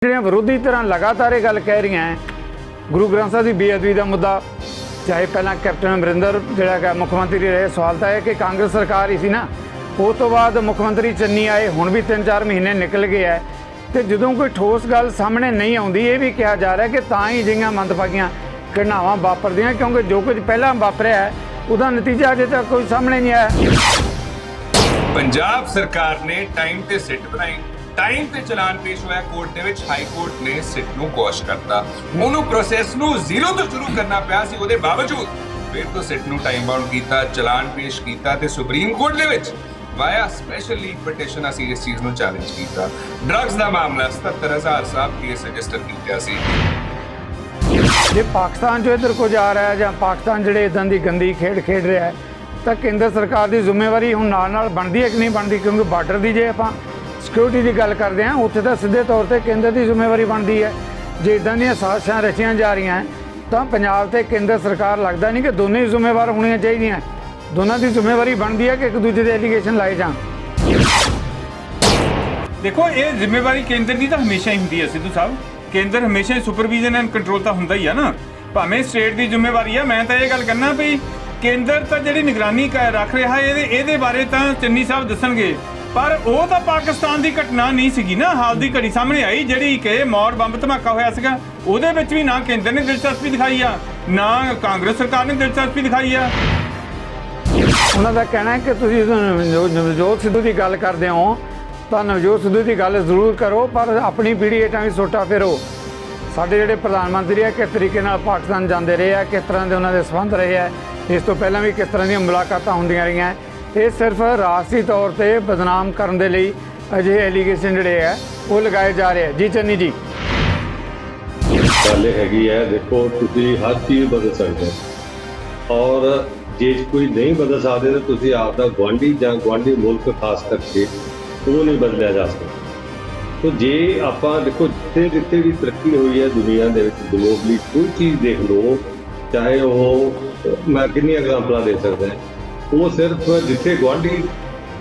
ਜਿਹੜੀਆਂ ਵਿਰੋਧੀ ਧਿਰਾਂ ਲਗਾਤਾਰ ਇਹ ਗੱਲ ਕਹਿ ਰਹੀਆਂ ਹੈ ਗੁਰੂ ਗ੍ਰੰਥ ਸਾਹਿਬ ਦੀ ਬੇਅਦਬੀ ਦਾ ਮੁੱਦਾ, ਚਾਹੇ ਪਹਿਲਾਂ ਕੈਪਟਨ ਅਮਰਿੰਦਰ ਜਿਹੜਾ ਕਿ ਮੁੱਖ ਮੰਤਰੀ ਰਹੇ, ਸਵਾਲ ਤਾਂ ਹੈ ਕਿ ਕਾਂਗਰਸ ਸਰਕਾਰ ਹੀ ਸੀ ਨਾ, ਉਸ ਤੋਂ ਬਾਅਦ ਮੁੱਖ ਮੰਤਰੀ ਚੰਨੀ ਆਏ, ਹੁਣ ਵੀ 3-4 ਮਹੀਨੇ ਨਿਕਲ ਗਏ ਹੈ ਤੇ ਜਦੋਂ ਕੋਈ ਠੋਸ ਗੱਲ ਸਾਹਮਣੇ ਨਹੀਂ ਆਉਂਦੀ ਇਹ ਵੀ ਕਿਹਾ ਜਾ ਰਿਹਾ ਕਿ ਤਾਂ ਹੀ ਜਿਹੀਆਂ ਮੰਦਭਾਗੀਆਂ ਘਟਨਾਵਾਂ ਵਾਪਰਦੀਆਂ, ਕਿਉਂਕਿ ਜੋ ਕੁਝ ਪਹਿਲਾਂ ਵਾਪਰਿਆ ਹੈ ਉਹਦਾ ਨਤੀਜਾ ਅਜੇ ਤੱਕ ਕੋਈ ਸਾਹਮਣੇ नहीं आया। पंजाब सरकार ने टाइम ते सिट बनाई, टाइम ते चलान पेश होया कोर्ट दे विच, हाई कोर्ट ने सिट नूं कोश करता, ओनू प्रोसैस नूं जीरो तो शुरू करना पिया सी, ओदे बावजूद फिर तो सिट नूं टाइम बाउंड कीता, चलान पेश कीता ते सुप्रीम कोर्ट दे विच वाया स्पैशल लीग पटिशन असीं इस चीज़ नूं चैलेंज कीता। ड्रग्स दा मामला 77,000 साहब केस रजिस्टर कीता सी। ਜੇ ਪਾਕਿਸਤਾਨ 'ਚੋਂ ਇੱਧਰ ਕੁਝ ਆ ਰਿਹਾ ਹੈ ਜਾਂ ਪਾਕਿਸਤਾਨ ਜਿਹੜੇ ਇੱਦਾਂ ਦੀ ਗੰਦੀ ਖੇਡ ਰਿਹਾ ਹੈ ਤਾਂ ਕੇਂਦਰ ਸਰਕਾਰ ਦੀ ਜ਼ਿੰਮੇਵਾਰੀ ਹੁਣ ਨਾਲ ਬਣਦੀ ਹੈ ਕਿ ਨਹੀਂ ਬਣਦੀ, ਕਿਉਂਕਿ ਬਾਰਡਰ ਦੀ ਜੇ ਆਪਾਂ ਸਿਕਿਉਰਿਟੀ ਦੀ ਗੱਲ ਕਰਦੇ ਹਾਂ ਉੱਥੇ ਤਾਂ ਸਿੱਧੇ ਤੌਰ ਤੇ ਕੇਂਦਰ ਦੀ ਜ਼ਿੰਮੇਵਾਰੀ ਬਣਦੀ ਹੈ। ਜੇ ਇੱਦਾਂ ਦੀਆਂ ਸਾਜ਼ਿਸ਼ਾਂ ਰਚੀਆਂ ਜਾ ਰਹੀਆਂ ਤਾਂ ਪੰਜਾਬ ਤੇ ਕੇਂਦਰ ਸਰਕਾਰ ਲੱਗਦਾ ਨਹੀਂ ਕਿ ਦੋਨੇ ਹੀ ਜ਼ਿੰਮੇਵਾਰ ਹੋਣੀਆਂ ਚਾਹੀਦੀਆਂ, ਦੋਨਾਂ ਦੀ ਜ਼ਿੰਮੇਵਾਰੀ ਬਣਦੀ ਹੈ ਕਿ ਇੱਕ ਦੂਜੇ ਦੇ ਐਲੀਗੇਸ਼ਨ ਲਾਏ ਜਾਣ। देखो ये जिम्मेवारी केंद्र की तो हमेशा ही होंगी है सिद्धू साहब, केंद्र हमेशा सुपरविजन एंड कंट्रोल तो होंदा ही है ना, भावें स्टेट की जिम्मेवारी है। मैं तो ये गल करना भी केंद्र तो जी निगरानी रख रहा है ये बारे तो चन्नी साहब दसणगे, पर वो तो पाकिस्तान की घटना नहीं सी ना, हाल की घड़ी सामने आई जी कि मौर बंब धमाका होया सीगा, उहदे विच भी ना केंद्र ने दिलचस्पी दिखाई आ ना कांग्रेस सरकार ने दिलचस्पी दिखाई आ। ਉਹਨਾਂ ਦਾ ਕਹਿਣਾ ਹੈ ਕਿ ਤੁਸੀਂ ਨਵਜੋਤ ਸਿੱਧੂ ਦੀ ਗੱਲ ਕਰਦੇ ਹੋ ਤਾਂ ਨਵਜੋਤ ਸਿੱਧੂ ਦੀ ਗੱਲ ਜ਼ਰੂਰ ਕਰੋ, ਪਰ ਆਪਣੀ ਪੀੜ੍ਹੀ ਹੇਠਾਂ ਵੀ ਸੋਟਾ ਫੇਰੋ। ਸਾਡੇ ਜਿਹੜੇ ਪ੍ਰਧਾਨ ਮੰਤਰੀ ਹੈ ਕਿਸ ਤਰੀਕੇ ਨਾਲ ਪਾਕਿਸਤਾਨ ਜਾਂਦੇ ਰਹੇ ਆ, ਕਿਸ ਤਰ੍ਹਾਂ ਦੇ ਉਹਨਾਂ ਦੇ ਸੰਬੰਧ ਰਹੇ ਆ, ਇਸ ਤੋਂ ਪਹਿਲਾਂ ਵੀ ਕਿਸ ਤਰ੍ਹਾਂ ਦੀਆਂ ਮੁਲਾਕਾਤਾਂ ਹੁੰਦੀਆਂ ਰਹੀਆਂ, ਇਹ ਸਿਰਫ ਰਾਜਸੀ ਤੌਰ ਤੇ ਬਦਨਾਮ ਕਰਨ ਦੇ ਲਈ ਅਜਿਹੇ ਐਲੀਗੇਸ਼ਨ ਜਿਹੜੇ ਹੈ ਉਹ ਲਗਾਏ ਜਾ ਰਹੇ ਆ। ਜੀ ਚੰਨੀ ਜੀ, ਗੱਲ ਹੈਗੀ ਹੈ, ਦੇਖੋ ਤੁਸੀਂ ਹਰ ਚੀਜ਼ ਬਦਲ ਸਕਦੇ ਹੋ ਔਰ ਜੇ ਕੋਈ ਨਹੀਂ ਬਦਲ ਸਕਦੇ ਤਾਂ ਤੁਸੀਂ ਆਪ ਦਾ ਗੁਆਂਢੀ ਜਾਂ ਗੁਆਂਢੀ ਮੁਲਕ ਖਾਸ ਕਰਕੇ ਉਹ ਨਹੀਂ ਬਦਲਿਆ ਜਾ ਸਕਦਾ। तो जे आप देखो जिथे जिथे भी तरक्की हुई है दुनिया के ग्लोबली, कोई चीज़ देख लो, चाहे वो मैं कितनी एग्जाम्पल दे सकता है, वो सिर्फ जिथे गुआढ़ी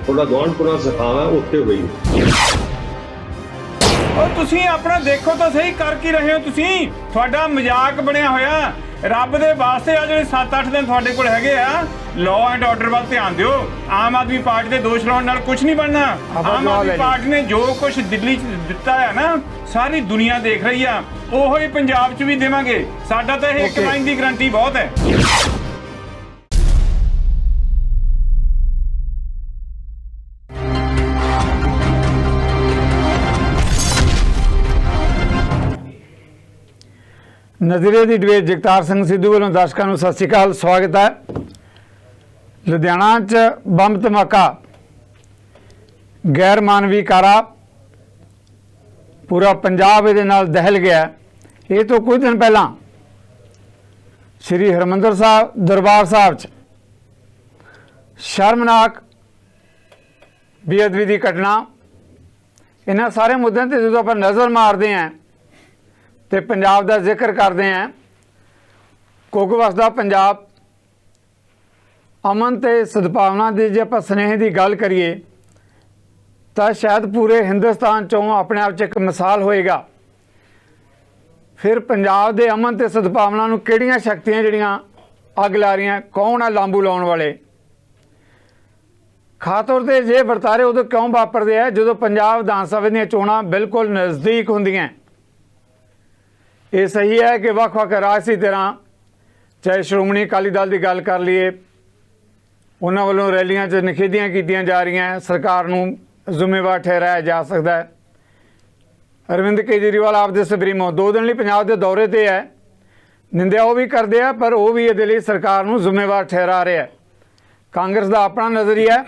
थोड़ा गुआढ़पुरा सिखावा उत्थे हुई। और तुसीं अपना देखो तो सही कर की रहे हो, तुसीं तुहाडा मजाक बनिया होया। रब दे वास्ते आ जिहड़े 7-8 दिन तुहाडे कोल हैगे आ, लॉ एंड ऑर्डर वाल ध्यान दिओ। आम आदमी पार्टी दे दोष लाउण नाल कुछ नहीं बनना। आम आदमी पार्टी ने जो कुछ दिल्ली च दित्ता है ना, सारी दुनिया देख रही है, ओहो ही पंजाब च भी देवांगे। साडा तां इह 1 लाइन दी गारंटी बहुत है। ਨਜ਼ਰੀਏ ਦੀ ਡਿਬੇਟ ਜਗਤਾਰ ਸਿੰਘ ਸਿੱਧੂ ਵੱਲੋਂ ਦਰਸ਼ਕਾਂ ਨੂੰ ਸਤਿ ਸ਼੍ਰੀ ਅਕਾਲ, ਸਵਾਗਤ ਹੈ। ਲੁਧਿਆਣਾ 'ਚ ਬੰਬ ਧਮਾਕਾ, ਗੈਰ ਮਾਨਵੀ ਕਾਰਾ, ਪੂਰਾ ਪੰਜਾਬ ਇਹਦੇ ਨਾਲ ਦਹਿਲ ਗਿਆ। ਇਹ ਤੋਂ ਕੁਝ ਦਿਨ ਪਹਿਲਾਂ ਸ਼੍ਰੀ ਹਰਿਮੰਦਰ ਸਾਹਿਬ ਦਰਬਾਰ ਸਾਹਿਬ 'ਚ ਸ਼ਰਮਨਾਕ ਬੇਅਦਬੀ ਦੀ ਘਟਨਾ। ਇਹਨਾਂ ਸਾਰੇ ਮੁੱਦਿਆਂ 'ਤੇ ਜਦੋਂ ਆਪਾਂ ਨਜ਼ਰ ਮਾਰਦੇ ਹਾਂ ਤੇ ਪੰਜਾਬ ਦਾ ਜ਼ਿਕਰ ਕਰਦੇ ਹਾਂ, ਕੁੱਗ ਵਸਦਾ ਪੰਜਾਬ, ਅਮਨ ਤੇ ਸਦਭਾਵਨਾ ਦੀ ਜੇ ਆਪਾਂ ਸੁਨੇਹੇ ਦੀ ਗੱਲ ਕਰੀਏ ਤਾਂ ਸ਼ਾਇਦ ਪੂਰੇ ਹਿੰਦੁਸਤਾਨ 'ਚੋਂ ਆਪਣੇ ਆਪ 'ਚ ਇੱਕ ਮਿਸਾਲ ਹੋਏਗਾ। ਫਿਰ ਪੰਜਾਬ ਦੇ ਅਮਨ ਤੇ ਸਦਭਾਵਨਾ ਨੂੰ ਕਿਹੜੀਆਂ ਸ਼ਕਤੀਆਂ ਜਿਹੜੀਆਂ ਅੱਗ ਲਾ ਰਹੀਆਂ, ਕੌਣ ਆ ਲਾਂਬੂ ਲਾਉਣ ਵਾਲੇ, ਖਾਸ ਤੌਰ 'ਤੇ ਜੇ ਵਰਤਾਰੇ ਉਦੋਂ ਕਿਉਂ ਵਾਪਰਦੇ ਆ ਜਦੋਂ ਪੰਜਾਬ ਵਿਧਾਨ ਸਭਾ ਦੀਆਂ ਚੋਣਾਂ ਬਿਲਕੁਲ ਨਜ਼ਦੀਕ ਹੁੰਦੀਆਂ। ਇਹ ਸਹੀ ਹੈ ਕਿ ਵੱਖ-ਵੱਖ ਰਾਜਸੀ ਧਿਰਾਂ, ਚਾਹੇ ਸ਼੍ਰੋਮਣੀ ਅਕਾਲੀ ਦਲ ਦੀ ਗੱਲ ਕਰ ਲਈਏ, ਉਹਨਾਂ ਵੱਲੋਂ ਰੈਲੀਆਂ 'ਚ ਨਿਖੇਧੀਆਂ ਕੀਤੀਆਂ ਜਾ ਰਹੀਆਂ, ਸਰਕਾਰ ਨੂੰ ਜ਼ਿੰਮੇਵਾਰ ਠਹਿਰਾਇਆ ਜਾ ਸਕਦਾ ਹੈ। ਅਰਵਿੰਦ ਕੇਜਰੀਵਾਲ ਆਪਦੇ ਸੁਪਰੀਮੋ 2 ਦਿਨ ਲਈ ਪੰਜਾਬ ਦੇ ਦੌਰੇ 'ਤੇ ਹੈ, ਨਿੰਦਿਆ ਉਹ ਵੀ ਕਰਦੇ ਆ ਪਰ ਉਹ ਵੀ ਇਹਦੇ ਲਈ ਸਰਕਾਰ ਨੂੰ ਜ਼ਿੰਮੇਵਾਰ ਠਹਿਰਾ ਰਿਹਾ। ਕਾਂਗਰਸ ਦਾ ਆਪਣਾ ਨਜ਼ਰੀਆ।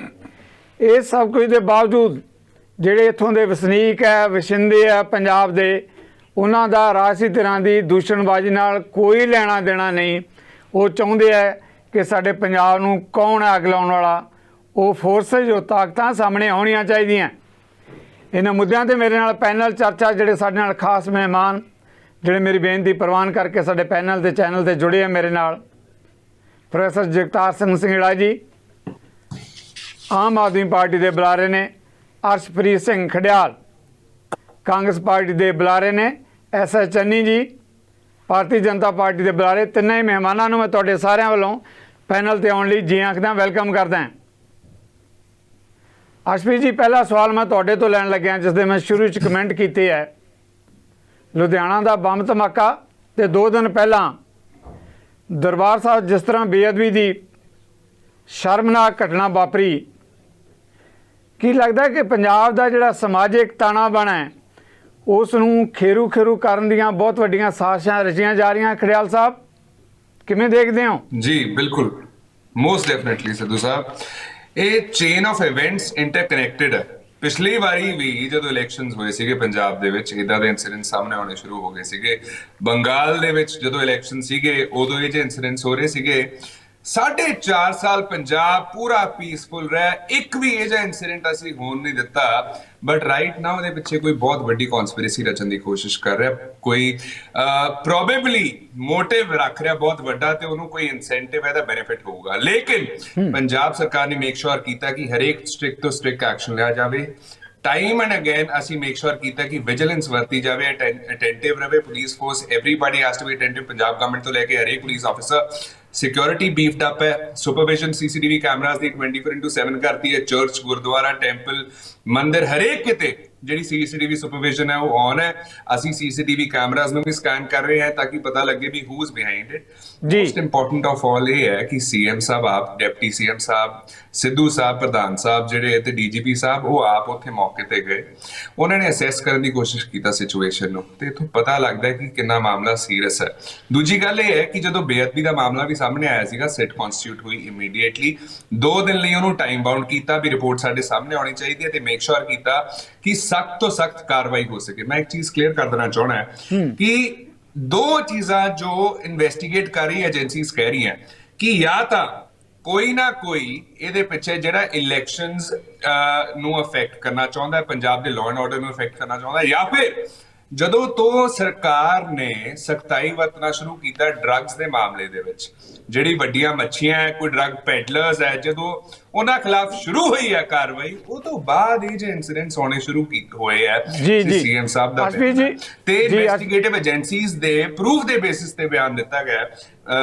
ਇਹ ਸਭ ਕੁਝ ਦੇ ਬਾਵਜੂਦ ਜਿਹੜੇ ਇੱਥੋਂ ਦੇ ਵਸਨੀਕ ਹੈ, ਵਸਿੰਦੇ ਆ ਪੰਜਾਬ ਦੇ, ਉਹਨਾਂ ਦਾ ਰਾਜਸੀ ਧਿਰਾਂ ਦੀ ਦੂਸ਼ਣਬਾਜ਼ੀ ਨਾਲ ਕੋਈ ਲੈਣਾ ਦੇਣਾ ਨਹੀਂ। ਉਹ ਚਾਹੁੰਦੇ ਹੈ ਕਿ ਸਾਡੇ ਪੰਜਾਬ ਨੂੰ ਕੌਣ ਹੈ ਅੱਗ ਲਾਉਣ ਵਾਲਾ, ਉਹ ਫੋਰਸਿਸ, ਉਹ ਤਾਕਤਾਂ ਸਾਹਮਣੇ ਆਉਣੀਆਂ ਚਾਹੀਦੀਆਂ। ਇਹਨਾਂ ਮੁੱਦਿਆਂ 'ਤੇ ਮੇਰੇ ਨਾਲ ਪੈਨਲ ਚਰਚਾ, ਜਿਹੜੇ ਸਾਡੇ ਨਾਲ ਖਾਸ ਮਹਿਮਾਨ ਜਿਹੜੇ ਮੇਰੀ ਬੇਨਤੀ ਪ੍ਰਵਾਨ ਕਰਕੇ ਸਾਡੇ ਪੈਨਲ ਦੇ ਚੈਨਲ 'ਤੇ ਜੁੜੇ ਆ ਮੇਰੇ ਨਾਲ, ਪ੍ਰੋਫੈਸਰ ਜਗਤਾਰ ਸਿੰਘ ਸਿੰਘੜਾ ਜੀ, ਆਮ ਆਦਮੀ ਪਾਰਟੀ ਦੇ ਬੁਲਾਰੇ ਨੇ ਅਰਸ਼ਪ੍ਰੀਤ ਸਿੰਘ ਖਡਿਆਲ, ਕਾਂਗਰਸ ਪਾਰਟੀ ਦੇ ਬੁਲਾਰੇ ਨੇ ਐਸ ਚੰਨੀ ਜੀ, ਭਾਰਤੀ ਜਨਤਾ ਪਾਰਟੀ ਦੇ ਬੁਲਾਰੇ, ਤਿੰਨੇ ਹੀ ਮਹਿਮਾਨਾਂ ਨੂੰ ਮੈਂ ਤੁਹਾਡੇ ਸਾਰਿਆਂ ਵੱਲੋਂ ਪੈਨਲ ਤੇ ਆਉਣ ਲਈ ਜੀ ਆਖਦਾ, ਵੈਲਕਮ ਕਰਦਾ। ਅਸ਼ਪ੍ਰੀਤ ਜੀ, ਪਹਿਲਾ ਸਵਾਲ ਮੈਂ ਤੁਹਾਡੇ ਤੋਂ ਲੈਣ ਲੱਗਿਆ, ਜਿਸ ਦੇ ਮੈਂ ਸ਼ੁਰੂ 'ਚ ਕਮੈਂਟ ਕੀਤੇ ਹੈ। ਲੁਧਿਆਣਾ ਦਾ ਬੰਬ ਧਮਾਕਾ ਤੇ 2 ਦਿਨ ਪਹਿਲਾਂ ਦਰਬਾਰ ਸਾਹਿਬ ਜਿਸ ਤਰ੍ਹਾਂ ਬੇਅਦਬੀ ਦੀ ਸ਼ਰਮਨਾਕ ਘਟਨਾ ਵਾਪਰੀ, ਕੀ ਲੱਗਦਾ ਕਿ ਪੰਜਾਬ ਦਾ ਜਿਹੜਾ ਸਮਾਜਿਕ ਤਾਣਾ ਬਾਣਾ ਹੈ ਉਸ ਨੂੰ ਖੇਰੂ ਕਰਨ ਦੀਆਂ ਬਹੁਤ ਵੱਡੀਆਂ ਸਾਜ਼ਿਸ਼ਾਂ ਰਚੀਆਂ ਜਾ ਰਹੀਆਂ? ਖੜਿਆਲ ਸਾਹਿਬ, ਕਿਵੇਂ ਦੇਖਦੇ ਹੋ? ਜੀ ਬਿਲਕੁਲ, ਮੋਸਟ ਡੈਫੀਨਿਟਲੀ ਸਿੱਧੂ ਸਾਹਿਬ, ਇਹ ਚੇਨ ਆਫ ਇਵੈਂਟਸ ਇੰਟਰਕਨੈਕਟਡ ਹੈ। ਪਿਛਲੀ ਵਾਰੀ ਵੀ ਜਦੋਂ ਇਲੈਕਸ਼ਨਸ ਹੋਏ ਸੀਗੇ ਪੰਜਾਬ ਦੇ ਵਿੱਚ, ਇਦਾਂ ਦੇ ਇਨਸੀਡੈਂਟ ਸਾਹਮਣੇ ਆਉਣੇ ਸ਼ੁਰੂ ਹੋ ਗਏ ਸੀਗੇ। ਬੰਗਾਲ ਦੇ ਵਿੱਚ ਜਦੋਂ ਇਲੈਕਸ਼ਨ ਸੀਗੇ ਉਦੋਂ ਇਹ ਜਿਹੇ ਇਨਸੀਡੈਂਟਸ ਹੋ ਰਹੇ ਸੀਗੇ। 4.5 ਸਾਲ ਪੰਜਾਬ ਪੂਰਾ ਪੀਸਫੁਲ ਰਿਹਾ, ਇੱਕ ਵੀ ਇਹ ਜਿਹਾ ਇਨਸੀਡੈਂਟ ਅਸੀਂ ਹੋਣ ਨਹੀਂ ਦਿੱਤਾ। ਬਟ ਰਾਈਟ ਨਾਓ ਉਹਦੇ ਪਿੱਛੇ ਕੋਈ ਬਹੁਤ ਵੱਡੀ ਕਨਸਪੀਰੇਸੀ ਰਚਣ ਦੀ ਕੋਸ਼ਿਸ਼ ਕਰ ਰਿਹਾ, ਕੋਈ ਪ੍ਰੋਬੇਬਲੀ ਮੋਟਿਵ ਰੱਖ ਰਿਹਾ ਬਹੁਤ ਵੱਡਾ, ਤੇ ਉਹਨੂੰ ਕੋਈ ਇਨਸੈਂਟਿਵ ਇਹਦਾ ਬੈਨੀਫਿਟ ਹੋਊਗਾ। ਲੇਕਿਨ ਪੰਜਾਬ ਸਰਕਾਰ ਨੇ ਮੇਕ ਸ਼ੋਰ ਕੀਤਾ ਕਿ ਹਰੇਕ ਸਟ੍ਰਿਕਟ ਤੋਂ ਸਟ੍ਰਿਕਟ ਐਕਸ਼ਨ ਲਿਆ ਜਾਵੇ। ਟਾਈਮ ਐਂਡ ਅਗੇਨ ਅਸੀਂ ਮੇਕ ਸ਼ੋਰ ਕੀਤਾ ਕਿ ਵਿਜੀਲੈਂਸ ਵਰਤੀ ਜਾਵੇ, ਅਟੈਂਟਿਵ ਰਹੇ police force, everybody has to be attentive. Punjab government ਤੋਂ ਲੈ ਕੇ ਹਰੇਕ police officer, security beefed up ਹੈ, ਸੁਪਰਵਿਜ਼ਨ ਸੀਸੀਟੀਵੀ ਕੈਮਰਾਸ ਦੀ 24/7 ਕਰਤੀ ਹੈ। ਚਰਚ, ਗੁਰਦੁਆਰਾ, ਟੈਂਪਲ, ਮੰਦਿਰ, ਹਰੇਕ ਕਿਤੇ ਜਿਹੜੀ ਸੀਸੀਟੀਵੀ ਸੁਪਰਵਿਜ਼ਨ ਹੈ ਉਹ ਔਨ ਹੈ। ਅਸੀਂ ਸੀਸੀਟੀਵੀ ਕੈਮਰਾਸ ਨੂੰ ਵੀ ਸਕੈਨ ਕਰ ਰਹੇ ਹਾਂ ਤਾਂ ਕਿ ਪਤਾ ਲੱਗੇ ਵੀ who is behind it. Most important of all ਇਹ ਹੈ ਕਿ ਸੀਐਮ ਸਾਹਿਬ ਆਪ, ਡਿਪਟੀ ਸੀਐਮ ਸਾਹਿਬ, ਸਿੱਧੂ ਸਾਹਿਬ, ਪ੍ਰਧਾਨ ਸਾਹਿਬ ਜਿਹੜੇ ਤੇ ਡੀਜੀਪੀ ਸਾਹਿਬ, ਉਹ ਆਪ ਉੱਥੇ ਮੌਕੇ ਤੇ ਗਏ। ਉਹਨਾਂ ਨੇ ਅਸੈਸ ਕਰਨ ਦੀ ਕੋਸ਼ਿਸ਼ ਕੀਤਾ ਸਿਚੁਏਸ਼ਨ ਨੂੰ, ਤੇ ਇੱਥੋਂ ਪਤਾ ਲੱਗਦਾ ਹੈ ਕਿ ਕਿੰਨਾ ਮਾਮਲਾ ਸੀਰੀਅਸ ਹੈ। ਦੂਜੀ ਗੱਲ ਇਹ ਹੈ ਕਿ ਜਦੋਂ ਬੇਅਦਬੀ ਦਾ ਮਾਮਲਾ ਵੀ ਸਾਹਮਣੇ ਆਇਆ ਸੀਗਾ, ਸਿਟ ਕਨਸਟੀਟਿਊਟ ਹੋਈ ਇਮੀਡੀਏਟਲੀ 2 ਦਿਨ ਲਈ ਉਹਨੂੰ ਟਾਈਮ ਬਾਉਂਡ ਕੀਤਾ ਵੀ ਰਿਪੋਰਟ ਸਾਡੇ ਸਾਹਮਣੇ ਆਉਣੀ ਚਾਹੀਦੀ ਹੈ, ਤੇ ਮੇਕ ਸ਼ੋਰ ਕੀਤਾ ਕਿ ਸਖਤ ਤੋਂ ਸਖਤ ਕਾਰਵਾਈ ਹੋ ਸਕੇ। ਮੈਂ ਇੱਕ ਚੀਜ਼ ਕਲੀਅਰ ਕਰ ਦੇਣਾ ਚਾਹਣਾ ਹੈ ਕਿ 2 ਚੀਜ਼ਾਂ ਜੋ ਇਨਵੈਸਟੀਗੇਟ ਕਰ ਰਹੀ ਏਜੰਸੀਜ਼ ਕਹਿ ਰਹੀਆਂ ਕਿ ਜਾਂ ਤਾਂ ਕੋਈ ਨਾ ਕੋਈ ਇਹਦੇ ਪਿੱਛੇ ਜਿਹੜਾ ਇਲੈਕਸ਼ਨਸ ਨੂੰ ਅਫੈਕਟ ਕਰਨਾ ਚਾਹੁੰਦਾ, ਪੰਜਾਬ ਦੇ ਲਾਅ ਐਂਡ ਆਰਡਰ ਨੂੰ ਅਫੈਕਟ ਕਰਨਾ ਚਾਹੁੰਦਾ, ਜਾਂ ਫਿਰ ਜਦੋਂ ਤੋਂ ਸਰਕਾਰ ਨੇ ਸਖਤਾਈ ਵਰਤਣਾ ਸ਼ੁਰੂ ਕੀਤਾ ਡਰੱਗਸ ਦੇ ਮਾਮਲੇ ਦੇ ਵਿੱਚ, ਜਿਹੜੀ ਵੱਡੀਆਂ ਮੱਛੀਆਂ ਹੈ, ਕੋਈ ਡਰੱਗ ਪੈਡਲਰਸ ਹੈ, ਜਦੋਂ ਉਹਨਾਂ ਖਿਲਾਫ ਸ਼ੁਰੂ ਹੋਈ ਹੈ ਕਾਰਵਾਈ, ਉਹ ਤੋਂ ਬਾਅਦ ਇਹ ਜਿਹੇ ਇਨਸੀਡੈਂਟਸ ਹੋਣੇ ਸ਼ੁਰੂ ਹੋਏ ਹੈ। ਸੀਐਮ ਸਾਹਿਬ ਦਾ ਤੇ ਇਨਵੈਸਟੀਗੇਟਿਵ ਏਜੰਸੀਜ਼ ਦੇ ਪ੍ਰੂਫ ਦੇ ਬੇਸਿਸ ਤੇ ਬਿਆਨ ਦਿੱਤਾ ਗਿਆ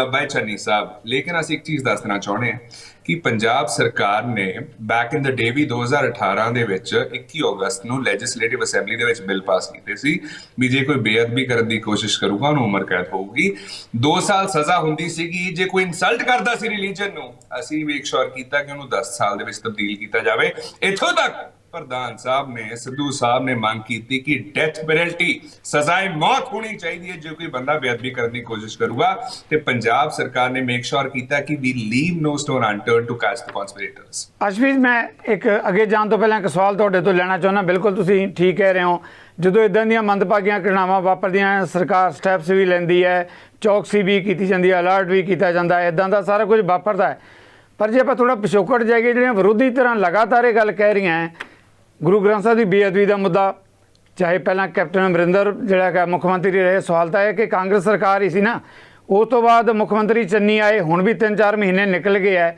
ਬਾਈ ਚੰਨੀ ਸਾਹਿਬ। ਲੇਕਿਨ ਅਸੀਂ ਇੱਕ ਚੀਜ਼ ਦੱਸਣਾ ਚਾਹੁੰਦੇ ਹਾਂ ਕਿ ਪੰਜਾਬ ਸਰਕਾਰ ਨੇ ਬੈਕ ਇਨ ਦ ਡੇ ਵੀ 2018 ਦੇ ਵਿੱਚ 21 ਅਗਸਤ ਨੂੰ ਲੈਜਿਸਲੇਟਿਵ ਅਸੈਂਬਲੀ ਦੇ ਵਿੱਚ ਬਿੱਲ ਪਾਸ ਕੀਤੇ ਸੀ ਵੀ ਜੇ ਕੋਈ ਬੇਅਦਬੀ ਕਰਨ ਦੀ ਕੋਸ਼ਿਸ਼ ਕਰੂਗਾ ਉਹਨੂੰ ਉਮਰ ਕੈਦ ਹੋਊਗੀ, 2 ਸਾਲ ਸਜ਼ਾ ਹੁੰਦੀ ਸੀਗੀ। ਜੇ ਕੋਈ ਇਨਸਲਟ ਕਰਦਾ ਸੀ ਰਿਲੀਜਨ ਨੂੰ, ਅਸੀਂ ਮੇਕ ਸ਼ੋਰ ਕੀਤਾ ਕਿ ਉਹਨੂੰ 10 ਸਾਲ ਦੇ ਵਿੱਚ ਤਬਦੀਲ ਕੀਤਾ ਜਾਵੇ। ਇੱਥੋਂ ਤੱਕ ਪ੍ਰਧਾਨ ਸਾਹਿਬ ਨੇ, ਸਿੱਧੂ ਸਾਹਿਬ ਨੇ ਮੰਗ ਕੀਤੀ ਕਿ ਡੈਥ ਪੈਨਲਟੀ, ਸਜ਼ਾਏ ਮੌਤ ਹੋਣੀ ਚਾਹੀਦੀ ਹੈ ਜੇ ਕੋਈ ਬੰਦਾ ਬੇਅਦਬੀ ਕਰਨ ਦੀ ਕੋਸ਼ਿਸ਼ ਕਰੂਗਾ। ਤੇ ਪੰਜਾਬ ਸਰਕਾਰ ਨੇ ਮੇਕ ਸ਼ੋਰ ਕੀਤਾ ਕਿ we leave no stone unturned to catch the conspirators. Ashpreet, ਮੈਂ ਇੱਕ ਅੱਗੇ ਜਾਣ ਤੋਂ ਪਹਿਲਾਂ ਇੱਕ ਸਵਾਲ ਤੁਹਾਡੇ ਤੋਂ ਲੈਣਾ ਚਾਹੁੰਦਾ। ਬਿਲਕੁਲ ਤੁਸੀਂ ਠੀਕ ਕਹਿ ਰਹੇ ਹੋ, ਜਦੋਂ ਇਦਾਂ ਦੀਆਂ ਮੰਦਭਾਗੀਆਂ ਘਟਨਾਵਾਂ ਵਾਪਰਦੀਆਂ ਸਰਕਾਰ ਸਟੈਪਸ ਵੀ ਲੈਂਦੀ ਹੈ, ਚੌਕਸੀ ਵੀ ਕੀਤੀ ਜਾਂਦੀ ਹੈ, ਅਲਰਟ ਵੀ ਕੀਤਾ ਜਾਂਦਾ ਹੈ, ਇਦਾਂ ਦਾ ਸਾਰਾ ਕੁਝ ਵਾਪਰਦਾ ਹੈ। ਪਰ ਜੇ ਆਪਾਂ ਥੋੜਾ ਪਿਛੋਕੜ ਜਾਈਏ, ਜਿਹੜੀਆਂ ਵਿਰੋਧੀ ਧਿਰਾਂ ਲਗਾਤਾਰ ਇਹ ਗੱਲ ਕਹਿ ਰਹੀਆਂ ਹੈ, ਗੁਰੂ ਗ੍ਰੰਥ ਸਾਹਿਬ ਦੀ ਬੇਅਦਬੀ ਦਾ ਮੁੱਦਾ, ਚਾਹੇ ਪਹਿਲਾਂ ਕੈਪਟਨ ਅਮਰਿੰਦਰ ਜਿਹੜਾ ਕਿ ਮੁੱਖ ਮੰਤਰੀ ਰਹੇ, ਸਵਾਲ ਤਾਂ ਹੈ ਕਿ ਕਾਂਗਰਸ ਸਰਕਾਰ ਹੀ ਸੀ ਨਾ, ਉਸ ਤੋਂ ਬਾਅਦ ਮੁੱਖ ਮੰਤਰੀ ਚੰਨੀ ਆਏ, ਹੁਣ ਵੀ 3-4 ਮਹੀਨੇ ਨਿਕਲ ਗਏ ਹੈ,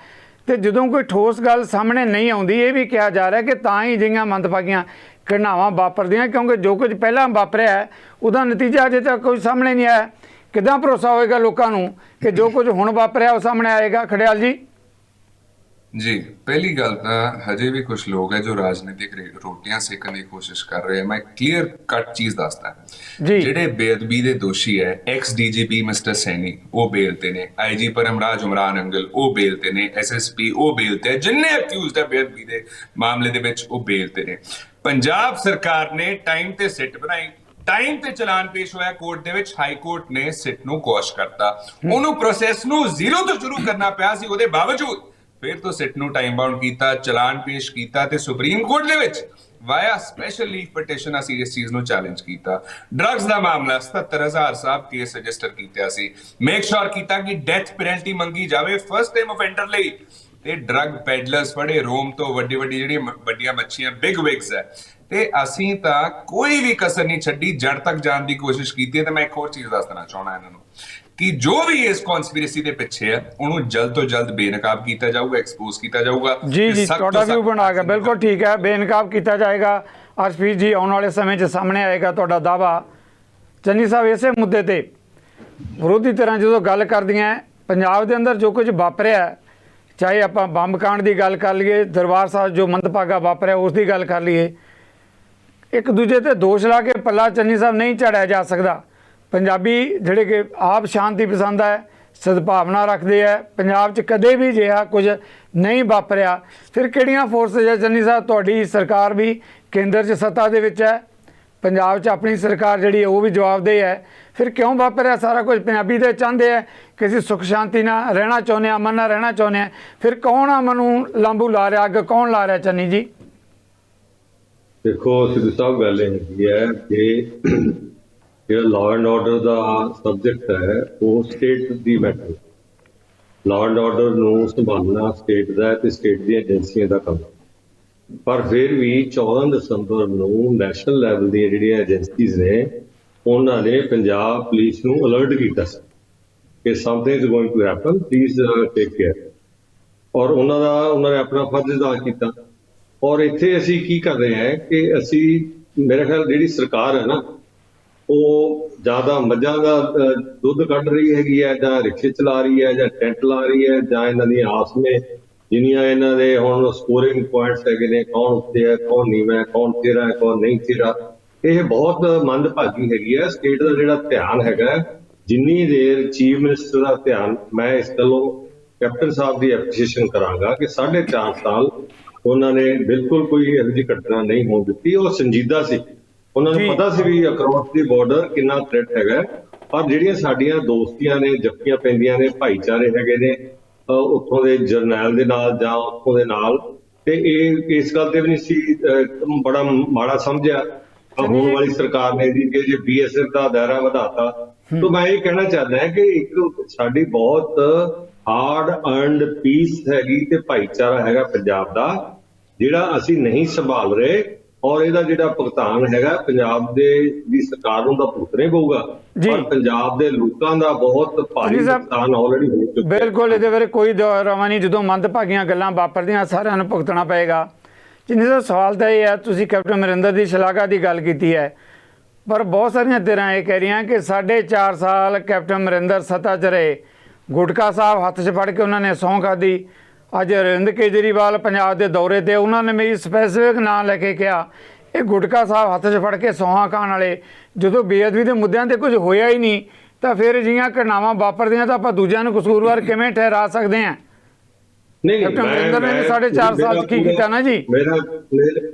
ਤੇ ਜਦੋਂ ਕੋਈ ਠੋਸ ਗੱਲ ਸਾਹਮਣੇ ਨਹੀਂ ਆਉਂਦੀ, ਇਹ ਵੀ ਕਿਹਾ ਜਾ ਰਿਹਾ ਕਿ ਤਾਂ ਹੀ ਜਿਹੀਆਂ ਮੰਦਭਾਗੀਆਂ ਘਟਨਾਵਾਂ ਵਾਪਰਦੀਆਂ, ਕਿਉਂਕਿ ਜੋ ਕੁਝ ਪਹਿਲਾਂ ਵਾਪਰਿਆ ਹੈ ਉਹਦਾ ਨਤੀਜਾ ਅਜੇ ਤੱਕ ਕੋਈ ਸਾਹਮਣੇ ਨਹੀਂ ਆਇਆ। ਕਿੱਦਾਂ ਭਰੋਸਾ ਹੋਏਗਾ ਲੋਕਾਂ ਨੂੰ ਕਿ ਜੋ ਕੁਝ ਹੁਣ ਵਾਪਰਿਆ ਉਹ ਸਾਹਮਣੇ ਆਏਗਾ? ਖੜਿਆਲ ਜੀ ਜੀ, ਪਹਿਲੀ ਗੱਲ ਤਾਂ ਹਜੇ ਵੀ ਕੁਝ ਲੋਕ ਹੈ ਜੋ ਰਾਜਨੀਤਿਕ ਰੋਟੀਆਂ ਸੇਕਣ ਦੀ ਕੋਸ਼ਿਸ਼ ਕਰ ਰਹੇ ਹੈ। ਮੈਂ ਕਲੀਅਰ ਕੱਟ ਚੀਜ਼ ਦੱਸਦਾ, ਜਿਹੜੇ ਬੇਅਦਬੀ ਦੇ ਦੋਸ਼ੀ ਹੈ, ਐਕਸ ਡੀਜੀਪੀ ਮਿਸਟਰ ਸੈਣੀ ਉਹ ਬੇਲ ਤੇ ਨੇ, ਆਈਜੀ ਪਰਮਰਾਜ ਉਮਰਾਨ ਅੰਗਲ ਉਹ ਬੇਲ ਤੇ ਨੇ, ਐਸਐਸਪੀ ਉਹ ਬੇਲ ਤੇ, ਜਿੰਨੇ ਅਕਿਊਜ਼ਡ ਹੈ ਬੇਅਦਬੀ ਦੇ ਮਾਮਲੇ ਦੇ ਵਿੱਚ ਉਹ ਬੇਲ ਤੇ ਨੇ। ਪੰਜਾਬ ਸਰਕਾਰ ਨੇ ਟਾਈਮ ਤੇ ਸਿੱਟ ਬਣਾਈ, ਟਾਈਮ ਤੇ ਚਲਾਨ ਪੇਸ਼ ਹੋਇਆ ਕੋਰਟ ਦੇ ਵਿੱਚ, ਹਾਈ ਕੋਰਟ ਨੇ ਸਿੱਟ ਨੂੰ ਕੁਐਸ਼ ਕਰਤਾ, ਉਹਨੂੰ ਪ੍ਰੋਸੈਸ ਨੂੰ ਜ਼ੀਰੋ ਤੋਂ ਸ਼ੁਰੂ ਕਰਨਾ ਪਿਆ ਸੀ। ਉਹਦੇ ਬਾਵਜੂਦ ਫਿਰ ਤੋਂ ਸਿੱਟ ਨੂੰ ਟਾਈਮ ਬਾਉਂਡ ਕੀਤਾ, ਚਲਾਨ ਪੇਸ਼ ਕੀਤਾ, ਤੇ ਸੁਪਰੀਮ ਕੋਰਟ ਦੇ ਵਿੱਚ ਵਾਇਆ ਸਪੈਸ਼ਲ ਲੀਵ ਪਟੀਸ਼ਨ ਅਸੀਂ ਇਸ ਚੀਜ਼ ਨੂੰ ਚੈਲੰਜ ਕੀਤਾ। ਡਰੱਗਸ ਦਾ ਮਾਮਲਾ 77,000 ਸਾਹਿਬ ਕੇਸ ਰਜਿਸਟਰ ਕੀਤਾ ਸੀ, ਮੇਕ ਸ਼ੋਰ ਕੀਤਾ ਕਿ ਡੈਥ ਪੈਨਲਟੀ ਮੰਗੀ ਜਾਵੇ ਫਸਟ ਟਾਈਮ ਅਫੈਂਡਰ ਲਈ, ਤੇ ਡਰੱਗ ਪੈਡਲਰਸ ਫੜੇ ਰੋਮ ਤੋਂ, ਵੱਡੀ ਜਿਹੜੀਆਂ ਵੱਡੀਆਂ ਮੱਛੀਆਂ ਬਿਗ ਵਿਗਸ ਹੈ, ਤੇ ਅਸੀਂ ਤਾਂ ਕੋਈ ਵੀ ਕਸਰ ਨਹੀਂ ਛੱਡੀ, ਜੜ ਤੱਕ ਜਾਣ ਦੀ ਕੋਸ਼ਿਸ਼ ਕੀਤੀ। ਤੇ ਮੈਂ ਇੱਕ ਹੋਰ ਚੀਜ਼ ਦੱਸਣਾ ਚਾਹਣਾ ਇਹਨਾਂ ਨੂੰ ਕਿ ਜੋ ਵੀ ਇਸ ਕਨਸਪੀਰੇਸੀ ਦੇ ਪਿੱਛੇ ਹੈ ਉਹਨੂੰ ਜਲਦ ਤੋਂ ਜਲਦ ਬੇਨਕਾਬ ਕੀਤਾ ਜਾਊਗਾ, ਐਕਸਪੋਜ਼ ਕੀਤਾ ਜਾਊਗਾ। ਜੀ ਤੁਹਾਡਾ ਵੀ ਬਣਾ ਗਿਆ, ਬਿਲਕੁਲ ਠੀਕ ਹੈ, ਬੇਨਕਾਬ ਕੀਤਾ ਜਾਏਗਾ। ਅਰਸ਼ਪ੍ਰੀਤ ਜੀ ਆਉਣ ਵਾਲੇ ਸਮੇਂ 'ਚ ਸਾਹਮਣੇ ਆਏਗਾ ਤੁਹਾਡਾ ਦਾਅਵਾ। ਚੰਨੀ ਸਾਹਿਬ, ਇਸੇ ਮੁੱਦੇ ਤੇ ਵਿਰੋਧੀ ਧਿਰਾਂ ਜਦੋਂ ਗੱਲ ਕਰਦੀਆਂ ਪੰਜਾਬ ਦੇ ਅੰਦਰ ਜੋ ਕੁਝ ਵਾਪਰਿਆ, ਚਾਹੇ ਆਪਾਂ ਬੰਬ ਕਾਂਡ ਦੀ ਗੱਲ ਕਰ ਲਈਏ, ਦਰਬਾਰ ਸਾਹਿਬ ਜੋ ਮੰਦਭਾਗਾ ਵਾਪਰਿਆ ਉਸ ਦੀ ਗੱਲ ਕਰ ਲਈਏ, ਇੱਕ ਦੂਜੇ ਤੇ ਦੋਸ਼ ਲਾ ਕੇ ਪੱਲਾ ਚੰਨੀ ਸਾਹਿਬ ਨਹੀਂ ਝਾੜਿਆ ਜਾ ਸਕਦਾ। ਪੰਜਾਬੀ ਜਿਹੜੇ ਕਿ ਆਪ ਸ਼ਾਂਤੀ ਪਸੰਦ ਹੈ, ਸਦਭਾਵਨਾ ਰੱਖਦੇ ਹੈ, ਪੰਜਾਬ 'ਚ ਕਦੇ ਵੀ ਅਜਿਹਾ ਕੁਝ ਨਹੀਂ ਵਾਪਰਿਆ, ਫਿਰ ਕਿਹੜੀਆਂ ਫੋਰਸਿਸ ਹੈ ਚੰਨੀ ਸਾਹਿਬ? ਤੁਹਾਡੀ ਸਰਕਾਰ ਵੀ ਕੇਂਦਰ 'ਚ ਸੱਤਾ ਦੇ ਵਿੱਚ ਹੈ, ਪੰਜਾਬ 'ਚ ਆਪਣੀ ਸਰਕਾਰ ਜਿਹੜੀ ਹੈ ਉਹ ਵੀ ਜਵਾਬਦੇਹ ਹੈ, ਫਿਰ ਕਿਉਂ ਵਾਪਰਿਆ ਸਾਰਾ ਕੁਝ? ਪੰਜਾਬੀ ਤੇ ਚਾਹੁੰਦੇ ਹੈ ਕਿ ਅਸੀਂ ਸੁੱਖ ਸ਼ਾਂਤੀ ਨਾਲ ਰਹਿਣਾ ਚਾਹੁੰਦੇ ਹਾਂ, ਅਮਨ ਨਾਲ ਰਹਿਣਾ ਚਾਹੁੰਦੇ ਹਾਂ, ਫਿਰ ਕੌਣ ਅਮਨ ਨੂੰ ਲਾਂਬੂ ਲਾ ਰਿਹਾ, ਅੱਗ ਕੌਣ ਲਾ ਰਿਹਾ ਚੰਨੀ ਜੀ? ਦੇਖੋ ਸਿੱਧੂ ਸਾਹਿਬ, ਗੱਲ ਇਹ ਹੈਗੀ ਹੈ ਕਿ ਜਿਹੜਾ law and order the subject ਹੈ ਉਹ state the matter. Law and order ਨੂੰ ਸੰਭਾਲਣਾ ਸਟੇਟ ਦਾ ਤੇ ਸਟੇਟ ਦੀਆਂ ਏਜੰਸੀਆਂ ਦਾ ਕੰਮ। ਪਰ ਫਿਰ ਵੀ 14 ਦਸੰਬਰ ਨੂੰ ਨੈਸ਼ਨਲ ਲੈਵਲ ਦੀਆਂ ਜਿਹੜੀਆਂ ਏਜੰਸੀਜ਼ ਨੇ ਉਹਨਾਂ ਨੇ ਪੰਜਾਬ ਪੁਲਿਸ ਨੂੰ ਅਲਰਟ ਕੀਤਾ ਸੀ ਕਿ something is going to happen, please take care. ਔਰ ਉਹਨਾਂ ਨੇ ਆਪਣਾ ਫਰਜ਼ ਅਦਾ ਕੀਤਾ। ਔਰ ਇੱਥੇ ਅਸੀਂ ਕੀ ਕਰ ਰਹੇ ਹਾਂ ਕਿ ਅਸੀਂ, ਮੇਰੇ ਖਿਆਲ ਜਿਹੜੀ ਸਰਕਾਰ ਹੈ ਨਾ, ਉਹ ਜ਼ਿਆਦਾ ਮੱਝਾਂ ਦਾ ਦੁੱਧ ਕੱਢ ਰਹੀ ਹੈਗੀ ਹੈ, ਜਾਂ ਰਿਕਸ਼ੇ ਚਲਾ ਰਹੀ ਹੈ, ਜਾਂ ਟੈਂਟ ਲਾ ਰਹੀ ਹੈ, ਜਾਂ ਇਹਨਾਂ ਦੀਆਂ ਆਸ ਨੇ ਜਿੰਨੀਆਂ ਇਹਨਾਂ ਦੇ ਹੁਣ ਸਕੋਰਿੰਗ ਪੁਆਇੰਟਸ ਹੈਗੇ ਨੇ, ਕੌਣ ਉੱਤੇ ਹੈ, ਕੌਣ ਨੀਵਾਂ ਹੈ, ਕੌਣ ਚਿਹਰਾ ਹੈ, ਕੌਣ ਨਹੀਂ ਚਿਹਰਾ, ਇਹ ਬਹੁਤ ਮੰਦਭਾਗੀ ਹੈਗੀ ਹੈ। ਸਟੇਟ ਦਾ ਜਿਹੜਾ ਧਿਆਨ ਹੈਗਾ, ਜਿੰਨੀ ਦੇਰ ਚੀਫ ਮਿਨਿਸਟਰ ਦਾ ਧਿਆਨ, ਮੈਂ ਇਸ ਗੱਲੋਂ ਕੈਪਟਨ ਸਾਹਿਬ ਦੀ ਐਪਰੀਸ਼ੀਏਸ਼ਨ ਕਰਾਂਗਾ ਕਿ 4.5 ਸਾਲ ਉਹਨਾਂ ਨੇ ਬਿਲਕੁਲ ਕੋਈ ਇਹੋ ਜਿਹੀ ਘਟਨਾ ਨਹੀਂ ਹੋਣ ਦਿੱਤੀ। ਉਹ ਸੰਜੀਦਾ ਸੀ, ਉਹਨਾਂ ਨੂੰ ਪਤਾ ਸੀ ਵੀ ਅਕ੍ਰੋਸ ਦੀ ਬਾਰਡਰ ਕਿੰਨਾ ਥ੍ਰੈਟ ਹੈਗਾ। ਪਰ ਜਿਹੜੀਆਂ ਸਾਡੀਆਂ ਦੋਸਤੀਆਂ ਨੇ, ਜੱਫੀਆਂ ਪੈਂਦੀਆਂ ਨੇ, ਭਾਈਚਾਰੇ ਹੈਗੇ ਨੇ ਉੱਥੋਂ ਦੇ ਜਰਨੈਲ ਦੇ ਨਾਲ ਜਾਂ ਉੱਥੋਂ ਦੇ ਨਾਲ, ਤੇ ਇਹ ਇਸ ਗੱਲ ਤੇ ਵੀ ਨਹੀਂ ਸੀ ਬੜਾ ਮਾੜਾ ਸਮਝਿਆ ਹੋਣ ਵਾਲੀ ਸਰਕਾਰ ਨੇ ਜੀ ਕਿ ਜੇ BSF ਦਾ ਦਾਇਰਾ ਵਧਾਤਾ। ਤਾਂ ਮੈਂ ਇਹ ਕਹਿਣਾ ਚਾਹੁੰਦਾ ਹਾਂ ਕਿ ਇੱਕ ਸਾਡੀ ਬਹੁਤ ਹਾਰਡ ਅਰਨਡ ਪੀਸ ਹੈਗੀ ਤੇ ਭਾਈਚਾਰਾ ਹੈਗਾ ਪੰਜਾਬ ਦਾ, ਜਿਹੜਾ ਅਸੀਂ ਨਹੀਂ ਸੰਭਾਲ ਰਹੇ। ਔਰ ਇਹਦਾ ਜਿਹੜਾ ਭੁਗਤਾਨ ਹੈਗਾ ਪੰਜਾਬ ਦੀ ਸਰਕਾਰ ਨੂੰ ਤਾਂ ਭੁਗਤਣਾ ਹੀ ਪਊਗਾ, ਪਰ ਪੰਜਾਬ ਦੇ ਲੋਕਾਂ ਦਾ ਬਹੁਤ ਭਾਰੀ ਭੁਗਤਾਨ ਆਲਰੇਡੀ ਹੋ ਚੁੱਕਾ। ਬਿਲਕੁਲ, ਇਹਦੇ ਬਾਰੇ ਕੋਈ ਦੋਰਾਵਾ ਨਹੀਂ। ਜਦੋਂ ਮੰਦਭਾਗੀਆਂ ਗੱਲਾਂ ਵਾਪਰਦੀਆਂ ਸਾਰਿਆਂ ਨੂੰ ਭੁਗਤਣਾ ਪਏਗਾ। ਜਿੰਨੇ ਦਾ ਸਵਾਲ ਤਾਂ ਇਹ ਹੈ, ਤੁਸੀਂ ਕੈਪਟਨ ਅਮਰਿੰਦਰ ਦੀ ਸ਼ਲਾਘਾ ਦੀ ਗੱਲ ਕੀਤੀ ਹੈ, ਪਰ ਬਹੁਤ ਸਾਰੀਆਂ ਧਿਰਾਂ ਇਹ ਕਹਿ ਰਹੀਆਂ ਕਿ 4.5 ਸਾਲ ਕੈਪਟਨ ਅਮਰਿੰਦਰ ਸੱਤਾ 'ਚ ਰਹੇ। ਗੁਟਕਾ ਸਾਹਿਬ ਹੱਥ 'ਚ ਫੜ ਕੇ ਉਹਨਾਂ ਨੇ ਸਹੁੰ ਖਾਧੀ। ਅੱਜ ਅਰਵਿੰਦ ਕੇਜਰੀਵਾਲ ਪੰਜਾਬ ਦੇ ਦੌਰੇ ਤੇ, ਉਹਨਾਂ ਨੇ ਮੇਰੀ ਸਪੈਸੀਫਿਕ ਨਾਂ ਲੈ ਕੇ ਕਿਹਾ ਇਹ ਗੁਟਕਾ ਸਾਹਿਬ ਹੱਥ 'ਚ ਫੜ ਕੇ ਸਹੁੰਆਂ ਖਾਣ ਵਾਲੇ। ਜਦੋਂ ਬੇਅਦਬੀ ਦੇ ਮੁੱਦਿਆਂ ਤੇ ਕੁਝ ਹੋਇਆ ਹੀ ਨਹੀਂ ਤਾਂ ਫਿਰ ਅਜਿਹੀਆਂ ਘਟਨਾਵਾਂ ਵਾਪਰਦੀਆਂ ਤਾਂ ਆਪਾਂ ਦੂਜਿਆਂ ਨੂੰ ਕਸੂਰਵਾਰ ਕਿਵੇਂ ਠਹਿਰਾ ਸਕਦੇ ਹਾਂ? ਨਹੀਂ, ਕੈਪਟਨ ਅਮਰਿੰਦਰ ਨੇ 4.5 ਸਾਲ 'ਚ ਕੀ ਕੀਤਾ ਨਾ ਜੀ?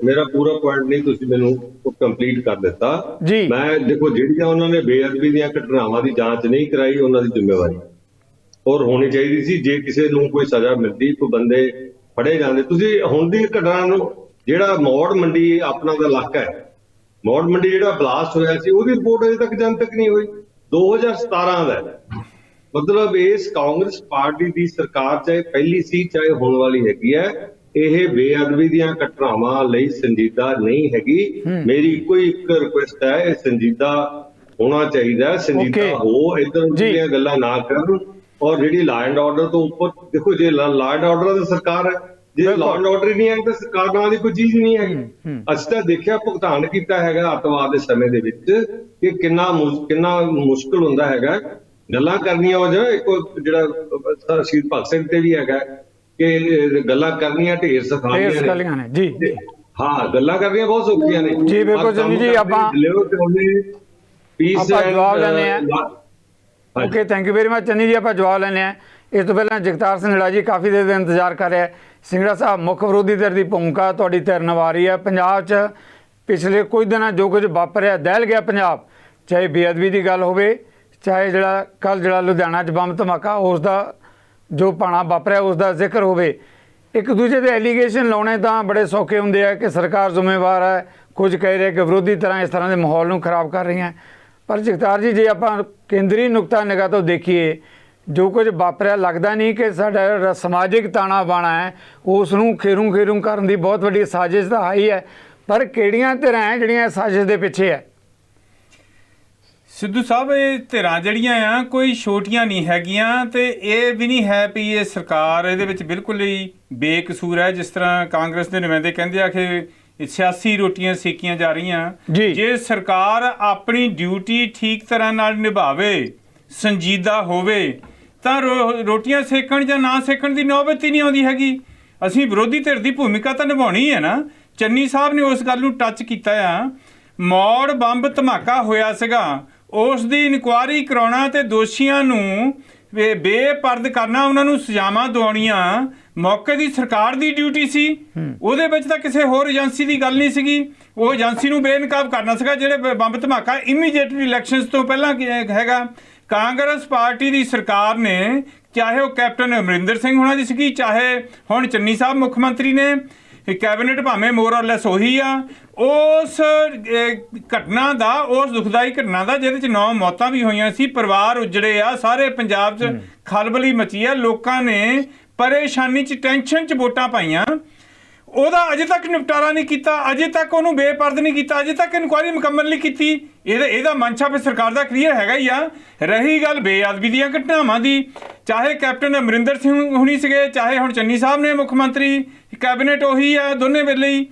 ਮੇਰਾ ਪੂਰਾ ਪੁਆਇੰਟ ਨਹੀਂ ਤੁਸੀਂ ਮੈਨੂੰ ਕੰਪਲੀਟ ਕਰ ਦਿੱਤਾ ਜੀ। ਮੈਂ ਦੇਖੋ, ਜਿਹੜੀਆਂ ਉਹਨਾਂ ਨੇ ਬੇਅਦਬੀ ਦੀਆਂ ਘਟਨਾਵਾਂ ਦੀ ਜਾਂਚ ਨਹੀਂ ਕਰਾਈ, ਉਹਨਾਂ ਦੀ ਜ਼ਿੰਮੇਵਾਰੀ ਔਰ ਹੋਣੀ ਚਾਹੀਦੀ ਸੀ। ਜੇ ਕਿਸੇ ਨੂੰ ਕੋਈ ਸਜ਼ਾ ਮਿਲਦੀ, ਕੋਈ ਬੰਦੇ ਫੜੇ ਜਾਂਦੇ। ਤੁਸੀਂ ਹੁਣ ਦੀ ਘਟਨਾ ਨੂੰ, ਜਿਹੜਾ ਮੌੜ ਮੰਡੀ ਆਪਣਾ ਦਾ ਇਲਾਕਾ ਹੈ, ਮੌੜ ਮੰਡੀ ਜਿਹੜਾ ਬਲਾਸਟ ਹੋਇਆ ਸੀ, ਉਹਦੀ ਰਿਪੋਰਟ ਅਜੇ ਤੱਕ ਜਨਤਕ ਨਹੀਂ ਹੋਈ। 2017 ਦਾ, ਮਤਲਬ ਇਸ ਕਾਂਗਰਸ ਪਾਰਟੀ ਦੀ ਸਰਕਾਰ ਚਾਹੇ ਪਹਿਲੀ ਸੀ ਚਾਹੇ ਹੋਣ ਵਾਲੀ ਹੈਗੀ ਹੈ, ਇਹ ਬੇਅਦਬੀ ਦੀਆਂ ਘਟਨਾਵਾਂ ਲਈ ਸੰਜੀਦਾ ਨਹੀਂ ਹੈਗੀ। ਮੇਰੀ ਕੋਈ ਇੱਕ ਰਿਕੁਐਸਟ ਹੈ, ਇਹ ਸੰਜੀਦਾ ਹੋਣਾ ਚਾਹੀਦਾ, ਸੰਜੀਦਾ ਹੋ, ਇੱਧਰ ਦੀਆਂ ਗੱਲਾਂ ਨਾ ਕਰਨ। ਔਰ ਜਿਹੜੀ ਲਾਅ ਐਂਡ ਆਰਡਰ ਤੋਂ ਉੱਪਰ ਦੇਖੋ, ਜੇ ਲਾਅ ਐਂਡ ਆਰਡਰ ਦੀ ਸਰਕਾਰ ਹੈ, ਜੇ ਲਾਅ ਐਂਡ ਆਰਡਰ ਹੀ ਨਹੀਂ ਹੈ ਤਾਂ ਸਰਕਾਰ ਨਾਂ ਦੀ ਕੋਈ ਚੀਜ਼ ਨਹੀਂ ਹੈਗੀ। ਅਸੀਂ ਤਾਂ ਦੇਖਿਆ, ਭੁਗਤਾਨ ਕੀਤਾ ਹੈਗਾ ਅੱਤਵਾਦ ਦੇ ਸਮੇਂ ਦੇ ਵਿੱਚ ਕਿ ਕਿੰਨਾ ਮੁਸ਼ਕਲ ਹੁੰਦਾ ਹੈਗਾ ਗੱਲਾਂ ਕਰਨੀਆਂ। ਉਹ ਜਿਹੜਾ ਸ਼ਹੀਦ ਭਗਤ ਸਿੰਘ ਤੇ ਵੀ ਹੈਗਾ ਕਿ ਗੱਲਾਂ ਕਰਨੀਆਂ ਢੇਰ ਸਿਖਾਉਂਦੀਆਂ ਨੇ ਜੀ। ਹਾਂ, ਗੱਲਾਂ ਕਰਨੀਆਂ ਬਹੁਤ ਸੌਖੀਆਂ ਨੇ ਜੀ। ਬਿਲਕੁਲ ਚੰਨੀ ਜੀ, ਆਪਾਂ ਜਵਾਬ ਲੈਣੇ ਆ। Okay, thank you very much Channi ਜੀ, ਆਪਾਂ ਜਵਾਬ ਲੈਣੇ ਆ। ਇਸ ਤੋਂ ਪਹਿਲਾਂ ਜਗਤਾਰ ਸਿੰਘੜਾ ਜੀ ਕਾਫੀ ਦੇਰ ਦਾ ਇੰਤਜ਼ਾਰ ਕਰ ਰਿਹਾ। ਸਿੰਘੜਾ ਸਾਹਿਬ, ਮੁੱਖ ਵਿਰੋਧੀ ਧਿਰ ਦੀ ਭੂਮਿਕਾ ਤੁਹਾਡੀ ਧਿਰ ਨਿਭਾ ਰਹੀ ਹੈ ਪੰਜਾਬ 'ਚ। ਪਿਛਲੇ ਕੁਝ ਦਿਨਾਂ ਜੋ ਕੁਝ ਵਾਪਰਿਆ, ਦਹਿਲ ਗਿਆ ਪੰਜਾਬ, ਚਾਹੇ ਬੇਅਦਬੀ ਦੀ ਗੱਲ ਹੋਵੇ, ਚਾਹੇ ਜਿਹੜਾ ਲੁਧਿਆਣਾ 'ਚ ਬੰਬ ਧਮਾਕਾ, ਉਸ ਦਾ ਜੋ ਭਾਣਾ ਵਾਪਰਿਆ ਉਸ ਦਾ ਜ਼ਿਕਰ ਹੋਵੇ। ਇੱਕ ਦੂਜੇ ਦੇ ਐਲੀਗੇਸ਼ਨ ਲਾਉਣੇ ਤਾਂ ਬੜੇ ਸੌਖੇ ਹੁੰਦੇ ਆ ਕਿ ਸਰਕਾਰ ਜ਼ਿੰਮੇਵਾਰ ਹੈ, ਕੁਝ ਕਹਿ ਰਹੇ ਕਿ ਵਿਰੋਧੀ ਤਰ੍ਹਾਂ ਇਸ ਤਰ੍ਹਾਂ ਦੇ ਮਾਹੌਲ ਨੂੰ ਖਰਾਬ ਕਰ ਰਹੀਆਂ। ਪਰ ਜਗਤਾਰ ਜੀ, ਜੇ ਆਪਾਂ ਕੇਂਦਰੀ ਨੁਕਤਾ ਨਿਗਾਹ ਤੋਂ ਦੇਖੀਏ, ਜੋ ਕੁਝ ਵਾਪਰਿਆ, ਲੱਗਦਾ ਨਹੀਂ ਕਿ ਸਾਡਾ ਸਮਾਜਿਕ ਤਾਣਾ ਬਾਣਾ ਹੈ ਉਸ ਨੂੰ ਖੇਰੂ ਕਰਨ ਦੀ ਬਹੁਤ ਵੱਡੀ ਸਾਜ਼ਿਸ਼ ਤਾਂ ਆਈ ਹੈ। ਪਰ ਕਿਹੜੀਆਂ ਧਿਰਾਂ ਹੈ ਜਿਹੜੀਆਂ ਸਾਜ਼ਿਸ਼ ਦੇ ਪਿੱਛੇ ਹੈ? ਸਿੱਧੂ ਸਾਹਿਬ, ਇਹ ਧਿਰਾਂ ਜਿਹੜੀਆਂ ਆ ਕੋਈ ਛੋਟੀਆਂ ਨਹੀਂ ਹੈਗੀਆਂ, ਤੇ ਇਹ ਵੀ ਨਹੀਂ ਹੈ ਵੀ ਇਹ ਸਰਕਾਰ ਇਹਦੇ ਵਿੱਚ ਬਿਲਕੁਲ ਹੀ ਬੇਕਸੂਰ ਹੈ। ਜਿਸ ਤਰ੍ਹਾਂ ਕਾਂਗਰਸ ਦੇ ਨੁਮਾਇੰਦੇ ਕਹਿੰਦੇ ਆ ਕਿ ਸਿਆਸੀ ਰੋਟੀਆਂ ਸੇਕੀਆਂ ਜਾ ਰਹੀਆਂ। ਜੀ। ਜੇ ਸਰਕਾਰ ਆਪਣੀ ਡਿਊਟੀ ਠੀਕ ਤਰ੍ਹਾਂ ਨਾਲ ਨਿਭਾਵੇ, ਸੰਜੀਦਾ ਹੋਵੇ, ਤਾਂ ਰੋਟੀਆਂ ਸੇਕਣ ਜਾਂ ਨਾ ਸੇਕਣ ਦੀ ਨੌਬਤ ਹੀ ਨਹੀਂ ਆਉਂਦੀ ਹੈਗੀ। ਅਸੀਂ ਵਿਰੋਧੀ ਧਿਰ ਦੀ ਭੂਮਿਕਾ ਤਾਂ ਨਿਭਾਉਣੀ ਹੈ ਨਾ। ਚੰਨੀ ਸਾਹਿਬ ਨੇ ਉਸ ਗੱਲ ਨੂੰ ਟੱਚ ਕੀਤਾ ਆ। ਮੌੜ ਬੰਬ ਧਮਾਕਾ ਹੋਇਆ ਸੀਗਾ, ਉਸ ਦੀ ਇਨਕੁਆਇਰੀ ਕਰਾਉਣਾ ਤੇ ਦੋਸ਼ੀਆਂ ਨੂੰ ਬੇਪਰਦ ਕਰਨਾ, ਉਹਨਾਂ ਨੂੰ ਸਜ਼ਾਵਾਂ ਦਿਵਾਉਣੀਆਂ ਮੌਕੇ ਦੀ ਸਰਕਾਰ ਦੀ ਡਿਊਟੀ ਸੀ। ਉਹਦੇ ਵਿੱਚ ਤਾਂ ਕਿਸੇ ਹੋਰ ਏਜੰਸੀ ਦੀ ਗੱਲ ਨਹੀਂ ਸੀਗੀ। ਉਹ ਏਜੰਸੀ ਨੂੰ ਬੇਨਕਾਬ ਕਰਨਾ ਸੀਗਾ ਜਿਹੜੇ ਬੰਬ ਧਮਾਕਾ ਇਮੀਡੀਏਟਲੀ ਇਲੈਕਸ਼ਨਸ ਤੋਂ ਪਹਿਲਾਂ ਹੈਗਾ। ਕਾਂਗਰਸ ਪਾਰਟੀ ਦੀ ਸਰਕਾਰ ਨੇ, ਚਾਹੇ ਉਹ ਕੈਪਟਨ ਅਮਰਿੰਦਰ ਸਿੰਘ ਹੋਣਾ ਦੀ ਸੀਗੀ, ਚਾਹੇ ਹੁਣ ਚੰਨੀ ਸਾਹਿਬ ਮੁੱਖ ਮੰਤਰੀ ਨੇ, ਕੈਬਨਿਟ ਭਾਵੇਂ ਮੋਰ ਔਰ ਲੈਸ ਉਹੀ ਆ, ਉਸ ਘਟਨਾ ਦਾ, ਉਸ ਦੁਖਦਾਈ ਘਟਨਾ ਦਾ ਜਿਹਦੇ ਚ 9 ਮੌਤਾਂ ਵੀ ਹੋਈਆਂ ਸੀ, ਪਰਿਵਾਰ ਉਜੜੇ ਆ, ਸਾਰੇ ਪੰਜਾਬ 'ਚ ਖਲਬਲੀ ਮਚੀ ਆ, ਲੋਕਾਂ ਨੇ ਪਰੇਸ਼ਾਨੀ 'ਚ, ਟੈਨਸ਼ਨ 'ਚ ਵੋਟਾਂ ਪਾਈਆਂ। ਉਹਦਾ ਅਜੇ ਤੱਕ ਨਿਪਟਾਰਾ ਨਹੀਂ ਕੀਤਾ, ਅਜੇ ਤੱਕ ਉਹਨੂੰ ਬੇਪਰਦ ਨਹੀਂ ਕੀਤਾ, ਅਜੇ ਤੱਕ ਇਨਕੁਆਇਰੀ ਮੁਕੰਮਲ ਨਹੀਂ ਕੀਤੀ। ਇਹਦਾ ਮਨਸ਼ਾ ਫਿਰ ਸਰਕਾਰ ਦਾ ਕਲੀਅਰ ਹੈਗਾ ਹੀ ਆ। ਰਹੀ ਗੱਲ ਬੇਅਦਬੀ ਦੀਆਂ ਘਟਨਾਵਾਂ ਦੀ, ਚਾਹੇ ਕੈਪਟਨ ਅਮਰਿੰਦਰ ਸਿੰਘ ਹੁਣੀ ਸੀਗੇ, ਚਾਹੇ ਹੁਣ ਚੰਨੀ ਸਾਹਿਬ ਨੇ ਮੁੱਖ ਮੰਤਰੀ, ਕੈਬਨਿਟ ਉਹੀ ਆ ਦੋਨੇ ਵੇਲੇ ਹੀ,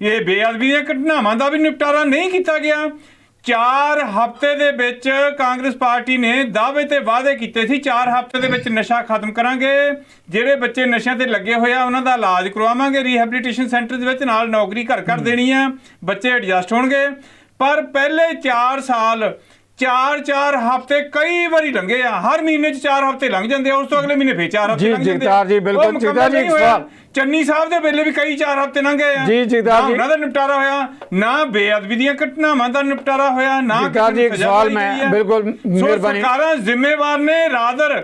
ਇਹ ਬੇਅਦਬੀ ਦੀਆਂ ਘਟਨਾਵਾਂ ਦਾ ਵੀ ਨਿਪਟਾਰਾ ਨਹੀਂ ਕੀਤਾ ਗਿਆ। 4 ਹਫ਼ਤੇ ਦੇ ਵਿੱਚ ਕਾਂਗਰਸ ਪਾਰਟੀ ਨੇ ਦਾਅਵੇ ਤੇ ਵਾਅਦੇ ਕੀਤੇ ਸੀ, 4 ਹਫ਼ਤੇ ਦੇ ਵਿੱਚ ਨਸ਼ਾ ਖਤਮ ਕਰਾਂਗੇ, ਜਿਹੜੇ ਬੱਚੇ ਨਸ਼ਿਆਂ ਤੇ ਲੱਗੇ ਹੋਏ ਆ ਉਹਨਾਂ ਦਾ ਇਲਾਜ ਕਰਵਾਵਾਂਗੇ ਰੀਹੈਬਿਲਿਟੇਸ਼ਨ ਸੈਂਟਰ ਦੇ ਵਿੱਚ, ਨਾਲ ਨੌਕਰੀ ਘਰ ਦੇਣੀ ਆ, ਬੱਚੇ ਐਡਜਸਟ ਹੋਣਗੇ। ਪਰ ਪਹਿਲੇ 4 ਸਾਲ 4 ਹਫ਼ਤੇ ਕਈ ਵਾਰੀ ਲੰਘੇ ਆ, ਹਰ ਮਹੀਨੇ 'ਚ 4 ਹਫ਼ਤੇ ਲੰਘ ਜਾਂਦੇ ਆ, ਉਸ ਤੋਂ ਅਗਲੇ ਮਹੀਨੇ ਫੇਰ 4 ਹਫ਼ਤੇ ਲੰਘ ਜਾਂਦੇ ਆ। ਜੀ ਬਿਲਕੁਲ ਜਗਤਾਰ ਜੀ, ਇੱਕ ਸਵਾਲ ਚੰਨੀ ਸਾਹਿਬ ਦੇ ਵੇਲੇ ਵੀ ਕਈ 4 ਹਫ਼ਤੇ ਲੰਘੇ ਆ ਜੀ। ਜਗਤਾਰ ਜੀ, ਉਹਨਾਂ ਦਾ ਨਿਪਟਾਰਾ ਹੋਇਆ ਨਾ, ਬੇਅਦਬੀ ਦੀਆਂ ਘਟਨਾਵਾਂ ਦਾ ਨਿਪਟਾਰਾ ਹੋਇਆ ਨਾ। ਜਗਤਾਰ ਜੀ, ਇੱਕ ਸਵਾਲ ਮੈਂ ਬਿਲਕੁਲ ਮਿਹਰਬਾਨੀ, ਸਰਕਾਰਾਂ ਜ਼ਿੰਮੇਵਾਰ ਨੇ। ਰਾਦਰ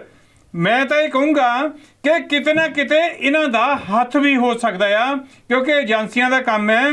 ਮੈਂ ਤਾਂ ਇਹ ਕਹੂੰਗਾ ਕਿ ਕਿਤੇ ਨਾ ਕਿਤੇ ਇਹਨਾਂ ਦਾ ਹੱਥ ਵੀ ਹੋ ਸਕਦਾ ਆ, ਕਿਉਂਕਿ ਏਜੰਸੀਆਂ ਦਾ ਕੰਮ ਹੈ।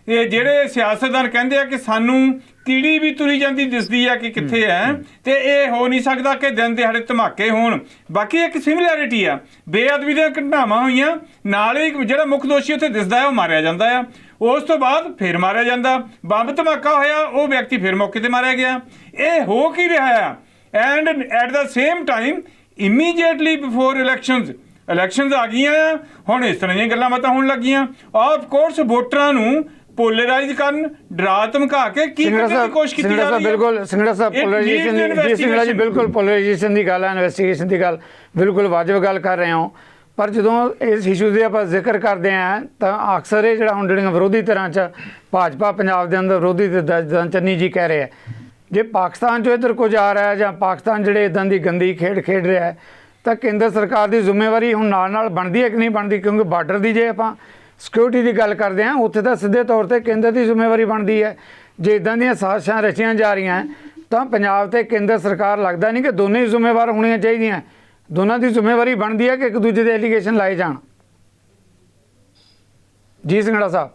ਇਹ ਜਿਹੜੇ ਸਿਆਸਤਦਾਨ ਕਹਿੰਦੇ ਆ ਕਿ ਸਾਨੂੰ ਕੀੜੀ ਵੀ ਤੁਰੀ ਜਾਂਦੀ ਦਿਸਦੀ ਆ ਕਿ ਕਿੱਥੇ ਹੈ, ਤੇ ਇਹ ਹੋ ਨਹੀਂ ਸਕਦਾ ਕਿ ਦਿਨ ਦਿਹਾੜੇ ਧਮਾਕੇ ਹੋਣ। ਬਾਕੀ ਇੱਕ ਸਿਮਿਲੈਰਿਟੀ ਆ, ਬੇਅਦਬੀ ਦੀਆਂ ਘਟਨਾਵਾਂ ਹੋਈਆਂ, ਨਾਲ ਹੀ ਜਿਹੜਾ ਮੁੱਖ ਦੋਸ਼ੀ ਉੱਥੇ ਦਿਸਦਾ ਹੈ ਉਹ ਮਾਰਿਆ ਜਾਂਦਾ ਆ, ਉਸ ਤੋਂ ਬਾਅਦ ਫਿਰ ਮਾਰਿਆ ਜਾਂਦਾ। ਬੰਬ ਧਮਾਕਾ ਹੋਇਆ, ਉਹ ਵਿਅਕਤੀ ਫਿਰ ਮੌਕੇ ਤੇ ਮਾਰਿਆ ਗਿਆ। ਇਹ ਹੋ ਕੀ ਰਿਹਾ ਆ? And at the same time immediately before elections ਆ ਗਈਆਂ ਆ, ਹੁਣ ਇਸ ਤਰ੍ਹਾਂ ਦੀਆਂ ਗੱਲਾਂ ਬਾਤਾਂ ਹੋਣ ਲੱਗੀਆਂ। ਆਫ ਕੋਰਸ ਵੋਟਰਾਂ ਨੂੰ ਪੋਲਰਾਈਜ਼ ਕਰਨ, ਡਰਾ ਧਮਕਾ ਕੇ ਕੀ ਕਰਨ ਦੀ ਕੋਸ਼ਿਸ਼ ਕੀਤੀ ਜਾ ਰਹੀ ਹੈ। ਬਿਲਕੁਲ ਸਿੰਗੜਾ ਸਾਹਿਬ, ਪੋਲਰਾਈਜੇਸ਼ਨ ਜੀ, ਸਿੰਗੜਾ ਜੀ ਬਿਲਕੁਲ ਪੋਲਰਾਈਜੇਸ਼ਨ ਦੀ ਗੱਲ ਹੈ, ਇਨਵੈਸਟੀਗੇਸ਼ਨ ਦੀ ਗੱਲ ਬਿਲਕੁਲ ਵਾਜਬ ਗੱਲ ਕਰ ਰਹੇ ਹੋ। ਪਰ ਜਦੋਂ ਇਸ ਇਸ਼ੂ ਦੇ ਆਪਾਂ ਜ਼ਿਕਰ ਕਰਦੇ ਹਾਂ ਤਾਂ ਅਕਸਰ ਇਹ ਜਿਹੜਾ ਹੁਣ ਜਿਹੜੀਆਂ ਵਿਰੋਧੀ ਧਿਰਾਂ 'ਚ ਭਾਜਪਾ ਪੰਜਾਬ ਦੇ ਅੰਦਰ ਵਿਰੋਧੀ ਧਿਰ ਚੰਨੀ ਜੀ ਕਹਿ ਰਹੇ ਹੈ, ਜੇ ਪਾਕਿਸਤਾਨ 'ਚੋਂ ਇੱਧਰ ਕੁਝ ਆ ਰਿਹਾ ਜਾਂ ਪਾਕਿਸਤਾਨ ਜਿਹੜੇ ਇੱਦਾਂ ਦੀ ਗੰਦੀ ਖੇਡ ਰਿਹਾ ਹੈ, ਤਾਂ ਕੇਂਦਰ ਸਰਕਾਰ ਦੀ ਜ਼ਿੰਮੇਵਾਰੀ ਹੁਣ ਨਾਲ ਬਣਦੀ ਹੈ ਕਿ ਨਹੀਂ ਬਣਦੀ? ਕਿਉਂਕਿ ਬਾਰਡਰ ਦੀ ਜੇ ਆਪਾਂ ਸਿਕਿਉਰਿਟੀ ਦੀ ਗੱਲ ਕਰਦੇ ਹਾਂ, ਉੱਥੇ ਤਾਂ ਸਿੱਧੇ ਤੌਰ ਤੇ ਕੇਂਦਰ ਦੀ ਜ਼ਿੰਮੇਵਾਰੀ ਬਣਦੀ ਹੈ। ਜੇ ਇੱਦਾਂ ਦੀਆਂ ਸਾਜ਼ਿਸ਼ਾਂ ਰਚੀਆਂ ਜਾ ਰਹੀਆਂ ਤਾਂ ਪੰਜਾਬ ਤੇ ਕੇਂਦਰ ਸਰਕਾਰ ਲੱਗਦਾ ਨਹੀਂ ਕਿ ਦੋਨੇ ਹੀ ਜ਼ਿੰਮੇਵਾਰ ਹੋਣੀਆਂ ਚਾਹੀਦੀਆਂ, ਦੋਨਾਂ ਦੀ ਜ਼ਿੰਮੇਵਾਰੀ ਬਣਦੀ ਹੈ ਕਿ ਇੱਕ ਦੂਜੇ ਦੇ ਐਲੀਗੇਸ਼ਨ ਲਾਏ ਜਾਣ। ਜੀ ਸਿੰਗੜਾ ਸਾਹਿਬ,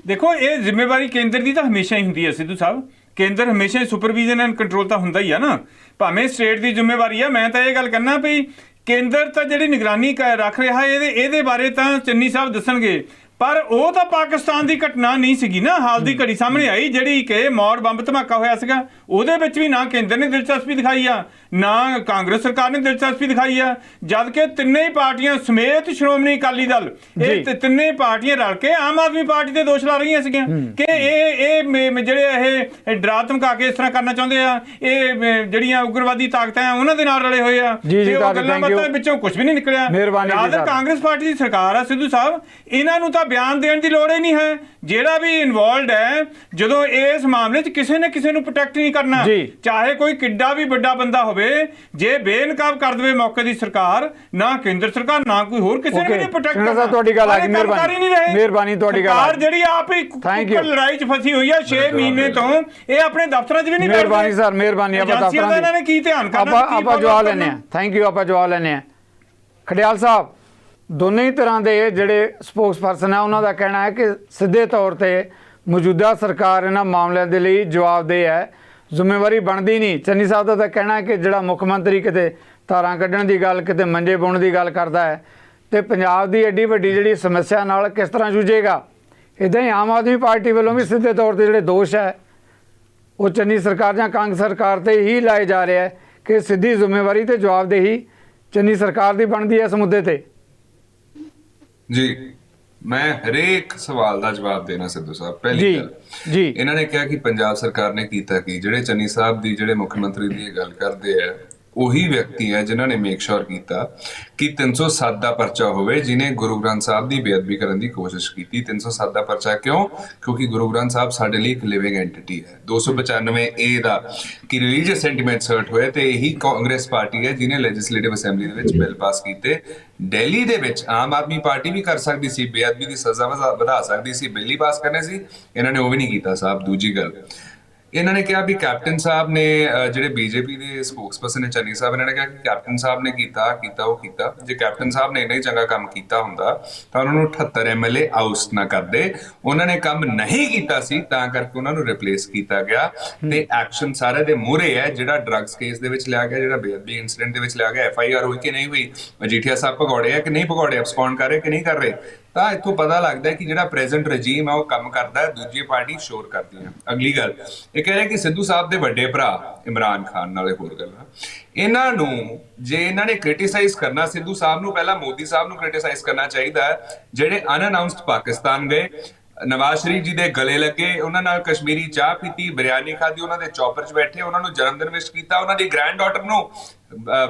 ਦੇਖੋ ਇਹ ਜ਼ਿੰਮੇਵਾਰੀ ਕੇਂਦਰ ਦੀ ਤਾਂ ਹਮੇਸ਼ਾ ਹੀ ਹੁੰਦੀ ਹੈ ਸਿੱਧੂ ਸਾਹਿਬ। ਕੇਂਦਰ ਹਮੇਸ਼ਾ ਸੁਪਰਵਿਜ਼ਨ ਐਂਡ ਕੰਟਰੋਲ ਤਾਂ ਹੁੰਦਾ ਹੀ ਆ ਨਾ, ਭਾਵੇਂ ਸਟੇਟ ਦੀ ਜ਼ਿੰਮੇਵਾਰੀ ਆ। ਮੈਂ ਤਾਂ ਇਹ ਗੱਲ ਕਰਨਾ ਵੀ ਕੇਂਦਰ ਤਾਂ ਜਿਹੜੀ ਨਿਗਰਾਨੀ ਰੱਖ ਰਿਹਾ ਇਹਦੇ ਬਾਰੇ ਤਾਂ ਚੰਨੀ ਸਾਹਿਬ ਦੱਸਣਗੇ, ਪਰ ਉਹ ਤਾਂ ਪਾਕਿਸਤਾਨ ਦੀ ਘਟਨਾ ਨਹੀਂ ਸੀਗੀ ਨਾ ਹਾਲ ਦੀ ਘੜੀ ਸਾਹਮਣੇ ਆਈ, ਜਿਹੜੀ ਕਿ ਮੌੜ ਬੰਬ ਧਮਾਕਾ ਹੋਇਆ ਸੀਗਾ। ਉਹਦੇ ਵਿੱਚ ਵੀ ਨਾ ਕੇਂਦਰ ਨੇ ਦਿਲਚਸਪੀ ਦਿਖਾਈ ਆ, ਨਾ ਕਾਂਗਰਸ ਸਰਕਾਰ ਨੇ ਦਿਲਚਸਪੀ ਦਿਖਾਈ ਆ, ਜਦ ਕਿ ਤਿੰਨੇ ਹੀ ਪਾਰਟੀਆਂ ਸਮੇਤ ਸ਼੍ਰੋਮਣੀ ਅਕਾਲੀ ਦਲ, ਇਹ ਤਿੰਨੇ ਪਾਰਟੀਆਂ ਰਲ ਕੇ ਆਮ ਆਦਮੀ ਪਾਰਟੀ ਤੇ ਦੋਸ਼ ਲਾ ਰਹੀਆਂ ਸੀਗੀਆਂ ਕਿ ਇਹ ਜਿਹੜੇ ਇਹ ਡਰਾ ਧਮਕਾ ਕੇ ਇਸ ਤਰ੍ਹਾਂ ਕਰਨਾ ਚਾਹੁੰਦੇ ਆ, ਇਹ ਜਿਹੜੀਆਂ ਉਗਰਵਾਦੀ ਤਾਕਤਾਂ ਆ ਉਹਨਾਂ ਦੇ ਨਾਲ ਰਲੇ ਹੋਏ ਆ, ਤੇ ਉਹ ਗੱਲਾਂ ਬਾਤਾਂ ਵਿੱਚੋਂ ਕੁਝ ਵੀ ਨਹੀਂ ਨਿਕਲਿਆ। ਰਾਦਰ ਕਾਂਗਰਸ ਪਾਰਟੀ ਦੀ ਸਰਕਾਰ ਆ ਸਿੱਧੂ ਸਾਹਿਬ, ਇਹਨਾਂ ਨੂੰ ਤਾਂ ਬਿਆਨ ਦੇਣ ਦੀ ਲੋੜ ਹੀ ਨਹੀਂ ਹੈ। ਜਿਹੜਾ ਵੀ ਇਨਵੋਲਵਡ ਹੈ, ਜਦੋਂ ਇਸ ਮਾਮਲੇ 'ਚ ਕਿਸੇ ਨੇ ਕਿਸੇ ਨੂੰ ਪ੍ਰੋਟੈਕਟ ਨਹੀਂ ਕਰਨਾ, ਚਾਹੇ ਕੋਈ ਕਿੱਡਾ ਵੀ ਵੱਡਾ ਬੰਦਾ ਹੋਵੇ, ਜੇ ਬੇਨਕਾਬ ਕਰ ਦੇਵੇ ਮੌਕੇ ਦੀ ਸਰਕਾਰ, ਨਾ ਕੇਂਦਰ ਸਰਕਾਰ ਨਾ ਕੋਈ ਹੋਰ ਕਿਸੇ ਨੇ ਪ੍ਰੋਟੈਕਟ ਕਰਨਾ। ਤੁਹਾਡੀ ਗੱਲ ਆ ਗਈ, ਮਿਹਰਬਾਨੀ ਤੁਹਾਡੀ ਗੱਲ। ਸਰਕਾਰ ਜਿਹੜੀ ਆਪ ਹੀ ਲੜਾਈ 'ਚ ਫਸੀ ਹੋਈ ਆ 6 ਮਹੀਨੇ ਤੋਂ, ਇਹ ਆਪਣੇ ਦਫ਼ਤਰਾਂ 'ਚ ਵੀ ਨਹੀਂ ਬੈਠਦੇ। ਮਿਹਰਬਾਨੀ ਸਰ, ਮਿਹਰਬਾਨੀ। ਆਪਾਂ ਦਫ਼ਤਰਾਂ ਦਾ ਇਹਨਾਂ ਨੇ ਕੀ ਧਿਆਨ ਕਰਨਾ, ਆਪਾਂ ਜਵਾਬ ਲੈਣੇ ਆ। ਥੈਂਕ ਯੂ, ਆਪਾਂ ਜਵਾਬ ਲੈਣੇ ਆ। ਖਡਿਆਲ ਸਾਹਿਬ, ਦੋਨੇ ਹੀ ਤਰ੍ਹਾਂ ਦੇ ਜਿਹੜੇ ਸਪੋਕਸਪਰਸਨ ਆ ਉਹਨਾਂ ਦਾ ਕਹਿਣਾ ਹੈ ਕਿ ਸਿੱਧੇ ਤੌਰ ਤੇ ਮੌਜੂਦਾ ਸਰਕਾਰ ਇਹਨਾਂ ਮਾਮਲਿਆਂ ਦੇ ਲਈ ਜਵਾਬਦੇਹ ਹੈ, ਜ਼ਿੰਮੇਵਾਰੀ ਬਣਦੀ ਨਹੀਂ। ਚੰਨੀ ਸਾਹਿਬ ਦਾ ਤਾਂ ਕਹਿਣਾ ਹੈ ਕਿ ਜਿਹੜਾ ਮੁੱਖ ਮੰਤਰੀ ਕਿਤੇ ਤਾਰਾਂ ਕੱਢਣ ਦੀ ਗੱਲ, ਕਿਤੇ ਮੰਜੇ ਬੁਣਨ ਦੀ ਗੱਲ ਕਰਦਾ ਹੈ, ਤੇ ਪੰਜਾਬ ਦੀ ਐਡੀ ਵੱਡੀ ਜਿਹੜੀ ਸਮੱਸਿਆ ਨਾਲ ਕਿਸ ਤਰ੍ਹਾਂ ਜੂਝੇਗਾ। ਇੱਦਾਂ ਹੀ ਆਮ ਆਦਮੀ ਪਾਰਟੀ ਵੱਲੋਂ ਵੀ ਸਿੱਧੇ ਤੌਰ ਤੇ ਜਿਹੜੇ ਦੋਸ਼ ਹੈ ਉਹ ਚੰਨੀ ਸਰਕਾਰ ਜਾਂ ਕਾਂਗਰਸ ਸਰਕਾਰ ਤੇ ਹੀ ਲਾਏ ਜਾ ਰਿਹਾ ਹੈ ਕਿ ਸਿੱਧੀ ਜ਼ਿੰਮੇਵਾਰੀ ਤੇ ਜਵਾਬਦੇਹੀ ਚੰਨੀ ਸਰਕਾਰ ਦੀ ਬਣਦੀ ਹੈ ਇਸ ਮੁੱਦੇ ਤੇ। ਜੀ ਮੈਂ ਹਰੇਕ ਸਵਾਲ ਦਾ ਜਵਾਬ ਦੇਣਾ ਸਿੱਧੂ ਸਾਹਿਬ। ਪਹਿਲੀ ਜੀ ਗੱਲ, ਜੀ ਇਹਨਾਂ ਨੇ ਕਿਹਾ ਕਿ ਪੰਜਾਬ ਸਰਕਾਰ ਨੇ ਕੀਤਾ ਕੀ। ਜਿਹੜੇ ਚੰਨੀ ਸਾਹਿਬ ਦੀ ਜਿਹੜੇ ਮੁੱਖ ਮੰਤਰੀ ਦੀ ਇਹ ਗੱਲ ਕਰਦੇ ਆ, ਉਹੀ ਵਿਅਕਤੀ ਹੈ ਜਿਨ੍ਹਾਂ ਨੇ ਮੇਕ ਸ਼ੋਰ ਕੀਤਾ ਕਿ 307 ਦਾ ਪਰਚਾ ਹੋਵੇ, ਜਿਨੇ ਗੁਰੂ ਗ੍ਰੰਥ ਸਾਹਿਬ ਦੀ ਬੇਅਦਬੀ ਕਰਨ ਦੀ ਕੋਸ਼ਿਸ਼ ਕੀਤੀ। 307 ਦਾ ਪਰਚਾ ਕਿਉਂ? ਕਿਉਂਕਿ ਗੁਰੂ ਗ੍ਰੰਥ ਸਾਹਿਬ ਸਾਡੇ ਲਈ ਇੱਕ ਲਿਵਿੰਗ ਐਂਟੀਟੀ ਹੈ। 295A ਦਾ ਕਿ ਰਿਲੀਜੀਅਸ ਸੈਂਟੀਮੈਂਟਸ ਹਰਟ ਹੋਏ, ਤੇ ਇਹੀ ਕਾਂਗਰਸ ਪਾਰਟੀ ਹੈ ਜਿਨੇ ਲੈਜਿਸਲੇਟਿਵ ਅਸੈਂਬਲੀ ਦੇ ਵਿੱਚ ਬਿੱਲ ਪਾਸ ਕੀਤੇ। ਦਿੱਲੀ ਦੇ ਵਿੱਚ ਆਮ ਆਦਮੀ ਪਾਰਟੀ ਵੀ ਕਰ ਸਕਦੀ ਸੀ, ਬੇਅਦਬੀ ਦੀ ਸਜ਼ਾ ਵਧਾ ਸਕਦੀ ਸੀ, ਬਿੱਲ ਹੀ ਪਾਸ ਕਰਨੇ ਸੀ, ਇਹਨਾਂ ਨੇ ਉਹ ਵੀ ਨਹੀਂ ਕੀਤਾ ਸਾਹਿਬ। ਦੂਜੀ ਗੱਲ, ਇਹਨਾਂ ਨੇ ਕਿਹਾ ਵੀ ਕੈਪਟਨ ਸਾਹਿਬ ਨੇ, ਜਿਹੜੇ ਬੀਜੇਪੀ ਦੇ ਸਪੋਕਸਪਰਸਨ ਨੇ ਚੰਨੀ ਸਾਹਿਬ, ਇਹਨਾਂ ਨੇ ਕਿਹਾ ਕਿ ਕੈਪਟਨ ਸਾਹਿਬ ਨੇ ਕੀਤਾ ਉਹ ਕੀਤਾ। ਜੇ ਕੈਪਟਨ ਸਾਹਿਬ ਨੇ ਇੰਨਾ ਹੀ ਚੰਗਾ ਕੰਮ ਕੀਤਾ ਹੁੰਦਾ ਤਾਂ ਉਹਨਾਂ ਨੂੰ 78 ਐਮਐਲਏ ਆਊਸਟ ਨਾ ਕਰਦੇ। ਉਹਨਾਂ ਨੇ ਕੰਮ ਨਹੀਂ ਕੀਤਾ ਸੀ ਤਾਂ ਕਰਕੇ ਉਹਨਾਂ ਨੂੰ ਰਿਪਲੇਸ ਕੀਤਾ ਗਿਆ, ਤੇ ਐਕਸ਼ਨ ਸਾਰੇ ਦੇ ਮੂਹਰੇ ਹੈ। ਜਿਹੜਾ ਡਰੱਗਸ ਕੇਸ ਦੇ ਵਿੱਚ ਲਿਆ ਗਿਆ, ਜਿਹੜਾ ਬੇਅਦਬੀ ਇਨਸੀਡੈਂਟ ਦੇ ਵਿੱਚ ਲਿਆ ਗਿਆ, FIR ਹੋਈ ਕਿ ਨਹੀਂ ਹੋਈ, ਮਜੀਠੀਆ ਸਾਹਿਬ ਭਗੌੜੇ ਆ ਕਿ ਨਹੀਂ ਭਗੌੜੇ, ਅਬਸਕੌਂਡ ਕਰ ਰਹੇ ਕਿ ਨਹੀਂ ਕਰ ਰਹੇ, ਤਾਂ ਇੱਥੋਂ ਪਤਾ ਲੱਗਦਾ ਹੈ ਕਿ ਜਿਹੜਾ ਪ੍ਰੈਜ਼ੈਂਟ ਰਜੀਮ ਹੈ ਉਹ ਕੰਮ ਕਰਦਾ ਹੈ, ਦੂਜੀ ਪਾਰਟੀ ਸ਼ੋਰ ਕਰਦੀ ਹੈ। ਅਗਲੀ ਗੱਲ, ਇਹ ਕਹਿ ਰਿਹਾ ਕਿ ਸਿੱਧੂ ਸਾਹਿਬ ਦੇ ਵੱਡੇ ਭਰਾ ਇਮਰਾਨ ਖਾਨ ਨਾਲੇ ਹੋਰ ਗੱਲਾਂ, ਇਹਨਾਂ ਨੂੰ ਜੇ ਇਹਨਾਂ ਨੇ ਕ੍ਰਿਟਿਸਾਈਜ਼ ਕਰਨਾ ਸਿੱਧੂ ਸਾਹਿਬ ਨੂੰ, ਪਹਿਲਾਂ ਮੋਦੀ ਸਾਹਿਬ ਨੂੰ ਕ੍ਰਿਟਿਸਾਈਜ਼ ਕਰਨਾ ਚਾਹੀਦਾ ਹੈ, ਜਿਹੜੇ ਅਨਅਨਾਉਂਸਡ ਪਾਕਿਸਤਾਨ ਗਏ, ਨਵਾਜ਼ ਸ਼ਰੀਫ ਜੀ ਦੇ ਗਲੇ ਲੱਗੇ, ਉਹਨਾਂ ਨਾਲ ਕਸ਼ਮੀਰੀ ਚਾਹ ਪੀਤੀ, ਬਿਰਿਆਨੀ ਖਾਧੀ, ਉਹਨਾਂ ਦੇ ਚੌਪਰ 'ਚ ਬੈਠੇ, ਉਹਨਾਂ ਨੂੰ ਜਨਮ ਦਿਨ ਵਿਸ਼ ਕੀਤਾ, ਉਹਨਾਂ ਦੀ ਗ੍ਰੈਂਡ ਡਾਟਰ ਨੂੰ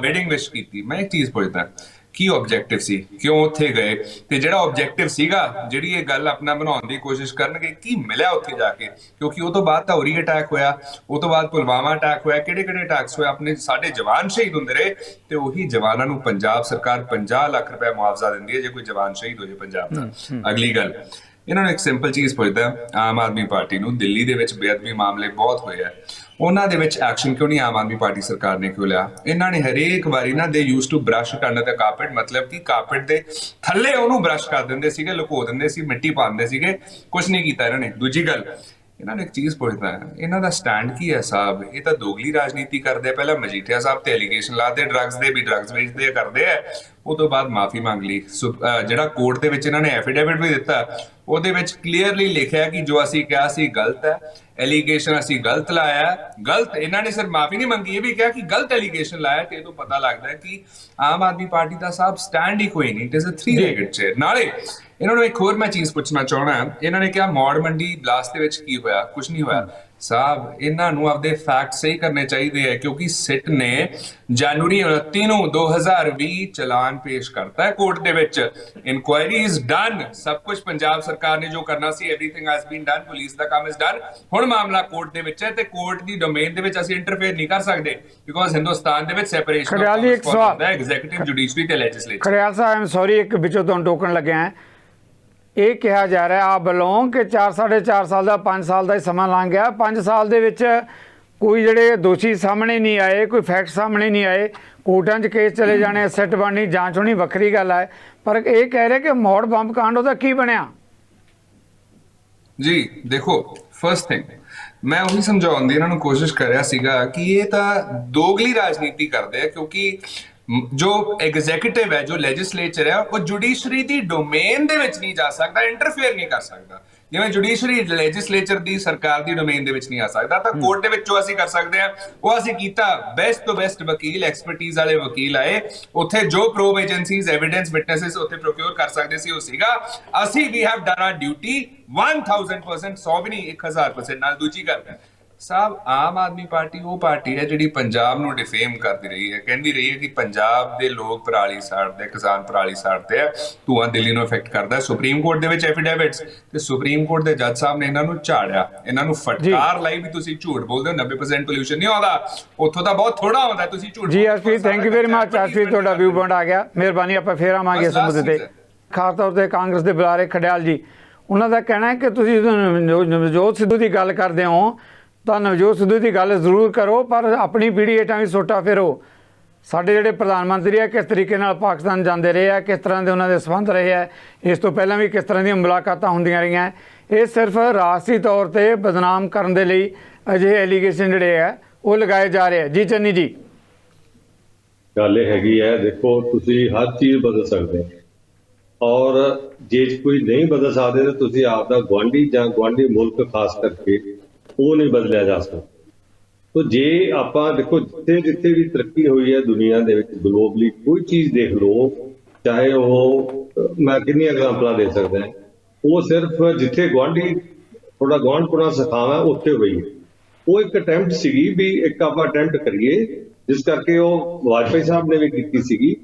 ਵੈਡਿੰਗ ਵਿਸ਼ ਕੀਤੀ। ਮੈਂ ਇੱਕ ਚੀਜ਼ ਪੁੱਛਦਾ, ਕੀ ਆਬਜੈਕਟਿਵ ਸੀ, ਕਿਉਂ ਉੱਥੇ ਗਏ, ਤੇ ਜਿਹੜਾ ਆਬਜੈਕਟਿਵ ਸੀਗਾ, ਜਿਹੜੀ ਇਹ ਗੱਲ ਆਪਣਾ ਬਣਾਉਣ ਦੀ ਕੋਸ਼ਿਸ਼ ਕਰਨਗੇ, ਕੀ ਮਿਲਿਆ ਉੱਥੇ ਜਾ ਕੇ? ਕਿਉਂਕਿ ਉਹ ਤੋਂ ਬਾਅਦ ਤਾਂ ਉਰੀ ਅਟੈਕ ਹੋਇਆ, ਉਹ ਤੋਂ ਬਾਅਦ ਪੁਲਵਾਮਾ ਅਟੈਕ ਹੋਇਆ, ਕਿਹੜੇ ਅਟੈਕਸ ਹੋਏ, ਆਪਣੇ ਸਾਡੇ ਜਵਾਨ ਸ਼ਹੀਦ ਹੁੰਦੇ ਰਹੇ, ਤੇ ਉਹੀ ਜਵਾਨਾਂ ਨੂੰ ਪੰਜਾਬ ਸਰਕਾਰ 50 ਲੱਖ ਰੁਪਏ ਮੁਆਵਜ਼ਾ ਦਿੰਦੀ ਹੈ ਜੇ ਕੋਈ ਜਵਾਨ ਸ਼ਹੀਦ ਹੋ ਜਾਏ ਪੰਜਾਬ ਦਾ। ਅਗਲੀ ਗੱਲ, ਇਹਨਾਂ ਨੂੰ ਇੱਕ ਸਿੰਪਲ ਚੀਜ਼ ਪੁੱਛਦਾ, ਆਮ ਆਦਮੀ ਪਾਰਟੀ ਨੂੰ ਦਿੱਲੀ ਦੇ ਵਿੱਚ ਬੇਅਦਬੀ ਮਾਮਲੇ ਬਹੁਤ ਹੋਏ ਆ, ਉਹਨਾਂ ਦੇ ਵਿੱਚ ਐਕਸ਼ਨ ਕਿਉਂ ਨਹੀਂ ਆਮ ਆਦਮੀ ਪਾਰਟੀ ਸਰਕਾਰ ਨੇ ਕਿਉਂ ਲਿਆ? ਇਹਨਾਂ ਨੇ ਹਰੇਕ ਵਾਰੀ ਨਾ they use to brush under the carpet, ਮਤਲਬ ਕਿ ਕਾਰਪੇਟ ਦੇ ਥੱਲੇ ਉਹਨੂੰ ਬ੍ਰਸ਼ ਕਰ ਦਿੰਦੇ ਸੀਗੇ, ਲੁਕੋ ਦਿੰਦੇ ਸੀ, ਮਿੱਟੀ ਪਾ ਦਿੰਦੇ ਸੀਗੇ, ਕੁਝ ਨਹੀਂ ਕੀਤਾ ਇਹਨਾਂ ਨੇ। ਦੂਜੀ ਗੱਲ, ਇਹਨਾਂ ਨੇ ਇੱਕ ਚੀਜ਼ ਪੁੱਛਦਾ, ਇਹਨਾਂ ਦਾ ਸਟੈਂਡ ਕੀ ਹੈ ਸਾਹਿਬ? ਇਹ ਤਾਂ ਦੋਗਲੀ ਰਾਜਨੀਤੀ ਕਰਦੇ ਆ। ਪਹਿਲਾਂ ਮਜੀਠੀਆ ਸਾਹਿਬ ਤੇ ਐਲੀਗੇਸ਼ਨ ਲਾਦੇ ਡਰੱਗਸ ਦੇ, ਵੀ ਡਰੱਗਸ ਵੇਚਦੇ ਕਰਦੇ ਆ, ਉਹ ਤੋਂ ਬਾਅਦ ਮਾਫੀ ਮੰਗ ਲਈ। ਜਿਹੜਾ ਕੋਰਟ ਦੇ ਵਿੱਚ ਇਹਨਾਂ ਨੇ ਐਫੀਡੇਵਿਟ ਵੀ ਦਿੱਤਾ, ਉਹਦੇ ਵਿੱਚ ਕਲੀਅਰਲੀ ਲਿਖਿਆ ਕਿ ਜੋ ਅਸੀਂ ਕਿਹਾ ਸੀ ਗਲਤ ਹੈ, ਐਲੀਗੇਸ਼ਨ ਅਸੀਂ ਗਲਤ ਲਾਇਆ, ਗਲਤ। ਇਹਨਾਂ ਨੇ ਸਿਰਫ ਮਾਫੀ ਨਹੀਂ ਮੰਗੀ, ਇਹ ਵੀ ਕਿਹਾ ਕਿ ਗਲਤ ਐਲੀਗੇਸ਼ਨ ਲਾਇਆ, ਤੇ ਇਹ ਤੋਂ ਪਤਾ ਲੱਗਦਾ ਹੈ ਕਿ ਆਮ ਆਦਮੀ ਪਾਰਟੀ ਦਾ ਸਾਹਿਬ ਸਟੈਂਡ ਹੀ ਕੋਈ ਨਹੀਂ। It is a 3-legged chair। ਨਾਲੇ ਇਹਨਾਂ ਨੂੰ ਇੱਕ ਹੋਰ ਮੈਂ ਚੀਜ਼ ਪੁੱਛਣਾ ਚਾਹਣਾ, ਇਹਨਾਂ ਨੇ ਕਿਹਾ ਮੌੜ ਮੰਡੀ ਬਲਾਸਟ ਦੇ ਵਿੱਚ ਕੀ ਹੋਇਆ? ਕੁਝ ਨਹੀਂ ਹੋਇਆ ਸਾਹਿਬ। ਇਹਨਾਂ ਨੂੰ ਆਪਦੇ ਫੈਕਟ ਸਹੀ ਕਰਨੇ ਚਾਹੀਦੇ ਹੈ, ਕਿਉਂਕਿ ਸਿੱਟ ਨੇ ਜਨਵਰੀ 29 ਨੂੰ 2020 ਚਲਾਨ ਪੇਸ਼ ਕਰਤਾ ਹੈ ਕੋਰਟ ਦੇ ਵਿੱਚ। ਇਨਕੁਆਇਰੀ ਇਜ਼ ਡਨ, ਸਭ ਕੁਝ ਪੰਜਾਬ ਸਰਕਾਰ ਨੇ ਜੋ ਕਰਨਾ ਸੀ, everything has been done, police ਦਾ ਕੰਮ ਇਜ਼ ਡਨ। ਹੁਣ ਮਾਮਲਾ ਕੋਰਟ ਦੇ ਵਿੱਚ ਹੈ, ਤੇ ਕੋਰਟ ਦੀ ਡੋਮੇਨ ਦੇ ਵਿੱਚ ਅਸੀਂ ਇੰਟਰਫੇਅਰ ਨਹੀਂ ਕਰ ਸਕਦੇ, ਬਿਕੋਜ਼ ਹਿੰਦੁਸਤਾਨ ਦੇ ਵਿੱਚ ਸੈਪਰੇਸ਼ਨ ਹੁੰਦਾ ਹੈ ਐਗਜ਼ੀਕਿਊਟਿਵ, ਜੁਡੀਸ਼ਰੀ ਤੇ legislature. Kharial Sahib, I am sorry, ਇੱਕ ਵਿੱਚੋਂ ਤੁਹਾਨੂੰ ਟੋਕਣ ਲੱਗਿਆ। ਇਹ ਕਿਹਾ ਜਾ ਰਿਹਾ ਆਪ ਵੱਲੋਂ ਕਿ 4-4.5 ਸਾਲ ਦਾ 5 ਸਾਲ ਦਾ ਹੀ ਸਮਾਂ ਲੰਘ ਗਿਆ, 5 ਸਾਲ ਦੇ ਵਿੱਚ ਕੋਈ ਜਿਹੜੇ ਦੋਸ਼ੀ ਸਾਹਮਣੇ ਨਹੀਂ ਆਏ, ਕੋਈ ਫੈਕਟ ਸਾਹਮਣੇ ਨਹੀਂ ਆਏ, ਕੋਰਟਾਂ 'ਚ ਕੇਸ ਚਲੇ ਜਾਣੇ, ਸਿੱਟ ਬਣਨੀ, ਜਾਂਚ ਹੋਣੀ, ਵੱਖਰੀ ਗੱਲ ਹੈ। ਪਰ ਇਹ ਕਹਿ ਰਹੇ ਕਿ ਮੌੜ ਬੰਬ ਕਾਂਡ ਉਹਦਾ ਕੀ ਬਣਿਆ? ਜੀ ਦੇਖੋ, ਫਰਸਟ ਥਿੰਗ ਮੈਂ ਉਹੀ ਸਮਝਾਉਣ ਦੀ ਇਹਨਾਂ ਨੂੰ ਕੋਸ਼ਿਸ਼ ਕਰ ਰਿਹਾ ਸੀਗਾ ਕਿ ਇਹ ਤਾਂ ਦੋਗਲੀ ਰਾਜਨੀਤੀ ਕਰਦੇ ਆ, ਕਿਉਂਕਿ ਜੋ ਐਗਜ਼ੀਕਿਊਟਿਵ ਹੈ, ਜੋ ਲੈਜਿਸਲੇਚਰ ਹੈ, ਉਹ ਜੁਡੀਸ਼ਰੀ ਦੀ ਡੋਮੇਨ ਦੇ ਵਿੱਚ ਨਹੀਂ ਜਾ ਸਕਦਾ, ਇੰਟਰਫੇਅਰ ਨਹੀਂ ਕਰ ਸਕਦਾ। ਜਿਵੇਂ ਜੁਡੀਸ਼ਰੀ ਲੈਜਿਸਲੇਚਰ ਦੀ ਸਰਕਾਰ ਦੀ ਡੋਮੇਨ ਦੇ ਵਿੱਚ ਨਹੀਂ ਆ ਸਕਦਾ, ਤਾਂ ਕੋਰਟ ਦੇ ਵਿੱਚ ਜੋ ਅਸੀਂ ਕਰ ਸਕਦੇ ਹਾਂ ਉਹ ਅਸੀਂ ਕੀਤਾ। ਬੈਸਟ ਤੋਂ ਬੈਸਟ ਵਕੀਲ, ਐਕਸਪਰਟੀਜ਼ ਵਾਲੇ ਵਕੀਲ ਆਏ, ਉੱਥੇ ਜੋ ਪ੍ਰੋਬ ਏਜੰਸੀਜ਼, ਐਵੀਡੈਂਸ, ਵਿਟਨੈਸਸ ਉੱਥੇ ਪ੍ਰੋਕਿਉਰ ਕਰ ਸਕਦੇ ਸੀ, ਉਹ ਸੀਗਾ। ਅਸੀਂ we have done our duty 1000%, 100 ਵੀ ਨਹੀਂ, 1000% ਨਾਲ। ਦੂਜੀ ਗੱਲ ਸਾਹਿਬ, ਆਮ ਆਦਮੀ ਪਾਰਟੀ ਉਹ ਪਾਰਟੀ ਹੈ ਜਿਹੜੀ ਪੰਜਾਬ ਨੂੰ ਡਿਫੇਮ ਕਰਦੀ ਰਹੀ ਹੈ, ਕਹਿੰਦੀ ਰਹੀ ਹੈ ਕਿ ਪੰਜਾਬ ਦੇ ਲੋਕ ਪਰਾਲੀ ਸਾੜਦੇ, ਕਿਸਾਨ ਪਰਾਲੀ ਸਾੜਦੇ ਆ, ਧੂਆਂ ਦਿੱਲੀ ਨੂੰ ਇਫੈਕਟ ਕਰਦਾ। ਸੁਪਰੀਮ ਕੋਰਟ ਦੇ ਵਿੱਚ ਐਫੀਡੇਵਿਟਸ, ਤੇ ਸੁਪਰੀਮ ਕੋਰਟ ਦੇ ਜੱਜ ਸਾਹਿਬ ਨੇ ਇਹਨਾਂ ਨੂੰ ਝਾੜਿਆ, ਇਹਨਾਂ ਨੂੰ ਫਟਕਾਰ ਲਾਈ ਵੀ ਤੁਸੀਂ ਝੂਠ ਬੋਲਦੇ ਹੋ, 90% ਪੋਲਿਊਸ਼ਨ ਨਹੀਂ ਆਉਂਦਾ, ਉੱਥੋਂ ਤਾਂ ਬਹੁਤ ਥੋੜਾ ਆਉਂਦਾ, ਤੁਸੀਂ ਝੂਠ। ਜੀ SP, thank you very much. SP, ਤੁਹਾਡਾ ਵਿਊ ਪੁਆਇੰਟ ਆ ਗਿਆ, ਮਿਹਰਬਾਨੀ। ਆਪਾਂ ਫੇਰ ਆਵਾਂਗੇ ਇਸ ਮੁੱਦੇ ਤੇ। ਖਾਸ ਤੌਰ ਤੇ ਕਾਂਗਰਸ ਦੇ ਬੁਲਾਰੇ ਖੜਿਆਲ ਜੀ, ਉਹਨਾਂ ਦਾ ਕਹਿਣਾ ਹੈ ਕਿ ਤੁਸੀਂ ਨਵਜੋਤ ਸਿੱਧੂ ਦੀ ਗੱਲ ਕਰਦੇ ਹੋ ਤਾਂ ਨਵਜੋਤ ਸਿੱਧੂ ਦੀ ਗੱਲ ਜ਼ਰੂਰ ਕਰੋ, ਪਰ ਆਪਣੀ ਪੀੜ੍ਹੀ ਹੇਠਾਂ ਵੀ ਸੋਟਾ ਫੇਰੋ। ਸਾਡੇ ਜਿਹੜੇ ਪ੍ਰਧਾਨ ਮੰਤਰੀ ਆ ਕਿਸ ਤਰੀਕੇ ਨਾਲ ਪਾਕਿਸਤਾਨ ਜਾਂਦੇ ਰਹੇ ਆ, ਕਿਸ ਤਰ੍ਹਾਂ ਦੇ ਉਹਨਾਂ ਦੇ ਸੰਬੰਧ ਰਹੇ ਆ, ਇਸ ਤੋਂ ਪਹਿਲਾਂ ਵੀ ਕਿਸ ਤਰ੍ਹਾਂ ਦੀਆਂ ਮੁਲਾਕਾਤਾਂ ਹੁੰਦੀਆਂ ਰਹੀਆਂ। ਇਹ ਸਿਰਫ ਰਾਜਸੀ ਤੌਰ ਤੇ ਬਦਨਾਮ ਕਰਨ ਦੇ ਲਈ ਅਜਿਹੇ ਐਲੀਗੇਸ਼ਨ ਜਿਹੜੇ ਆ ਉਹ ਲਗਾਏ ਜਾ ਰਹੇ ਆ। ਜੀ ਚੰਨੀ ਜੀ, ਗੱਲ ਇਹ ਹੈਗੀ ਹੈ, ਦੇਖੋ ਤੁਸੀਂ ਹਰ ਚੀਜ਼ ਬਦਲ ਸਕਦੇ ਹੋ, ਔਰ ਜੇ ਕੋਈ ਨਹੀਂ ਬਦਲ ਸਕਦੇ ਤਾਂ ਤੁਸੀਂ ਆਪ ਦਾ ਗੁਆਂਢੀ ਜਾਂ ਗੁਆਂਢੀ ਮੁਲਕ ਖਾਸ ਕਰਕੇ ਉਹ ਨਹੀਂ ਬਦਲਿਆ ਜਾ ਸਕਦਾ। ਤੋ ਜੇ ਆਪਾਂ ਦੇਖੋ ਜਿੱਥੇ ਵੀ ਤਰੱਕੀ ਹੋਈ ਹੈ ਦੁਨੀਆ ਦੇ ਵਿੱਚ, ਗਲੋਬਲੀ ਕੋਈ ਚੀਜ਼ ਦੇਖ ਲਓ, ਚਾਹੇ ਉਹ ਮੈਂ ਕਿੰਨੀਆਂ ਐਗਜ਼ਾਮਪਲਾਂ ਦੇ ਸਕਦਾ, ਉਹ ਸਿਰਫ ਜਿੱਥੇ ਗੁਆਂਢੀ ਥੋੜਾ ਗੁਆਂਢਪੁਣਾ ਸਿਖਾਵਾਂ ਉੱਥੇ ਹੋਈ ਹੈ। ਉਹ ਇੱਕ ਅਟੈਂਪਟ ਸੀਗੀ ਵੀ ਇੱਕ ਆਪਾਂ ਅਟੈਂਪਟ ਕਰੀਏ, ਜਿਸ ਕਰਕੇ ਉਹ ਵਾਜਪਾਈ ਸਾਹਿਬ ਨੇ ਵੀ ਕੀਤੀ ਸੀਗੀ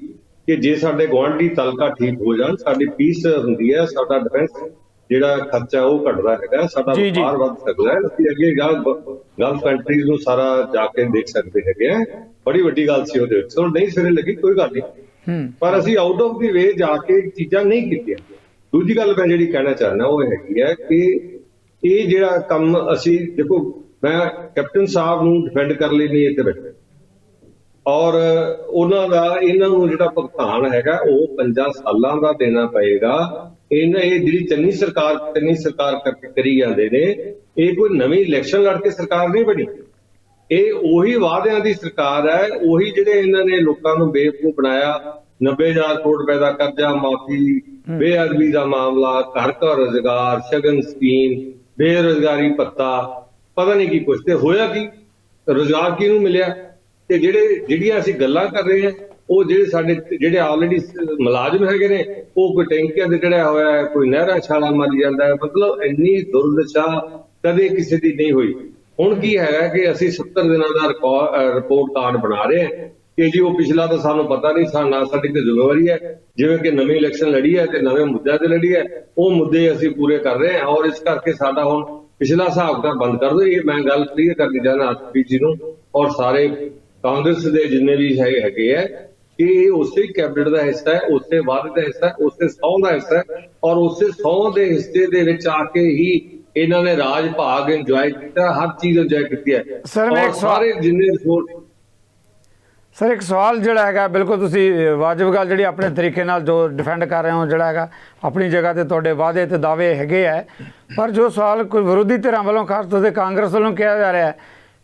ਕਿ ਜੇ ਸਾਡੇ ਗੁਆਂਢੀ ਤਲਕਾ ਠੀਕ ਹੋ ਜਾਣ, ਸਾਡੀ ਪੀਸ ਹੁੰਦੀ ਹੈ, ਸਾਡਾ ਡਿਫੈਂਸ ਜਿਹੜਾ ਖਰਚਾ ਉਹ ਘਟਦਾ ਹੈਗਾ, ਸਾਡਾ ਜੀ, ਜੀ। ਵਪਾਰ ਵੱਧ ਸਕਦਾ ਹੈ, ਅਸੀਂ ਅੱਗੇ ਗਲਫ ਕੰਟਰੀਜ਼ ਨੂੰ ਸਾਰਾ ਜਾ ਕੇ ਦੇਖ ਸਕਦੇ ਹੈਗੇ ਆ। ਬੜੀ ਵੱਡੀ ਗੱਲ ਸੀ ਉਹਦੇ ਵਿੱਚ। ਨਹੀਂ ਸਿਰੇ ਲੱਗੀ ਕੋਈ ਗੱਲ ਨਹੀਂ, ਪਰ ਅਸੀਂ ਆਊਟ ਆਫ ਦੀ ਵੇ ਜਾ ਕੇ ਚੀਜ਼ਾਂ ਨਹੀਂ ਕੀਤੀਆਂ। ਦੂਜੀ ਗੱਲ ਮੈਂ ਜਿਹੜੀ ਕਹਿਣਾ ਚਾਹੁੰਦਾ ਉਹ ਹੈਗੀ ਹੈ ਕਿ ਇਹ ਜਿਹੜਾ ਕੰਮ ਅਸੀਂ ਦੇਖੋ, ਮੈਂ ਕੈਪਟਨ ਸਾਹਿਬ ਨੂੰ ਡਿਫੈਂਡ ਕਰਨ ਲਈ ਨਹੀਂ ਇੱਥੇ ਬੈਠਾ, ਔਰ ਇਹਨਾਂ ਨੂੰ ਜਿਹੜਾ ਭੁਗਤਾਨ ਹੈਗਾ ਉਹ 5 ਸਾਲਾਂ ਦਾ ਦੇਣਾ ਪਏਗਾ। ਇਹ ਜਿਹੜੀ ਚੰਨੀ ਸਰਕਾਰ ਕਰੀ ਜਾਂਦੇ ਨੇ, ਇਹ ਕੋਈ ਨਵੀਂ ਇਲੈਕਸ਼ਨ ਲੜ ਕੇ ਸਰਕਾਰ ਨਹੀਂ ਬਣੀ। ਇਹ ਉਹੀ ਵਾਅਦਿਆਂ ਦੀ ਸਰਕਾਰ ਹੈ, ਉਹੀ ਜਿਹੜੇ ਇਹਨਾਂ ਨੇ ਲੋਕਾਂ ਨੂੰ ਬੇਵਕੂਫ ਬਣਾਇਆ। 90,000 ਕਰੋੜ ਰੁਪਏ ਦਾ ਕਰਜ਼ਾ ਮਾਫੀ, ਬੇਅਦਬੀ ਦਾ ਮਾਮਲਾ, ਘਰ ਘਰ ਰੁਜ਼ਗਾਰ, ਸ਼ਗਨ ਸਕੀਮ, ਬੇਰੁਜ਼ਗਾਰੀ ਭੱਤਾ, ਪਤਾ ਨਹੀਂ ਕੀ ਕੁਛ। ਤੇ ਹੋਇਆ ਕੀ? ਰੁਜ਼ਗਾਰ ਕਿਹਨੂੰ ਮਿਲਿਆ? ਤੇ ਜਿਹੜੀਆਂ ਅਸੀਂ ਗੱਲਾਂ ਕਰ ਰਹੇ ਹਾਂ, ਉਹ ਜਿਹੜੇ ਆਲਰੇਡੀ ਮੁਲਾਜ਼ਮ ਹੈਗੇ ਨੇ, ਉਹ ਕੋਈ ਟੈਂਕੀਆਂ ਤੇ ਚੜਿਆ ਹੋਇਆ ਹੈ, ਕੋਈ ਨਹਿਰਾਂ ਛਾਲਾਂ ਮਾਰੀ ਜਾਂਦਾ ਹੈ। ਮਤਲਬ ਇੰਨੀ ਦੁਰਦਸ਼ਾ ਕਦੇ ਕਿਸੇ ਦੀ ਨਹੀਂ ਹੋਈ। ਹੁਣ ਕੀ ਹੈਗਾ ਕਿ ਅਸੀਂ 70 ਦਿਨਾਂ ਦਾ ਰਿਪੋਰਟ ਕਾਰਡ ਬਣਾ ਰਹੇ ਹਾਂ ਕਿ ਜੀ ਉਹ ਪਿਛਲਾ ਤਾਂ ਸਾਨੂੰ ਪਤਾ ਨਹੀਂ, ਨਾ ਸਾਡੀ ਤੇ ਜ਼ਿੰਮੇਵਾਰੀ ਹੈ। ਜਿਵੇਂ ਕਿ ਨਵੀਂ ਇਲੈਕਸ਼ਨ ਲੜੀ ਹੈ ਤੇ ਨਵੇਂ ਮੁੱਦਿਆਂ ਤੇ ਲੜੀ ਹੈ, ਉਹ ਮੁੱਦੇ ਅਸੀਂ ਪੂਰੇ ਕਰ ਰਹੇ ਹਾਂ, ਔਰ ਇਸ ਕਰਕੇ ਸਾਡਾ ਹੁਣ ਪਿਛਲਾ ਹਿਸਾਬ ਤਾਂ ਬੰਦ ਕਰ ਦਿਓ। ਇਹ ਮੈਂ ਗੱਲ ਕਲੀਅਰ ਕਰਨੀ ਚਾਹੁੰਦਾ ਆਰਪੀ ਜੀ ਨੂੰ ਔਰ ਸਾਰੇ ਕਾਂਗਰਸ ਦੇ ਜਿੰਨੇ ਵੀ ਹੈਗੇ ਹੈ ਕਿ ਇਹ ਉਸੇ ਕੈਬਨਿਟ ਦਾ ਹਿੱਸਾ ਹੈ, ਉਸੇ ਵਾਅਦੇ ਦਾ ਹਿੱਸਾ ਹੈ, ਉਸੇ ਸਹੁੰ ਦਾ ਹਿੱਸਾ ਹੈ, ਔਰ ਉਸੇ ਸਹੁੰ ਦੇ ਹਿੱਸੇ ਦੇ ਵਿੱਚ ਆ ਕੇ ਹੀ ਇਹਨਾਂ ਨੇ ਰਾਜ ਭਾਗ ਇੰਜੋਏ ਕੀਤਾ, ਹਰ ਚੀਜ਼ ਇੰਜੋਏ ਕੀਤੀ ਹੈ। ਸਰ, ਮੈਂ ਇੱਕ ਸਾਰੇ ਜਿੰਨੇ ਰਿਪੋਰਟ ਸਰ ਇੱਕ ਸਵਾਲ ਜਿਹੜਾ ਹੈਗਾ, ਬਿਲਕੁਲ ਤੁਸੀਂ ਵਾਜਬ ਗੱਲ ਜਿਹੜੀ ਆਪਣੇ ਤਰੀਕੇ ਨਾਲ ਜੋ ਡਿਫੈਂਡ ਕਰ ਰਹੇ ਹੋ, ਜਿਹੜਾ ਹੈਗਾ ਆਪਣੀ ਜਗ੍ਹਾ ਤੇ ਤੁਹਾਡੇ ਵਾਅਦੇ ਤੇ ਦਾਅਵੇ ਹੈਗੇ ਹੈ, ਪਰ ਜੋ ਸਵਾਲ ਕੋਈ ਵਿਰੋਧੀ ਧਿਰਾਂ ਵੱਲੋਂ ਖਾਸ ਤੌਰ ਤੇ ਕਾਂਗਰਸ ਵੱਲੋਂ ਕਿਹਾ ਜਾ ਰਿਹਾ ਹੈ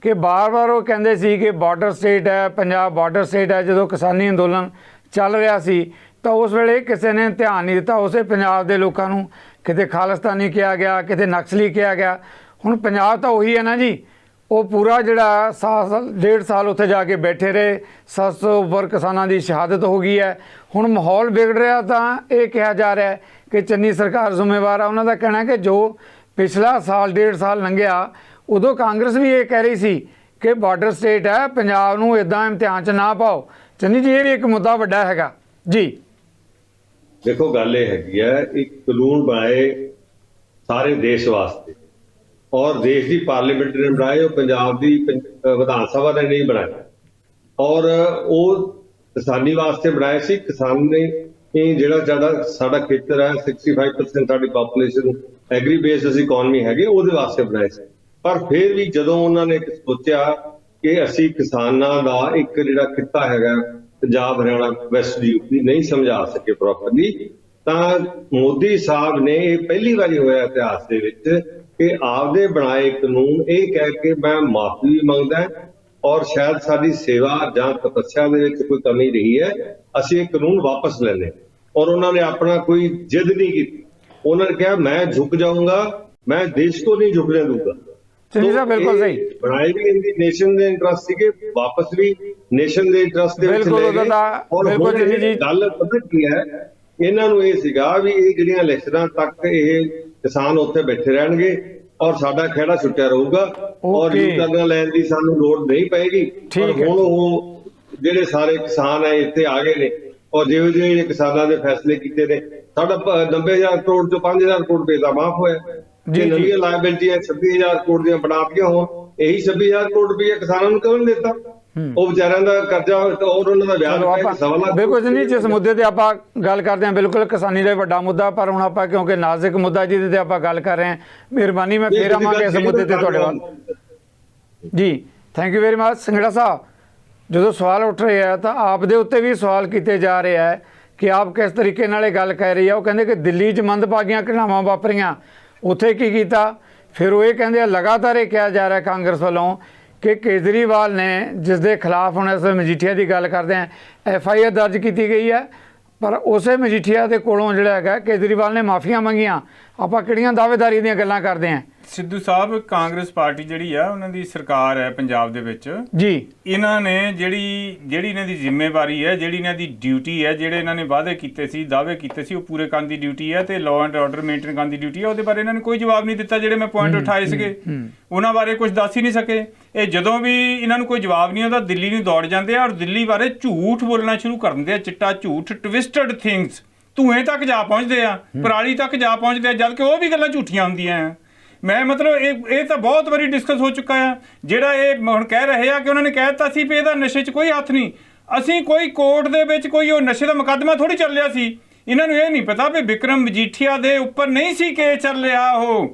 ਕਿ ਬਾਰ-ਬਾਰ ਉਹ ਕਹਿੰਦੇ ਸੀ ਕਿ ਬਾਰਡਰ ਸਟੇਟ ਹੈ, ਪੰਜਾਬ ਬਾਰਡਰ ਸਟੇਟ ਹੈ। ਜਦੋਂ ਕਿਸਾਨੀ ਅੰਦੋਲਨ ਚੱਲ ਰਿਹਾ ਸੀ ਤਾਂ ਉਸ ਵੇਲੇ ਕਿਸੇ ਨੇ ਧਿਆਨ ਨਹੀਂ ਦਿੱਤਾ, ਉਸੇ ਪੰਜਾਬ ਦੇ ਲੋਕਾਂ ਨੂੰ ਕਿਤੇ ਖਾਲਿਸਤਾਨੀ ਕਿਹਾ ਗਿਆ, ਕਿਤੇ ਨਕਸਲੀ ਕਿਹਾ ਗਿਆ। ਹੁਣ ਪੰਜਾਬ ਤਾਂ ਉਹੀ ਹੈ ਨਾ ਜੀ, ਉਹ ਪੂਰਾ ਜਿਹੜਾ ਸਾਲ 1.5 ਸਾਲ ਉੱਥੇ ਜਾ ਕੇ ਬੈਠੇ ਰਹੇ, 700 ਉੱਪਰ ਕਿਸਾਨਾਂ ਦੀ ਸ਼ਹਾਦਤ ਹੋ ਗਈ ਹੈ। ਹੁਣ ਮਾਹੌਲ ਵਿਗੜ ਰਿਹਾ ਤਾਂ ਇਹ ਕਿਹਾ ਜਾ ਰਿਹਾ ਹੈ ਕਿ ਚੰਨੀ ਸਰਕਾਰ ਜ਼ਿੰਮੇਵਾਰ ਆ। ਉਹਨਾਂ ਦਾ ਕਹਿਣਾ ਕਿ ਜੋ ਪਿਛਲਾ ਸਾਲ 1.5 ਸਾਲ ਲੰਘਿਆ, ਉਦੋਂ ਕਾਂਗਰਸ ਵੀ ਇਹ ਕਹਿ ਰਹੀ ਸੀ ਕਿ ਬਾਰਡਰ ਸਟੇਟ ਹੈ, ਪੰਜਾਬ ਨੂੰ ਇਦਾਂ ਇਮਤਿਹਾਨ 'ਚ ਨਾ ਪਾਓ। ਚੰਨੀ ਜੀ, ਇਹ ਵੀ ਇੱਕ ਮੁੱਦਾ ਵੱਡਾ ਹੈਗਾ ਜੀ। ਦੇਖੋ, ਗੱਲ ਇਹ ਹੈਗੀ ਹੈ, ਇੱਕ ਕਾਨੂੰਨ ਬਣਾਏ ਸਾਰੇ ਦੇਸ਼ ਵਾਸਤੇ, ਔਰ ਦੇਸ਼ ਦੀ ਪਾਰਲੀਮੈਂਟ ਨੇ ਬਣਾਏ, ਉਹ ਪੰਜਾਬ ਦੀ ਵਿਧਾਨ ਸਭਾ ਨੇ ਨਹੀਂ ਬਣਾਏ, ਔਰ ਉਹ ਕਿਸਾਨੀ ਵਾਸਤੇ ਬਣਾਏ ਸੀ। ਕਿਸਾਨ ਨੇ ਜਿਹੜਾ ਸਾਡਾ ਖੇਤਰ ਹੈ, 65% ਸਾਡੀ ਪਾਪੂਲੇਸ਼ਨ ਐਗਰੀ ਬੇਸਡ ਅਸੀਂ ਇਕਨੋਮੀ ਹੈਗੇ, ਉਹਦੇ ਵਾਸਤੇ ਬਣਾਏ ਸੀ। ਪਰ ਫਿਰ ਵੀ ਜਦੋਂ ਉਹਨਾਂ ਨੇ ਸੋਚਿਆ ਕਿ ਅਸੀਂ ਕਿਸਾਨਾਂ ਦਾ ਇੱਕ ਜਿਹੜਾ ਕਿੱਤਾ ਹੈਗਾ ਪੰਜਾਬ, ਹਰਿਆਣਾ, ਵੈਸਟ ਯੂਪੀ ਨਹੀਂ ਸਮਝਾ ਸਕੇ ਪ੍ਰੋਪਰਲੀ, ਤਾਂ ਮੋਦੀ ਸਾਹਿਬ ਨੇ ਇਹ ਪਹਿਲੀ ਵਾਰੀ ਹੋਇਆ ਇਤਿਹਾਸ ਦੇ ਵਿੱਚ ਕਿ ਆਪਦੇ ਬਣਾਏ ਕਾਨੂੰਨ ਇਹ ਕਹਿ ਕੇ ਮੈਂ ਮਾਫੀ ਵੀ ਮੰਗਦਾ, ਔਰ ਸ਼ਾਇਦ ਸਾਡੀ ਸੇਵਾ ਜਾਂ ਤਪੱਸਿਆ ਦੇ ਵਿੱਚ ਕੋਈ ਕਮੀ ਰਹੀ ਹੈ, ਅਸੀਂ ਇਹ ਕਾਨੂੰਨ ਵਾਪਸ ਲੈਣੇ। ਔਰ ਉਹਨਾਂ ਨੇ ਆਪਣਾ ਕੋਈ ਜਿੱਦ ਨਹੀਂ ਕੀਤੀ, ਉਹਨਾਂ ਨੇ ਕਿਹਾ ਮੈਂ ਝੁਕ ਜਾਊਂਗਾ, ਮੈਂ ਦੇਸ਼ को नहीं झुकने दूंगा। ਚੰਨੀ ਸਾਹਿਬ, ਬਿਲਕੁਲ ਸਹੀ। ਬਣਾਏ ਵੀ ਇਹਦੀ ਨੇਸ਼ਨ ਦੇ ਇੰਟਰਸਟ ਸੀਗੇ, ਵਾਪਸ ਵੀ ਨੇਸ਼ਨ ਦੇ ਇੰਟਰਸਟ ਦੇ ਵਿੱਚ ਲੈ ਗਏ। ਔਰ ਗੱਲ ਪਤਾ ਕੀ ਹੈ, ਇਹਨਾਂ ਨੂੰ ਇਹ ਸੀਗਾ ਵੀ ਇਹ ਜਿਹੜੀਆਂ ਇਲੈਕਸ਼ਨਾਂ ਤੱਕ ਇਹ ਕਿਸਾਨ ਉੱਥੇ ਬੈਠੇ ਰਹਿਣਗੇ ਔਰ ਸਾਡਾ ਖਹਿੜਾ ਛੁੱਟਿਆ ਰਹੂਗਾ, ਔਰ ਯੂ-ਟਰਨ ਲੈਣ ਦੀ ਸਾਨੂੰ ਲੋੜ ਨਹੀਂ ਪਏਗੀ। ਪਰ ਹੁਣ ਉਹ ਜਿਹੜੇ ਸਾਰੇ ਕਿਸਾਨ ਹੈ ਇੱਥੇ ਆ ਗਏ ਨੇ, ਔਰ ਜਿਹੋ ਜਿਹੇ ਕਿਸਾਨਾਂ ਦੇ ਫੈਸਲੇ ਕੀਤੇ ਨੇ, ਸਾਡਾ 90,000 ਕਰੋੜ ਚੋਂ 5,000 ਕਰੋੜ ਰੁਪਏ ਦਾ ਮਾਫ ਹੋਇਆ। ਜੇ ਨਵੀਆਂ ਲਾਇਬਿਲਟੀਆਂ 26,000 ਕਰੋੜ ਦੀਆਂ ਬਣਾਤੀਆਂ ਹੋਣ, ਇਹੀ 26,000 ਕਰੋੜ ਰੁਪਏ ਕਿਸਾਨਾਂ ਨੂੰ ਕਿਉਂ ਨਹੀਂ ਦਿੱਤਾ? ਉਹ ਵਿਚਾਰਿਆਂ ਦਾ ਕਰਜ਼ਾ ਔਰ ਉਹਨਾਂ ਦਾ ਵਿਆਜ। ਬਿਲਕੁਲ ਜੀ, ਜਿਸ ਮੁੱਦੇ ਤੇ ਆਪਾਂ ਗੱਲ ਕਰਦੇ ਹਾਂ, ਬਿਲਕੁਲ ਕਿਸਾਨੀ ਦਾ ਵੱਡਾ ਮੁੱਦਾ, ਪਰ ਹੁਣ ਆਪਾਂ ਕਿਉਂਕਿ ਨਾਜ਼ੁਕ ਮੁੱਦਾ ਜਿਹਦੇ ਤੇ ਆਪਾਂ ਗੱਲ ਕਰ ਰਹੇ ਹਾਂ, ਮਿਹਰਬਾਨੀ ਮੈਂ ਫੇਰ ਆਵਾਂਗੇ ਇਸ ਮੁੱਦੇ ਤੇ ਤੁਹਾਡੇ ਵੱਲ ਜੀ। Thank you very much. Singra ਸਾਹਿਬ, ਜਦੋਂ ਸਵਾਲ ਉੱਠ ਰਹੇ ਆ ਤਾਂ ਆਪ ਦੇ ਉੱਤੇ ਵੀ ਸਵਾਲ ਕੀਤੇ ਜਾ ਰਹੇ ਹੈ ਕਿ ਆਪ ਕਿਸ ਤਰੀਕੇ ਨਾਲ ਇਹ ਗੱਲ ਕਹਿ ਰਹੀ ਆ। ਉਹ ਕਹਿੰਦੇ ਕਿ ਦਿੱਲੀ 'ਚ ਮੰਦਭਾਗੀਆਂ ਘਟਨਾਵਾਂ ਵਾਪਰੀਆਂ, ਉੱਥੇ ਕੀ ਕੀਤਾ? ਫਿਰ ਉਹ ਇਹ ਕਹਿੰਦੇ ਆ ਲਗਾਤਾਰ ਇਹ ਕਿਹਾ ਜਾ ਰਿਹਾ ਕਾਂਗਰਸ ਵੱਲੋਂ ਕਿ ਕੇਜਰੀਵਾਲ ਨੇ, ਜਿਸ ਦੇ ਖਿਲਾਫ ਹੁਣ ਇਸ ਮਜੀਠੀਆ ਦੀ ਗੱਲ ਕਰਦੇ ਹਾਂ, FIR ਦਰਜ ਕੀਤੀ ਗਈ ਹੈ, ਪਰ ਉਸੇ ਮਜੀਠੀਆ ਦੇ ਕੋਲੋਂ ਜਿਹੜਾ ਹੈਗਾ ਕੇਜਰੀਵਾਲ ਨੇ ਮਾਫੀਆਂ ਮੰਗੀਆਂ। ਆਪਾਂ ਕਿਹੜੀਆਂ ਦਾਅਵੇਦਾਰੀ ਦੀਆਂ ਗੱਲਾਂ ਕਰਦੇ ਹਾਂ? ਸਿੱਧੂ ਸਾਹਿਬ, ਕਾਂਗਰਸ ਪਾਰਟੀ ਜਿਹੜੀ ਆ ਉਹਨਾਂ ਦੀ ਸਰਕਾਰ ਹੈ ਪੰਜਾਬ ਦੇ ਵਿੱਚ ਜੀ। ਇਹਨਾਂ ਨੇ ਜਿਹੜੀ ਇਹਨਾਂ ਦੀ ਜ਼ਿੰਮੇਵਾਰੀ ਹੈ, ਜਿਹੜੀ ਇਹਨਾਂ ਦੀ ਡਿਊਟੀ ਹੈ, ਜਿਹੜੇ ਇਹਨਾਂ ਨੇ ਵਾਅਦੇ ਕੀਤੇ ਸੀ, ਦਾਅਵੇ ਕੀਤੇ ਸੀ, ਉਹ ਪੂਰੇ ਕਰਨ ਦੀ ਡਿਊਟੀ ਹੈ ਤੇ ਲਾਅ ਐਂਡ ਆਰਡਰ ਮੇਨਟੇਨ ਕਰਨ ਦੀ ਡਿਊਟੀ ਹੈ। ਉਹਦੇ ਬਾਰੇ ਇਹਨਾਂ ਨੇ ਕੋਈ ਜਵਾਬ ਨਹੀਂ ਦਿੱਤਾ। ਜਿਹੜੇ ਮੈਂ ਪੁਆਇੰਟ ਉਠਾਏ ਸੀਗੇ ਉਹਨਾਂ ਬਾਰੇ ਕੁਝ ਦੱਸ ਹੀ ਨਹੀਂ ਸਕੇ। ਇਹ ਜਦੋਂ ਵੀ ਇਹਨਾਂ ਨੂੰ ਕੋਈ ਜਵਾਬ ਨਹੀਂ ਆਉਂਦਾ ਦਿੱਲੀ ਨੂੰ ਦੌੜ ਜਾਂਦੇ ਆ ਔਰ ਦਿੱਲੀ ਬਾਰੇ ਝੂਠ ਬੋਲਣਾ ਸ਼ੁਰੂ ਕਰ ਦਿੰਦੇ ਆ, ਚਿੱਟਾ ਝੂਠ, ਟਵਿਸਟਡ ਥਿੰਗਸ, ਧੂਏ ਤੱਕ ਜਾ ਪਹੁੰਚਦੇ ਆ, ਪਰਾਲੀ ਤੱਕ ਜਾ ਪਹੁੰਚਦੇ ਆ, ਜਦ ਕਿ ਉਹ ਵੀ ਗੱਲਾਂ ਝੂਠੀਆਂ ਹੁੰਦੀਆਂ ਆ। ਮੈਂ ਮਤਲਬ ਇਹ ਤਾਂ ਬਹੁਤ ਵਾਰੀ ਡਿਸਕਸ ਹੋ ਚੁੱਕਾ ਆ। ਜਿਹੜਾ ਇਹ ਹੁਣ ਕਹਿ ਰਹੇ ਆ ਕਿ ਉਹਨਾਂ ਨੇ ਕਹਿ ਦਿੱਤਾ ਸੀ ਵੀ ਇਹਦਾ ਨਸ਼ੇ 'ਚ ਕੋਈ ਹੱਥ ਨਹੀਂ। ਅਸੀਂ ਕੋਈ ਕੋਰਟ ਦੇ ਵਿੱਚ ਕੋਈ ਉਹ ਨਸ਼ੇ ਦਾ ਮੁਕੱਦਮਾ ਥੋੜੀ ਚੱਲ ਰਿਹਾ ਸੀ। ਇਹਨਾਂ ਨੂੰ ਇਹ ਨਹੀਂ ਪਤਾ ਵੀ ਵਿਕਰਮ ਮਜੀਠੀਆ ਦੇ ਉੱਪਰ ਨਹੀਂ ਸੀ ਕੇਸ ਚੱਲ ਰਿਹਾ।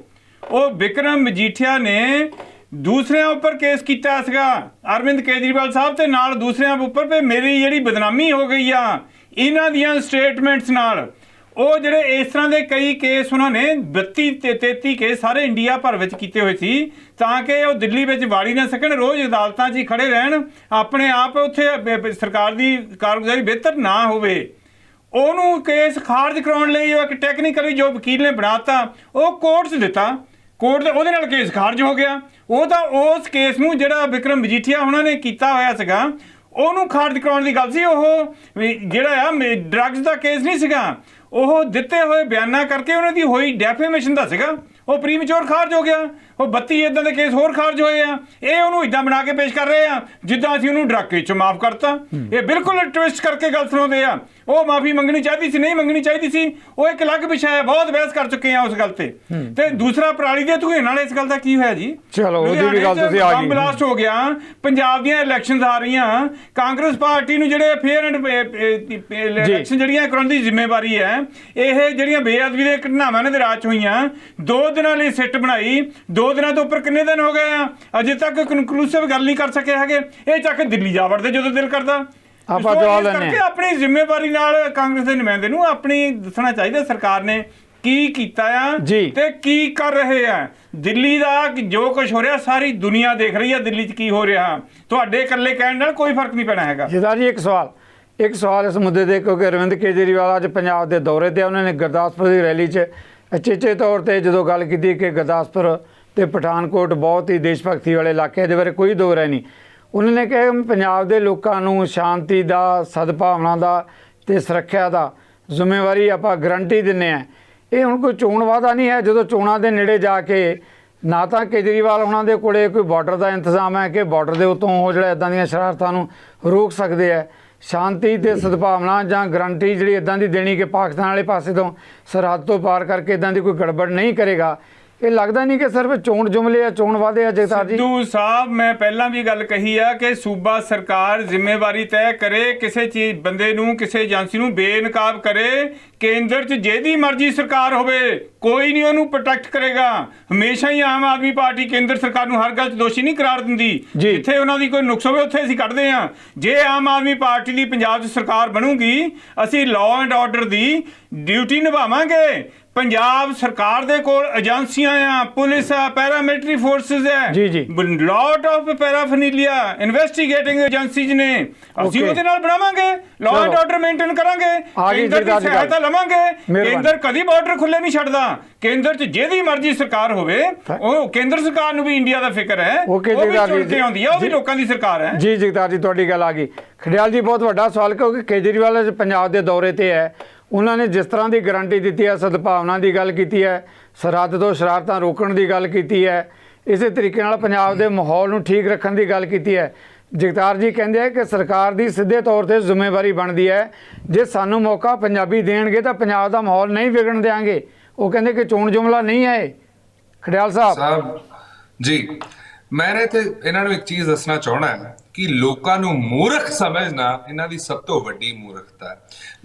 ਉਹ ਵਿਕਰਮ ਮਜੀਠੀਆ ਨੇ ਦੂਸਰਿਆਂ ਉੱਪਰ ਕੇਸ ਕੀਤਾ ਸੀਗਾ, ਅਰਵਿੰਦ ਕੇਜਰੀਵਾਲ ਸਾਹਿਬ ਤੇ ਨਾਲ ਦੂਸਰਿਆਂ ਉੱਪਰ, ਵੀ ਮੇਰੀ ਜਿਹੜੀ ਬਦਨਾਮੀ ਹੋ ਗਈ ਆ ਇਹਨਾਂ ਦੀਆਂ ਸਟੇਟਮੈਂਟਸ ਨਾਲ। ਉਹ ਜਿਹੜੇ ਇਸ ਤਰ੍ਹਾਂ ਦੇ ਕਈ ਕੇਸ ਉਹਨਾਂ ਨੇ 32 ਤੇ 33 ਕੇਸ ਸਾਰੇ ਇੰਡੀਆ ਭਰ ਵਿੱਚ ਕੀਤੇ ਹੋਏ ਸੀ ਤਾਂ ਕਿ ਉਹ ਦਿੱਲੀ ਵਿੱਚ ਵਾੜੀ ਨਾ ਸਕਣ, ਰੋਜ਼ ਅਦਾਲਤਾਂ 'ਚ ਹੀ ਖੜੇ ਰਹਿਣ, ਆਪਣੇ ਆਪ ਉੱਥੇ ਸਰਕਾਰ ਦੀ ਕਾਰਗੁਜ਼ਾਰੀ ਬਿਹਤਰ ਨਾ ਹੋਵੇ। ਉਹਨੂੰ ਕੇਸ ਖਾਰਜ ਕਰਾਉਣ ਲਈ ਉਹ ਇੱਕ ਟੈਕਨੀਕਲੀ ਜੋ ਵਕੀਲ ਨੇ ਬਣਾਤਾ ਉਹ ਕੋਰਟ 'ਚ ਦਿੱਤਾ, ਕੋਰਟ ਦੇ ਉਹਦੇ ਨਾਲ ਕੇਸ ਖਾਰਜ ਹੋ ਗਿਆ। ਉਹ ਤਾਂ ਉਸ ਕੇਸ ਨੂੰ ਜਿਹੜਾ ਵਿਕਰਮ ਮਜੀਠੀਆ ਉਹਨਾਂ ਨੇ ਕੀਤਾ ਹੋਇਆ ਸੀਗਾ ਉਹਨੂੰ ਖਾਰਜ ਕਰਾਉਣ ਦੀ ਗੱਲ ਸੀ। ਉਹ ਜਿਹੜਾ ਆ ਡਰੱਗਸ ਦਾ ਕੇਸ ਨਹੀਂ ਸੀਗਾ, ਉਹ ਦਿੱਤੇ ਹੋਏ ਬਿਆਨਾਂ ਕਰਕੇ ਉਹਨਾਂ ਦੀ ਹੋਈ ਡੈਫੇਮੇਸ਼ਨ ਦਾ ਸੀਗਾ, ਉਹ ਪ੍ਰੀਮੈਚੁਰ ਖਾਰਜ ਹੋ ਗਿਆ। ਉਹ 32 ਇਦਾਂ ਦੇ ਕੇਸ ਹੋਰ ਖਾਰਜ ਹੋਏ ਆ। ਇਹ ਉਹਨੂੰ ਇਦਾਂ ਬਣਾ ਕੇ ਪੇਸ਼ ਕਰ ਰਹੇ ਆ ਜਿੱਦਾਂ ਅਸੀਂ ਉਹਨੂੰ ਡਰੱਗ ਕੇਸ 'ਚ ਮਾਫ ਕਰਤਾ। ਇਹ ਬਿਲਕੁਲ ਟਵਿਸਟ ਕਰਕੇ ਗੱਲ ਸੁਣਾਉਂਦੇ ਆ। ਉਹ ਮਾਫੀ ਮੰਗਣੀ ਚਾਹੀਦੀ ਸੀ, ਨਹੀਂ ਮੰਗਣੀ ਚਾਹੀਦੀ ਸੀ, ਉਹ ਇੱਕ ਅਲੱਗ ਵਿਸ਼ਾ ਹੈ। ਬਹੁਤ ਬਹਿਸ ਕਰ ਚੁੱਕੇ ਆ ਉਸ ਗੱਲ ਤੇ। ਤੇ ਦੂਸਰਾ ਪਰਾਲੀ ਦੇ ਧੂਏ ਨਾਲ ਇਸ ਗੱਲ ਦਾ ਕੀ ਹੋਇਆ ਜੀ? ਚਲੋ ਉਹਦੀ ਵੀ ਗੱਲ ਤੁਸੀਂ ਆ ਗਈ। ਬਲਾਸਟ ਹੋ ਗਿਆ, ਪੰਜਾਬ ਦੀਆਂ ਇਲੈਕਸ਼ਨਸ ਆ ਰਹੀਆਂ, ਕਾਂਗਰਸ ਪਾਰਟੀ ਨੂੰ ਜਿਹੜੇ ਫੇਅਰ ਐਂਡ ਇਲੈਕਸ਼ਨ ਜਿਹੜੀਆਂ ਕਰਾਉਣ ਦੀ ਜ਼ਿੰਮੇਵਾਰੀ ਹੈ। ਇਹ ਜਿਹੜੀਆਂ ਬੇਅਦਬੀ ਦੇ ਘਟਨਾਵਾਂ ਨੇ ਦੇ ਰਾਜ 'ਚ ਹੋਈਆਂ, 2 ਦਿਨਾਂ ਲਈ ਸਿੱਟ ਬਣਾਈ, 2 ਦਿਨਾਂ ਤੋਂ ਉੱਪਰ ਕਿੰਨੇ ਦਿਨ ਹੋ ਗਏ ਆ, ਅਜੇ ਤੱਕ ਕਨਕਲੂਸਿਵ ਗੱਲ ਨਹੀਂ ਕਰ ਸਕੇ ਹੈਗੇ। ਇਹ ਚੱਕ ਦਿੱਲੀ ਜਾ ਵੜਦੇ ਜਦੋਂ ਦਿਲ ਕਰਦਾ। ਆਪਾਂ ਜਵਾਬ ਲੈਣੇ ਕਰਕੇ ਆਪਣੀ ਜ਼ਿੰਮੇਵਾਰੀ ਨਾਲ ਕਾਂਗਰਸ ਦੇ ਨੁਮਾਇੰਦੇ ਨੂੰ ਆਪਣੀ ਦੱਸਣਾ ਚਾਹੀਦਾ ਸਰਕਾਰ ਨੇ ਕੀ ਕੀਤਾ ਆ ਤੇ ਕੀ ਕਰ ਰਹੇ ਆ। ਦਿੱਲੀ ਦਾ ਜੋ ਕੁਝ ਹੋ ਰਿਹਾ ਸਾਰੀ ਦੁਨੀਆ ਦੇਖ ਰਹੀ ਆ ਦਿੱਲੀ 'ਚ ਕੀ ਹੋ ਰਿਹਾ। ਤੁਹਾਡੇ ਇਕੱਲੇ ਕਹਿਣ ਨਾਲ ਕੋਈ ਫਰਕ ਨਹੀਂ ਪੈਣਾ ਹੈਗਾ। ਜਦਾ ਜੀ ਇੱਕ ਸਵਾਲ ਇਸ ਮੁੱਦੇ ਤੇ, ਕਿਉਂਕਿ ਅਰਵਿੰਦ ਕੇਜਰੀਵਾਲ ਅੱਜ ਪੰਜਾਬ ਦੇ ਦੌਰੇ ਤੇ ਉਹਨਾਂ ਨੇ ਗੁਰਦਾਸਪੁਰ ਦੀ ਰੈਲੀ 'ਚ ਅਚੇਚੇ ਤੌਰ ਤੇ ਜਦੋਂ ਗੱਲ ਕੀਤੀ ਕਿ ਗੁਰਦਾਸਪੁਰ ਤੇ ਪਠਾਨਕੋਟ ਬਹੁਤ ਹੀ ਦੇਸ਼ ਭਗਤੀ ਵਾਲੇ ਇਲਾਕੇ, ਇਹਦੇ ਬਾਰੇ ਕੋਈ ਦੋ ਰਾਏ ਨਹੀਂ। ਉਹਨਾਂ ਨੇ ਕਿਹਾ ਪੰਜਾਬ ਦੇ ਲੋਕਾਂ ਨੂੰ ਸ਼ਾਂਤੀ ਦਾ, ਸਦਭਾਵਨਾ ਦਾ ਤੇ ਸੁਰੱਖਿਆ ਦਾ ਜ਼ਿੰਮੇਵਾਰੀ ਆਪਾਂ ਗਰੰਟੀ ਦਿੰਦੇ ਹਾਂ। ਇਹ ਹੁਣ ਕੋਈ ਚੋਣ ਵਾਅਦਾ ਨਹੀਂ ਹੈ। ਜਦੋਂ ਚੋਣਾਂ ਦੇ ਨੇੜੇ ਜਾ ਕੇ ਨਾ ਤਾਂ ਕੇਜਰੀਵਾਲ ਉਹਨਾਂ ਦੇ ਕੋਲੇ ਕੋਈ ਬਾਰਡਰ ਦਾ ਇੰਤਜ਼ਾਮ ਹੈ ਕਿ ਬਾਰਡਰ ਦੇ ਉੱਤੋਂ ਉਹ ਜਿਹੜਾ ਇੱਦਾਂ ਦੀਆਂ ਸ਼ਰਾਰਤਾਂ ਨੂੰ ਰੋਕ ਸਕਦੇ ਹੈ। ਸ਼ਾਂਤੀ ਤੇ ਸਦਭਾਵਨਾ ਜਾਂ ਗਰੰਟੀ ਜਿਹੜੀ ਇੱਦਾਂ ਦੀ ਦੇਣੀ ਕਿ ਪਾਕਿਸਤਾਨ ਵਾਲੇ ਪਾਸੇ ਤੋਂ ਸਰਹੱਦ ਤੋਂ ਪਾਰ ਕਰਕੇ ਇੱਦਾਂ ਦੀ ਕੋਈ ਗੜਬੜ ਨਹੀਂ ਕਰੇਗਾ। ਇਹ ਲੱਗਦਾ ਨਹੀਂ ਕਿ ਸਿਰਫ ਚੋਣ ਜੁਮਲੇ ਆ, ਚੋਣ ਵਾਅਦੇ ਆ। ਜਗਤਾਰ ਜੀ, ਸਿੱਧੂ ਸਾਹਿਬ, ਮੈਂ ਪਹਿਲਾਂ ਵੀ ਗੱਲ ਕਹੀ ਆ ਕਿ ਸੂਬਾ ਸਰਕਾਰ ਜ਼ਿੰਮੇਵਾਰੀ ਤੈਅ ਕਰੇ, ਕਿਸੇ ਚੀਜ਼ ਬੰਦੇ ਨੂੰ, ਕਿਸੇ ਏਜੰਸੀ ਨੂੰ ਬੇਨਕਾਬ ਕਰੇ। ਕੇਂਦਰ 'ਚ ਜਿਹਦੀ ਮਰਜ਼ੀ ਸਰਕਾਰ ਹੋਵੇ ਕੋਈ ਨਹੀਂ ਉਹਨੂੰ ਪ੍ਰੋਟੈਕਟ ਕਰੇਗਾ। ਹਮੇਸ਼ਾ ਹੀ ਆਮ ਆਦਮੀ ਪਾਰਟੀ ਕੇਂਦਰ ਸਰਕਾਰ ਨੂੰ ਹਰ ਗੱਲ 'ਚ ਦੋਸ਼ੀ ਨਹੀਂ ਕਰਾਰ ਦਿੰਦੀ। ਜਿੱਥੇ ਉਹਨਾਂ ਦੀ ਕੋਈ ਨੁਕਸ ਹੋਵੇ ਉੱਥੇ ਅਸੀਂ ਕੱਢਦੇ ਹਾਂ। ਜੇ ਆਮ ਆਦਮੀ ਪਾਰਟੀ ਦੀ ਪੰਜਾਬ 'ਚ ਸਰਕਾਰ ਬਣੂਗੀ ਅਸੀਂ law and order the duty ਨਿਭਾਵਾਂਗੇ। Punjab ਸਰਕਾਰ ਦੇ ਕੋਲ ਏਜੰਸੀਆਂ ਆ, ਪੁਲਿਸ ਆ, ਪੈਰਾਮਿਲਟਰੀ ਫੋਰਸਿਸ ਹੈ, ਲੋਟ ਆਫ ਪੈਰਾਫਰਨੀਲੀਆ ਇਨਵੈਸਟੀਗੇਟਿੰਗ ਏਜੰਸੀਜ਼ ਨੇ। ਅਸੀਂ ਉਹਦੇ ਨਾਲ ਬਣਾਵਾਂਗੇ, ਲਾਅ ਐਂਡ ਆਰਡਰ ਮੇਨਟੇਨ ਕਰਾਂਗੇ, ਕੇਂਦਰ ਦੀ ਸਹਾਇਤਾ ਲਵਾਂਗੇ। ਕੇਂਦਰ ਕਦੀ ਬਾਰਡਰ ਖੁੱਲੇ ਨਹੀਂ ਛੱਡਦਾ। ਕੇਂਦਰ 'ਚ ਜਿਹਦੀ ਮਰਜ਼ੀ ਸਰਕਾਰ ਹੋਵੇ, ਉਹ ਕੇਂਦਰ ਸਰਕਾਰ ਨੂੰ ਵੀ ਇੰਡੀਆ ਦਾ ਫਿਕਰ ਹੈ, ਉਹ ਵੀ ਚੁਣ ਕੇ ਆਉਂਦੀ ਹੈ, ਉਹ ਵੀ ਲੋਕਾਂ ਦੀ ਸਰਕਾਰ ਹੈ। ਜੀ ਜਗਤਾਰ ਜੀ, ਤੁਹਾਡੀ ਗੱਲ ਆ ਗਈ। ਖੜਿਆਲ ਜੀ, ਬਹੁਤ ਵੱਡਾ ਸਵਾਲ, ਕਿਉਂਕਿ ਕੇਜਰੀਵਾਲ ਪੰਜਾਬ ਦੇ ਦੌਰੇ ਤੇ ਹੈ। ਉਹਨਾਂ ਨੇ ਜਿਸ ਤਰ੍ਹਾਂ ਦੀ ਗਰੰਟੀ ਦਿੱਤੀ ਹੈ, ਸਦਭਾਵਨਾ ਦੀ ਗੱਲ ਕੀਤੀ ਹੈ, ਸਰਹੱਦ ਤੋਂ ਸ਼ਰਾਰਤਾਂ ਰੋਕਣ ਦੀ ਗੱਲ ਕੀਤੀ ਹੈ, ਇਸੇ ਤਰੀਕੇ ਨਾਲ ਪੰਜਾਬ ਦੇ ਮਾਹੌਲ ਨੂੰ ਠੀਕ ਰੱਖਣ ਦੀ ਗੱਲ ਕੀਤੀ ਹੈ। ਜਗਤਾਰ ਜੀ ਕਹਿੰਦੇ ਆ ਕਿ ਸਰਕਾਰ ਦੀ ਸਿੱਧੇ ਤੌਰ ਤੇ ਜ਼ਿੰਮੇਵਾਰੀ ਬਣਦੀ ਹੈ, ਜੇ ਸਾਨੂੰ ਮੌਕਾ ਪੰਜਾਬੀ ਦੇਣਗੇ ਤਾਂ ਪੰਜਾਬ ਦਾ ਮਾਹੌਲ ਨਹੀਂ ਵਿਗੜਨ ਦੇਵਾਂਗੇ। ਉਹ ਕਹਿੰਦੇ ਕਿ ਚੋਣ ਜੁਮਲਾ ਨਹੀਂ ਹੈ। ਖੜਿਆਲ ਸਾਹਿਬ ਜੀ, ਮੈਂ ਇੱਥੇ ਇਹਨਾਂ ਨੂੰ ਇੱਕ ਚੀਜ਼ ਦੱਸਣਾ ਚਾਹਣਾ ਕਿ ਲੋਕਾਂ ਨੂੰ ਮੂਰਖ ਸਮਝਣਾ ਇਹਨਾਂ ਦੀ ਸਭ ਤੋਂ ਵੱਡੀ ਮੂਰਖਤਾ ਹੈ।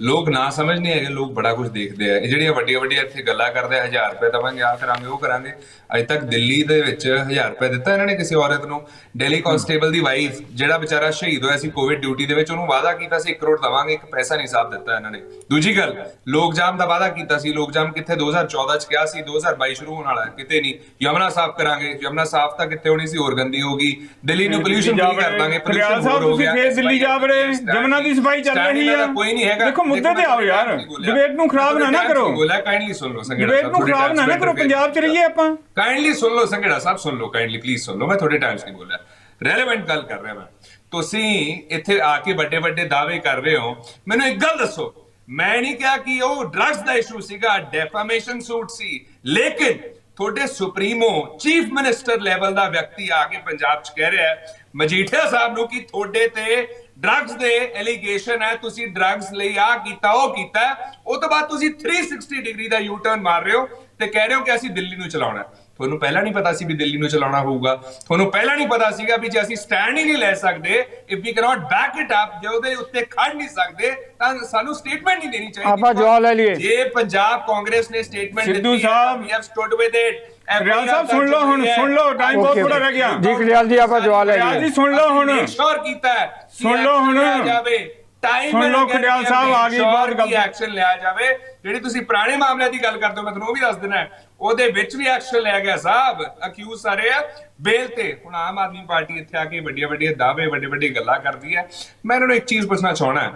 ਲੋਕ ਨਾ ਸਮਝਦੇ ਹੈਗੇ, ਲੋਕ ਬੜਾ ਕੁਝ ਦੇਖਦੇ ਆ। ਇਹ ਜਿਹੜੀਆਂ ਵੱਡੀਆਂ ਵੱਡੀਆਂ ਇੱਥੇ ਗੱਲਾਂ ਕਰਦੇ ਆ, 1000 ਰੁਪਏ ਦੇਵਾਂਗੇ, ਆਹ ਕਰਾਂਗੇ, ਉਹ ਕਰਾਂਗੇ। ਅੱਜ ਤੱਕ ਦਿੱਲੀ ਦੇ ਵਿੱਚ 1000 ਰੁਪਏ ਦਿੱਤਾ ਇਹਨਾਂ ਨੇ ਕਿਸੇ ਔਰਤ ਨੂੰ। ਦਿੱਲੀ ਕਾਂਸਟੇਬਲ ਦੀ ਵਾਈਫ ਜਿਹੜਾ ਵਿਚਾਰਾ ਸ਼ਹੀਦ ਹੋਇਆ ਸੀ ਕੋਵਿਡ ਡਿਊਟੀ ਦੇ ਵਿੱਚ, ਉਹਨੂੰ ਵਾਅਦਾ ਕੀਤਾ ਸੀ 1 ਕਰੋੜ ਦੇਵਾਂਗੇ, 1 ਪੈਸਾ ਨਹੀਂ ਸਾਫ਼ ਦਿੱਤਾ ਇਹਨਾਂ ਨੇ। ਦੂਜੀ ਗੱਲ, ਲੋਕ ਜਾਮ ਦਾ ਵਾਅਦਾ ਕੀਤਾ ਸੀ। ਲੋਕ ਜਾਮ ਕਿੱਥੇ 2014 ਚ ਕਿਹਾ ਸੀ, 2022 ਸ਼ੁਰੂ ਹੋਣ ਵਾਲਾ, ਕਿਤੇ ਨਹੀਂ। ਯਮਨਾ ਸਾਫ਼ ਕਰਾਂਗੇ, ਯਮਨਾ ਸਾਫ਼ ਤਾਂ ਕਿੱਥੇ ਹੋਣੀ ਸੀ, ਹੋਰ ਗੰਦੀ ਹੋ ਗਈ। ਦਿੱਲੀ ਨੂੰ ਪੋਲਿਊਸ਼ਨ ਫ੍ਰੀ ਕਰ ਦਾਂਗੇ, ਖੜਿਆਲ pollution ਸਾਹਿਬ ਹੋਰ ਹੋ ਤੁਸੀਂ ਗਿਆ, ਫੇਰ ਦਿੱਲੀ ਜਾ ਵੜੇ, stand ਜਮਨਾ ਦੀ ਸਫਾਈ ਚੱਲ stand ਰਹੀ ਇਹਨਾਂ ਆ। ਦਾ ਕੋਈ ਨਹੀਂ ਹੈਗਾ। ਦੇਖੋ ਮੁੱਦੇ ਤੇ ਆਓ ਯਾਰ, ਡਿਬੇਟ ਨੂੰ ਖਰਾਬ ਨਾ ਕਰੋ, ਬੋਲਿਆ ਕਾਈਂਡਲੀ ਸੁਣ ਲਓ ਸੰਘੇੜਾ ਡਿਬੇਟ ਨੂੰ ਖਰਾਬ ਨਾ ਕਰੋ, ਪੰਜਾਬ 'ਚ ਰਹੀਏ ਆਪਾਂ। ਕਾਈਂਡਲੀ ਸੁਣ ਲਓ ਸੰਘੇੜਾ ਸਾਹਿਬ, ਸੁਣ ਲਓ ਕਾਈਂਡਲੀ ਪਲੀਜ਼ ਸੁਣ ਲਓ, ਮੈਂ ਤੁਹਾਡੇ ਟਾਈਮਸ ਨਹੀਂ ਬੋਲਿਆ, ਰੈਲੇਵੈਂਟ ਗੱਲ ਕਰ ਰਿਹਾ ਮੈਂ। ਤੁਸੀਂ ਇੱਥੇ ਆ ਕੇ ਵੱਡੇ ਵੱਡੇ ਦਾਅਵੇ ਕਰ ਰਹੇ ਹੋ, ਮੈਨੂੰ ਇੱਕ ਗੱਲ ਦੱਸੋ, ਮੈਂ ਨਹੀਂ ਕਿਹਾ ਕਿ ਉਹ ਡਰੱਗਸ ਦਾ ਇਸ਼ੂ ਸੀਗਾ, ਡੈਫਾਮੇਸ਼ਨ ਸੂਟ ਸੀ, ਲੇਕਿਨ ਤੁਹਾਡੇ ਸੁਪਰੀਮੋ ਚੀਫ ਮਿਨਿਸਟਰ ਲੈਵਲ ਦਾ ਵਿਅਕਤੀ ਆ ਕੇ ਪੰਜਾਬ 'ਚ ਕਹਿ ਰਿਹਾ ਹੈ ਮਜੀਠੀਆ ਸਾਹਿਬ ਨੂੰ ਕਿ ਤੁਹਾਡੇ ਤੇ ਡਰੱਗਸ ਦੇ ਐਲੀਗੇਸ਼ਨ ਹੈ, ਤੁਸੀਂ ਡਰੱਗਸ ਲਈ ਆ ਕੀਤਾ ਉਹ ਕੀਤਾ, ਉਹ ਤੋਂ ਬਾਅਦ ਤੁਸੀਂ 360 ਡਿਗਰੀ ਦਾ ਯੂ ਟਰਨ ਮਾਰ ਰਹੇ ਹੋ ਤੇ ਕਹਿ ਰਹੇ ਹੋ ਕਿ ਅਸੀਂ ਦਿੱਲੀ ਨੂੰ ਚਲਾਉਣਾ। ਤੁਹਾਨੂੰ ਪਹਿਲਾਂ ਨਹੀਂ ਪਤਾ ਸੀ ਵੀ ਦਿੱਲੀ ਨੂੰ ਚਲਾਉਣਾ ਹੋਊਗਾ? ਤੁਹਾਨੂੰ ਪਹਿਲਾਂ ਨਹੀਂ ਪਤਾ ਸੀਗਾ ਵੀ ਜੇ ਅਸੀਂ ਸਟੈਂਡ ਹੀ ਨਹੀਂ ਲੈ ਸਕਦੇ, if we cannot back it up, ਜੇ ਉਹਦੇ ਉੱਤੇ ਖੜ ਨਹੀਂ ਸਕਦੇ ਤਾਂ ਸਾਨੂੰ ਸਟੇਟਮੈਂਟ ਨਹੀਂ ਦੇਣੀ ਚਾਹੀਦੀ। ਆਪਾਂ ਜਵਾਬ ਲੈ ਲਈਏ। ਜੇ ਪੰਜਾਬ ਕਾਂਗਰਸ ਨੇ statement Sidhu sahib, we have stood with it. Khadiyal sahib ਸੁਣ ਲਓ ਹੁਣ, ਸੁਣ ਲਓ, ਟਾਈਮ ਬਹੁਤ ਥੋੜਾ ਰਹਿ ਗਿਆ ਜੀ। ਖੜਿਆਲ ਜੀ ਆਪਾਂ ਜਵਾਬ ਲੈ ਖੜਿਆਲ ਲਈਏ। ਜੀ ਸੁਣ ਲਓ ਹੁਣ, ਸ਼ੋਰ ਕੀਤਾ ਹੈ, ਸੁਣ ਲਓ ਹੁਣ, ਟਾਈਮ ਸੁਣ ਲਓ ਖੜਿਆਲ ਸਾਹਿਬ, ਆ ਗਈ ਬਹੁਤ ਗੱਲ। ਐਕਸ਼ਨ ਲਿਆ ਜਾਵੇ। ਜਿਹੜੀ ਤੁਸੀਂ ਪੁਰਾਣੇ ਮਾਮਲਿਆਂ ਦੀ ਗੱਲ ਕਰਦੇ ਹੋ, ਮੈਂ ਤੁਹਾਨੂੰ ਉਹ ਵੀ ਦੱਸ ਦੇਣਾ, ਉਹਦੇ ਵਿੱਚ ਵੀ ਐਕਸ਼ਨ ਲਿਆ ਗਿਆ ਸਾਹਿਬ। ਅਕਿਊਜ਼ ਸਾਰੇ ਆ ਬੇਲ ਤੇ। ਹੁਣ ਆਮ ਆਦਮੀ ਪਾਰਟੀ ਇੱਥੇ ਆ ਕੇ ਵੱਡੀਆਂ ਵੱਡੀਆਂ ਦਾਅਵੇ, ਵੱਡੇ ਵੱਡੇ ਗੱਲਾਂ ਕਰਦੀ ਹੈ। ਮੈਂ ਇਹਨਾਂ ਨੂੰ ਇੱਕ ਚੀਜ਼ ਪੁੱਛਣਾ ਚਾਹਣਾ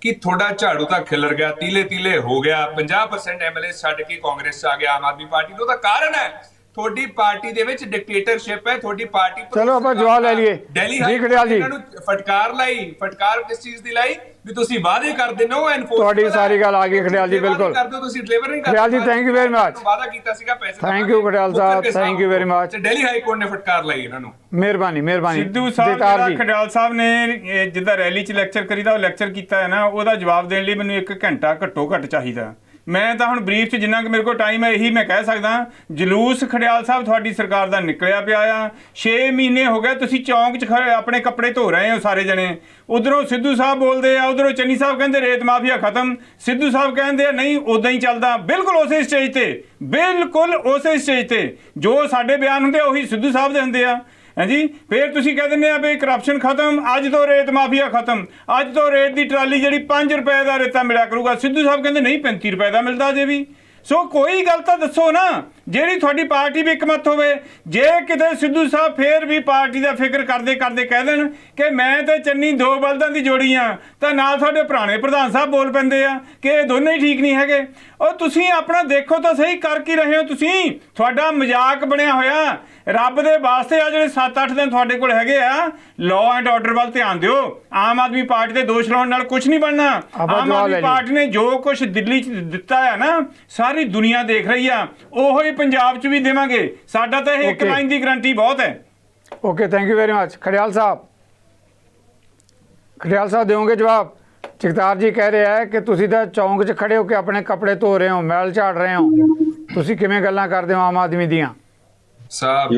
ਕਿ ਤੁਹਾਡਾ ਝਾੜੂ ਤਾਂ ਖਿਲਰ ਗਿਆ, ਤੀਲੇ ਤੀਲੇ ਹੋ ਗਿਆ, 50% ਐਮਐਲਏ ਛੱਡ ਕੇ ਕਾਂਗਰਸ 'ਚ ਆ ਗਿਆ ਆਮ ਆਦਮੀ ਪਾਰਟੀ ਨੂੰ। ਉਹਦਾ ਕਾਰਨ ਹੈ ਤੁਹਾਡੀ ਪਾਰਟੀ ਦੇ ਵਿੱਚ ਡਿਕਟੇਟਰਸ਼ਿਪ ਹੈ, ਤੁਹਾਡੀ ਪਾਰਟੀ। ਚਲੋ ਆਪਾਂ ਜਵਾਬ ਲੈ ਲਈਏ ਜੀ। ਖੜਿਆਲ ਜੀ ਇਹਨਾਂ ਨੂੰ ਫਟਕਾਰ ਲਾਈ, ਫਟਕਾਰ ਕਿਸ ਚੀਜ਼ ਦੀ ਲਾਈ ਵੀ ਤੁਸੀਂ ਵਾਅਦੇ ਕਰਦੇ ਨੋ ਐਨਫੋਰਸ। ਤੁਹਾਡੀ ਸਾਰੀ ਗੱਲ ਆ ਗਈ ਖੜਿਆਲ ਜੀ, ਬਿਲਕੁਲ ਕਰਦੇ ਹੋ ਤੁਸੀਂ, ਡਿਲੀਵਰ ਨਹੀਂ ਕਰਦੇ। ਖੜਿਆਲ ਜੀ ਥੈਂਕ ਯੂ ਵੈਰੀ ਮਚ, ਵਾਅਦਾ ਕੀਤਾ ਸੀਗਾ ਪੈਸੇ। Thank you Kharial Sahib, thank you very much. Delhi high court ਨੇ ਫਟਕਾਰ ਲਾਈ ਇਹਨਾਂ ਨੂੰ। ਮਿਹਰਬਾਨੀ ਮਿਹਰਬਾਨੀ। ਸਿੱਧੂ ਸਾਹਿਬ ਜਗਤਾਰ ਜਿਹੜਾ ਜੀ ਖੜਿਆਲ ਸਾਹਿਬ ਨੇ ਜਿੱਦਾਂ ਰੈਲੀ 'ਚ ਲੈਕਚਰ ਕਰੀਦਾ, ਉਹ ਲੈਕਚਰ ਕੀਤਾ ਹੈ ਨਾ, ਉਹਦਾ ਜਵਾਬ ਦੇਣ ਲਈ ਮੈਨੂੰ 1 ਘੰਟਾ ਘੱਟੋ ਘੱਟ ਚਾਹੀਦਾ। ਮੈਂ ਤਾਂ ਹੁਣ ਬਰੀਫ 'ਚ ਜਿੰਨਾ ਕਿ ਮੇਰੇ ਕੋਲ ਟਾਈਮ ਹੈ ਇਹੀ ਮੈਂ ਕਹਿ ਸਕਦਾ। ਜਲੂਸ ਖੜਿਆਲ ਸਾਹਿਬ ਤੁਹਾਡੀ ਸਰਕਾਰ ਦਾ ਨਿਕਲਿਆ ਪਿਆ ਆ। 6 ਮਹੀਨੇ ਹੋ ਗਏ ਤੁਸੀਂ ਚੌਂਕ 'ਚ ਆਪਣੇ ਕੱਪੜੇ ਧੋ ਰਹੇ ਹੋ ਸਾਰੇ ਜਣੇ। ਉਧਰੋਂ ਸਿੱਧੂ ਸਾਹਿਬ ਬੋਲਦੇ ਆ, ਉਧਰੋਂ ਚੰਨੀ ਸਾਹਿਬ ਕਹਿੰਦੇ ਰੇਤ ਮਾਫੀਆ ਖਤਮ, ਸਿੱਧੂ ਸਾਹਿਬ ਕਹਿੰਦੇ ਆ ਨਹੀਂ ਉਦਾਂ ਹੀ ਚੱਲਦਾ। ਬਿਲਕੁਲ ਉਸੇ ਸਟੇਜ ਤੇ, ਬਿਲਕੁਲ ਉਸੇ ਸਟੇਜ ਤੇ ਜੋ ਸਾਡੇ ਬਿਆਨ ਹੁੰਦੇ ਉਹੀ ਸਿੱਧੂ ਸਾਹਿਬ ਦੇ ਹੁੰਦੇ ਆ। ਹਾਂਜੀ, ਫਿਰ ਤੁਸੀਂ ਕਹਿ ਦਿੰਦੇ ਆ ਵੀ ਕਰਪਸ਼ਨ ਖਤਮ, ਅੱਜ ਤੋਂ ਰੇਤ ਮਾਫੀਆ ਖਤਮ, ਅੱਜ ਤੋਂ ਰੇਤ ਦੀ ਟਰਾਲੀ ਜਿਹੜੀ 5 ਰੁਪਏ ਦਾ ਰੇਤਾ ਮਿਲਿਆ ਕਰੂਗਾ। ਸਿੱਧੂ ਸਾਹਿਬ ਕਹਿੰਦੇ ਨਹੀਂ 35 ਰੁਪਏ ਦਾ ਮਿਲਦਾ ਜੇ ਵੀ। ਸੋ ਕੋਈ ਗੱਲ ਤਾਂ ਦੱਸੋ ਨਾ ਜਿਹੜੀ ਤੁਹਾਡੀ ਪਾਰਟੀ ਵੀ ਇਕਮਤ ਹੋਵੇ। ਜੇ ਕਿਤੇ ਸਿੱਧੂ ਸਾਹਿਬ ਫੇਰ ਵੀ ਪਾਰਟੀ ਦਾ ਫਿਕਰ ਕਰਦੇ ਕਰਦੇ ਕਹਿ ਦੇਣ ਕਿ ਮੈਂ ਤੇ ਚੰਨੀ 2 ਬਲਦਾਂ ਦੀ ਜੋੜੀ ਆ, ਤਾਂ ਨਾਲ ਤੁਹਾਡੇ ਪੁਰਾਣੇ ਪ੍ਰਧਾਨ ਸਾਹਿਬ ਬੋਲ ਪੈਂਦੇ ਆ ਕਿ ਇਹ ਦੋਨੇ ਹੀ ਠੀਕ ਨਹੀਂ ਹੈਗੇ। ਉਹ ਤੁਸੀਂ ਆਪਣਾ ਦੇਖੋ ਤਾਂ ਸਹੀ, ਕਰ ਕੀ ਰਹੇ ਹੋ ਤੁਸੀਂ? ਤੁਹਾਡਾ ਮਜ਼ਾਕ ਬਣਿਆ ਹੋਇਆ। ਰੱਬ ਦੇ ਵਾਸਤੇ ਆ ਜਿਹੜੇ 7-8 ਦਿਨ ਤੁਹਾਡੇ ਕੋਲ ਹੈਗੇ ਆ, ਲਾਅ ਐਂਡ ਆਰਡਰ ਵੱਲ ਧਿਆਨ ਦਿਓ। ਆਮ ਆਦਮੀ ਪਾਰਟੀ ਤੇ ਦੋਸ਼ ਲਾਉਣ ਨਾਲ ਕੁਝ ਨਹੀਂ ਬਣਨਾ। ਆਮ ਆਦਮੀ ਪਾਰਟੀ ਨੇ ਜੋ ਕੁਝ ਦਿੱਲੀ 'ਚ ਦਿੱਤਾ ਹੈ ਨਾ, ਸਾਰੀ ਦੁਨੀਆ ਦੇਖ ਰਹੀ ਆ, ਉਹੋ ਹੀ ਪੰਜਾਬ 'ਚ ਵੀ ਦੇਵਾਂਗੇ। ਸਾਡਾ ਤਾਂ ਇਹ ਇੱਕ ਲਾਈਨ ਦੀ ਗਰੰਟੀ ਬਹੁਤ ਹੈ। Okay, thank you very much. Kharial ਸਾਹਿਬ, ਖੜਿਆਲ ਸਾਹਿਬ ਦਿਓਗੇ ਜਵਾਬ? ਜਗਤਾਰ ਜੀ ਕਹਿ ਰਿਹਾ ਹੈ ਕਿ ਤੁਸੀਂ ਤਾਂ ਚੌਂਕ 'ਚ ਖੜੇ ਹੋ ਕੇ ਆਪਣੇ ਕੱਪੜੇ ਧੋ ਰਹੇ ਹੋ, ਮੈਲ ਝਾੜ ਰਹੇ ਹੋ, ਤੁਸੀਂ ਕਿਵੇਂ ਗੱਲਾਂ ਕਰਦੇ ਹੋ ਆਮ ਆਦਮੀ ਦੀਆਂ? ਸਾਹਿਬ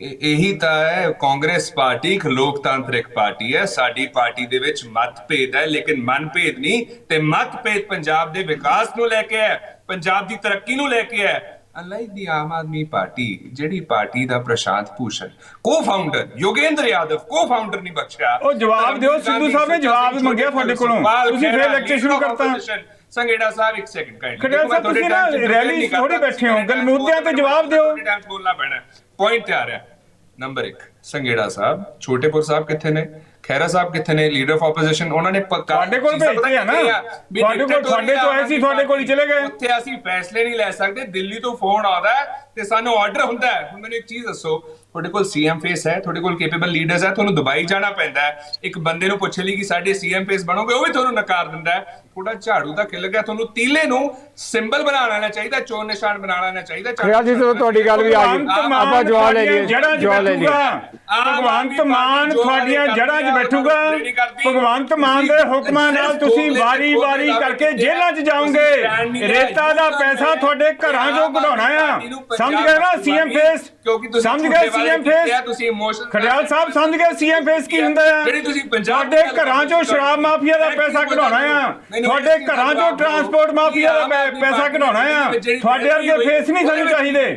ਇਹੀ ਤਾਂ ਹੈ, ਕਾਂਗਰਸ ਪਾਰਟੀ ਇੱਕ ਲੋਕਤਾਂਤਰਿਕ ਪਾਰਟੀ ਹੈ। ਸਾਡੀ ਪਾਰਟੀ ਦੇ ਵਿੱਚ ਮਤਭੇਦ ਹੈ, ਲੇਕਿਨ ਮਨਭੇਦ ਨਹੀਂ। ਤੇ ਮਤਭੇਦ ਪੰਜਾਬ ਦੇ ਵਿਕਾਸ ਨੂੰ ਲੈ ਕੇ ਹੈ, ਪੰਜਾਬ ਦੀ ਤਰੱਕੀ ਨੂੰ ਲੈ ਕੇ ਹੈ। ਅਨਲਾਈਕ ਦੀ ਆਮ ਆਦਮੀ ਪਾਰਟੀ, ਜਿਹੜੀ ਪਾਰਟੀ ਦਾ ਪ੍ਰਸ਼ਾਂਤ ਭੂਸ਼ਣ ਕੋ-ਫਾਊਂਡਰ, ਯੋਗੇਂਦਰ ਯਾਦਵ ਕੋ-ਫਾਊਂਡਰ ਨਹੀਂ ਬਖਸ਼ਿਆ। ਉਹ ਜਵਾਬ ਦਿਓ, ਸਿੱਧੂ ਸਾਹਿਬ ਨੇ ਜਵਾਬ ਮੰਗਿਆ ਤੁਹਾਡੇ ਕੋਲੋਂ, ਤੁਸੀਂ ਫੇਰ ਲੈਕਚਰ ਸ਼ੁਰੂ ਕਰਤਾ। ਸੰਘੇੜਾ ਸਾਹਿਬ 1 ਸੈਕਿੰਡ ਕਾਈਂਡਲੀ। ਖੜਿਆਲ ਸਾਹਿਬ ਤੁਸੀਂ ਨਾ ਰੈਲੀ ਥੋੜੀ ਬੈਠੇ ਹੋ, ਗੱਲ ਮੁੱਦਿਆਂ ਤੇ ਜਵਾਬ ਦਿਓ। ਬੋਲਣਾ ਪੈਣਾ, ਪੁਆਇੰਟ ਤੇ ਆ ਰਿਹਾ। ਨੰਬਰ 1, ਸੰਘੇੜਾ ਸਾਹਿਬ, ਛੋਟੇਪੁਰ ਸਾਹਿਬ ਕਿੱਥੇ ਨੇ? ਖੈਰਾ ਸਾਹਿਬ ਕਿੱਥੇ ਨੇ? ਲੀਡਰ ਆਫ ਆਪੋਜੀਸ਼ਨ, ਉਹਨਾਂ ਨੇ ਤੁਹਾਡੇ ਕੋਲ ਭੇਜਦੇ ਆ ਨਾ, ਤੁਹਾਡੇ ਕੋਲ ਤੋਂ ਆਏ ਸੀ, ਤੁਹਾਡੇ ਕੋਲ ਹੀ ਚਲੇ ਗਏ। ਉੱਥੇ ਅਸੀਂ ਫੈਸਲੇ ਨਹੀਂ ਲੈ ਸਕਦੇ, ਦਿੱਲੀ ਤੋਂ ਫੋਨ ਆਉਂਦਾ ਤੇ ਸਾਨੂੰ ਆਰਡਰ ਹੁੰਦਾ ਹੈ। ਹੁਣ ਮੈਨੂੰ ਇੱਕ ਚੀਜ਼ ਦੱਸੋ, ਤੁਹਾਡੇ ਕੋਲ ਸੀਐਮ ਫੇਸ ਹੈ, ਤੁਹਾਡੇ ਕੋਲ ਕੈਪੇਬਲ ਲੀਡਰਸ ਹੈ, ਤੁਹਾਨੂੰ ਦੁਬਈ ਜਾਣਾ ਪੈਂਦਾ ਹੈ ਇੱਕ ਬੰਦੇ ਨੂੰ ਪੁੱਛ ਲਈ ਕਿ ਸਾਡੇ ਸੀਐਮ ਫੇਸ ਬਣੋਗੇ, ਉਹ ਵੀ ਤੁਹਾਨੂੰ ਨਕਾਰ ਦਿੰਦਾ ਹੈ। ਥੋੜਾ ਝਾੜੂ ਤਾਂ ਖਿਲ ਗਿਆ, ਤੁਹਾਨੂੰ ਤੀਲੇ ਨੂੰ ਸਿੰਬਲ ਬਣਾਉਣਾ ਚਾਹੀਦਾ, ਚੋਣ ਨਿਸ਼ਾਨ ਬਣਾਉਣਾ ਚਾਹੀਦਾ। ਖੜਿਆਲ ਜੀ ਚਲੋ ਤੁਹਾਡੀ ਗੱਲ ਵੀ ਆ ਗਈ, ਆਪਾਂ ਜਵਾਬ ਲੈ ਲਈਏ, ਜਵਾਬ ਲੈ ਲਈਏ। ਭਗਵੰਤ ਮਾਨ ਤੁਹਾਡੀਆਂ ਜੜ੍ਹਾਂ 'ਚ ਬੈਠੂਗਾ। ਭਗਵੰਤ ਮਾਨ ਦੇ ਹੁਕਮਾਂ ਨਾਲ ਤੁਸੀਂ ਵਾਰੀ-ਵਾਰੀ ਕਰਕੇ ਜੇਲ੍ਹਾਂ 'ਚ ਜਾਓਗੇ। ਰੇਤਾ ਦਾ ਪੈਸਾ ਤੁਹਾਡੇ ਘਰਾਂ 'ਚੋਂ ਕਢਾਉਣਾ ਆ, ਸਮਝ ਗਏ ਨਾ? ਸੀਐਮ ਫੇਸ ਸਮਝ ਗਏ? ਸੀਐਮ ਫੇਸ ਖੜਿਆਲ ਸਾਹਿਬ ਸਮਝ ਗਏ? ਸੀਐਮ ਫੇਸ ਕੀ ਹੁੰਦਾ ਆ? ਤੁਹਾਡੇ ਘਰਾਂ 'ਚੋਂ ਸ਼ਰਾਬ ਮਾਫੀਆ ਦਾ ਪੈਸਾ ਕਢਾਉਣਾ ਆ, ਤੁਹਾਡੇ ਘਰਾਂ 'ਚੋਂ ਟਰਾਂਸਪੋਰਟ ਮਾਫੀਆ ਦਾ ਪੈਸਾ ਕਢਾਉਣਾ ਆ। ਤੁਹਾਡੇ ਵਰਗੇ ਫੇਸ ਨਹੀਂ ਸਾਨੂੰ ਚਾਹੀਦੇ।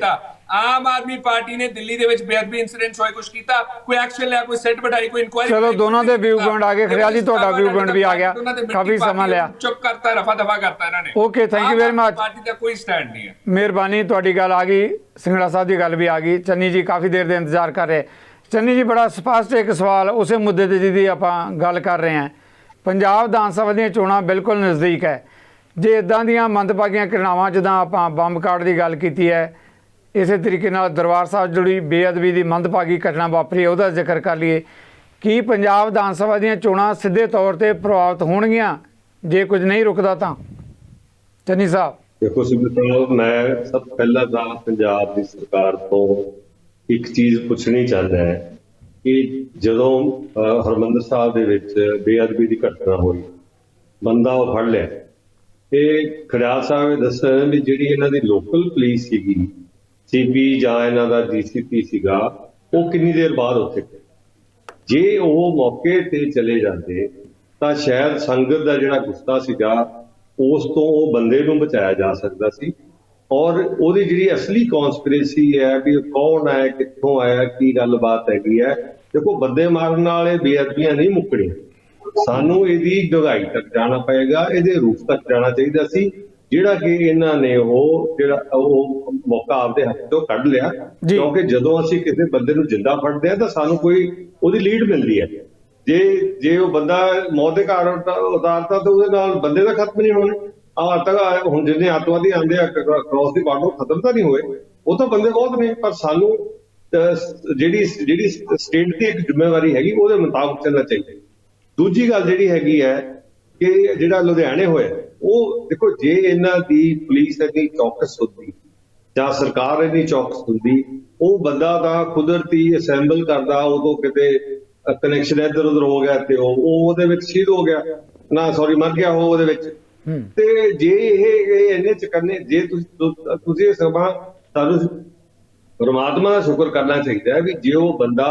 ਆਮ ਆਦਮੀ ਪਾਰਟੀ ਨੇ ਦਿੱਲੀ ਦੇ ਵਿੱਚ ਬੇਅਦਬੀ ਇਨਸੀਡੈਂਟ ਹੋਏ, ਕੁਝ ਕੀਤਾ, ਕੋਈ ਐਕਸ਼ਨ ਲਿਆ, ਕੋਈ ਸੈੱਟ ਬਿਠਾਈ, ਕੋਈ ਇਨਕੁਆਇਰੀ। ਚਲੋ ਦੋਨਾਂ ਦੇ ਵਿਊ ਪੁਆਇੰਟ ਆ ਗਏ। ਖੜਿਆਲ ਜੀ ਤੁਹਾਡਾ ਵਿਊ ਪੁਆਇੰਟ ਵੀ ਆ ਗਿਆ, ਕਾਫੀ ਸਮਾਂ ਲਿਆ, ਚੁੱਪ ਕਰਤਾ, ਰਫਾ ਦਫਾ ਕਰਤਾ ਇਹਨਾਂ ਨੇ। Okay, thank you very much. Party ਦਾ ਕੋਈ ਸਟੈਂਡ ਨਹੀਂ ਹੈ। ਮਿਹਰਬਾਨੀ, ਤੁਹਾਡੀ ਗੱਲ ਆ ਗਈ, ਸਿੰਗੜਾ ਸਾਹਿਬ ਦੀ ਗੱਲ ਵੀ ਆ ਗਈ। ਚੰਨੀ ਜੀ ਕਾਫੀ ਦੇਰ ਦੇ ਇੰਤਜ਼ਾਰ ਕਰ ਰਹੇ। ਚੰਨੀ ਜੀ, ਬੜਾ ਸਪਸ਼ਟ ਇੱਕ ਸਵਾਲ ਉਸੇ ਮੁੱਦੇ ਤੇ ਜਿਹਦੀ ਆਪਾਂ ਗੱਲ ਕਰ ਰਹੇ ਹਾਂ। ਪੰਜਾਬ ਵਿਧਾਨ ਸਭਾ ਦੀਆਂ ਚੋਣਾਂ ਬਿਲਕੁਲ ਨਜ਼ਦੀਕ ਹੈ। ਜੇ ਇਦਾਂ ਦੀਆਂ ਮੰਦਭਾਗੀਆਂ ਘਟਨਾਵਾਂ, ਜਿੱਦਾਂ ਆਪਾਂ ਬੰਬ ਕਾਂਡ ਦੀ ਗੱਲ ਕੀਤੀ ਹੈ, ਇਸੇ ਤਰੀਕੇ ਨਾਲ ਦਰਬਾਰ ਸਾਹਿਬ ਜਿਹੜੀ ਬੇਅਦਬੀ ਦੀ ਮੰਦਭਾਗੀ ਘਟਨਾ ਵਾਪਰੀ ਉਹਦਾ ਜ਼ਿਕਰ ਕਰ ਲਈਏ, ਕੀ ਪੰਜਾਬ ਵਿਧਾਨ ਸਭਾ ਦੀਆਂ ਚੋਣਾਂ ਸਿੱਧੇ ਤੌਰ ਤੇ ਪ੍ਰਭਾਵਿਤ ਹੋਣਗੀਆਂ ਜੇ ਕੁਝ ਨਹੀਂ ਰੁਕਦਾ ਤਾਂ? ਚੰਨੀ ਸਾਹਿਬ ਦੇਖੋ ਸਿੱਧੂ ਸਾਹਿਬ, ਮੈਂ ਸਭ ਪਹਿਲਾਂ ਤਾਂ ਪੰਜਾਬ ਦੀ ਸਰਕਾਰ ਤੋਂ ਇੱਕ ਚੀਜ਼ ਪੁੱਛਣੀ ਚਾਹੁੰਦਾ ਹੈ ਕਿ ਜਦੋਂ ਹਰਿਮੰਦਰ ਸਾਹਿਬ ਦੇ ਵਿੱਚ ਬੇਅਦਬੀ ਦੀ ਘਟਨਾ ਹੋਈ, ਬੰਦਾ ਉਹ ਫੜ ਲਿਆ, ਇਹ ਖੜਿਆਲ ਸਾਹਿਬ ਨੇ ਦੱਸਿਆ ਵੀ ਜਿਹੜੀ ਇਹਨਾਂ ਦੀ ਲੋਕਲ ਪੁਲਿਸ ਸੀਗੀ, ਸੀਪੀ ਜਾਂ ਇਹਨਾਂ ਦਾ ਡੀਸੀਪੀ ਸੀਗਾ, ਉਹ ਕਿੰਨੀ ਦੇਰ ਬਾਅਦ ਉੱਥੇ ਗਏ। ਜੇ ਉਹ ਮੌਕੇ ਤੇ ਚਲੇ ਜਾਂਦੇ ਤਾਂ ਸ਼ਾਇਦ ਸੰਗਤ ਦਾ ਜਿਹੜਾ ਗੁੱਸਾ ਸੀਗਾ ਉਸ ਤੋਂ ਉਹ ਬੰਦੇ ਨੂੰ ਬਚਾਇਆ ਜਾ ਸਕਦਾ ਸੀ, ਔਰ ਉਹਦੀ ਜਿਹੜੀ ਅਸਲੀ ਕੌਨਸਪੀਰੇਸੀ ਹੈ ਵੀ ਕੌਣ ਹੈ, ਕਿੱਥੋਂ ਆਇਆ, ਕੀ ਗੱਲਬਾਤ ਹੈਗੀ ਹੈ। ਦੇਖੋ, ਬੰਦੇ ਮਾਰਨ ਵਾਲੇ ਬੇਅਦਬੀਆਂ ਨਹੀਂ ਮੁੱਕਣੀਆਂ, ਸਾਨੂੰ ਇਹਦੀ ਡੂੰਘਾਈ ਤੱਕ ਜਾਣਾ ਪਏਗਾ, ਇਹਦੇ ਰੂਪ ਤੱਕ ਜਾਣਾ ਚਾਹੀਦਾ ਸੀ, ਜਿਹੜਾ ਕਿ ਇਹਨਾਂ ਨੇ ਉਹ ਮੌਕਾ ਆਪਦੇ ਹੱਥ ਤੋਂ ਕੱਢ ਲਿਆ। ਕਿਉਂਕਿ ਜਦੋਂ ਅਸੀਂ ਕਿਸੇ ਬੰਦੇ ਨੂੰ ਜਿੰਦਾ ਫੜਦੇ ਆ ਤਾਂ ਸਾਨੂੰ ਕੋਈ ਉਹਦੀ ਲੀਡ ਮਿਲਦੀ ਹੈ। ਜੇ ਉਹ ਬੰਦਾ ਮੌਤ ਦੇ ਘਰ ਉਤਾਰਤਾ ਤਾਂ ਉਹਦੇ ਨਾਲ ਬੰਦੇ ਦਾ ਖਤਮ ਨਹੀਂ ਹੋਣਾ। ਹੁਣ ਜਿੰਨੇ ਅੱਤਵਾਦੀ ਆਉਂਦੇ ਆ ਕ੍ਰੋਸ ਦੀ ਬਾਰਡਰ, ਖਤਮ ਤਾਂ ਨਹੀਂ ਹੋਏ, ਉਹ ਤਾਂ ਬੰਦੇ ਬਹੁਤ ਨੇ, ਪਰ ਸਾਨੂੰ ਜਿਹੜੀ ਸਟੇਟ ਦੀ ਇੱਕ ਜ਼ਿੰਮੇਵਾਰੀ ਹੈਗੀ ਉਹਦੇ ਮੁਤਾਬਕ ਚੱਲਣਾ ਚਾਹੀਦਾ। ਦੂਜੀ ਗੱਲ ਜਿਹੜੀ ਹੈਗੀ ਹੈ ਕਿ ਜਿਹੜਾ ਲੁਧਿਆਣੇ ਹੋਇਆ, ਉਹ ਦੇਖੋ, ਜੇ ਇਹਨਾਂ ਦੀ ਪੁਲਿਸ ਇੰਨੀ ਚੌਕਸ ਹੁੰਦੀ ਜਾਂ ਸਰਕਾਰ ਇੰਨੀ ਚੌਕਸ ਹੁੰਦੀ, ਉਹ ਬੰਦਾ ਤਾਂ ਕੁਦਰਤੀ ਅਸੈਂਬਲ ਕਰਦਾ, ਉਦੋਂ ਕਿਤੇ ਕਨੈਕਸ਼ਨ ਇੱਧਰ ਉੱਧਰ ਹੋ ਗਿਆ ਤੇ ਉਹਦੇ ਵਿੱਚ ਸ਼ਹੀਦ ਹੋ ਗਿਆ, ਮਰ ਗਿਆ ਉਹ ਉਹਦੇ ਵਿੱਚ। ਤੇ ਜੇ ਇਹ ਇੰਨੇ ਚਕੰਨੇ, ਜੇ ਤੁਸੀਂ ਇਹ ਸਮਾਂ, ਸਾਨੂੰ ਪਰਮਾਤਮਾ ਦਾ ਸ਼ੁਕਰ ਕਰਨਾ ਚਾਹੀਦਾ ਹੈ ਵੀ ਜੇ ਉਹ ਬੰਦਾ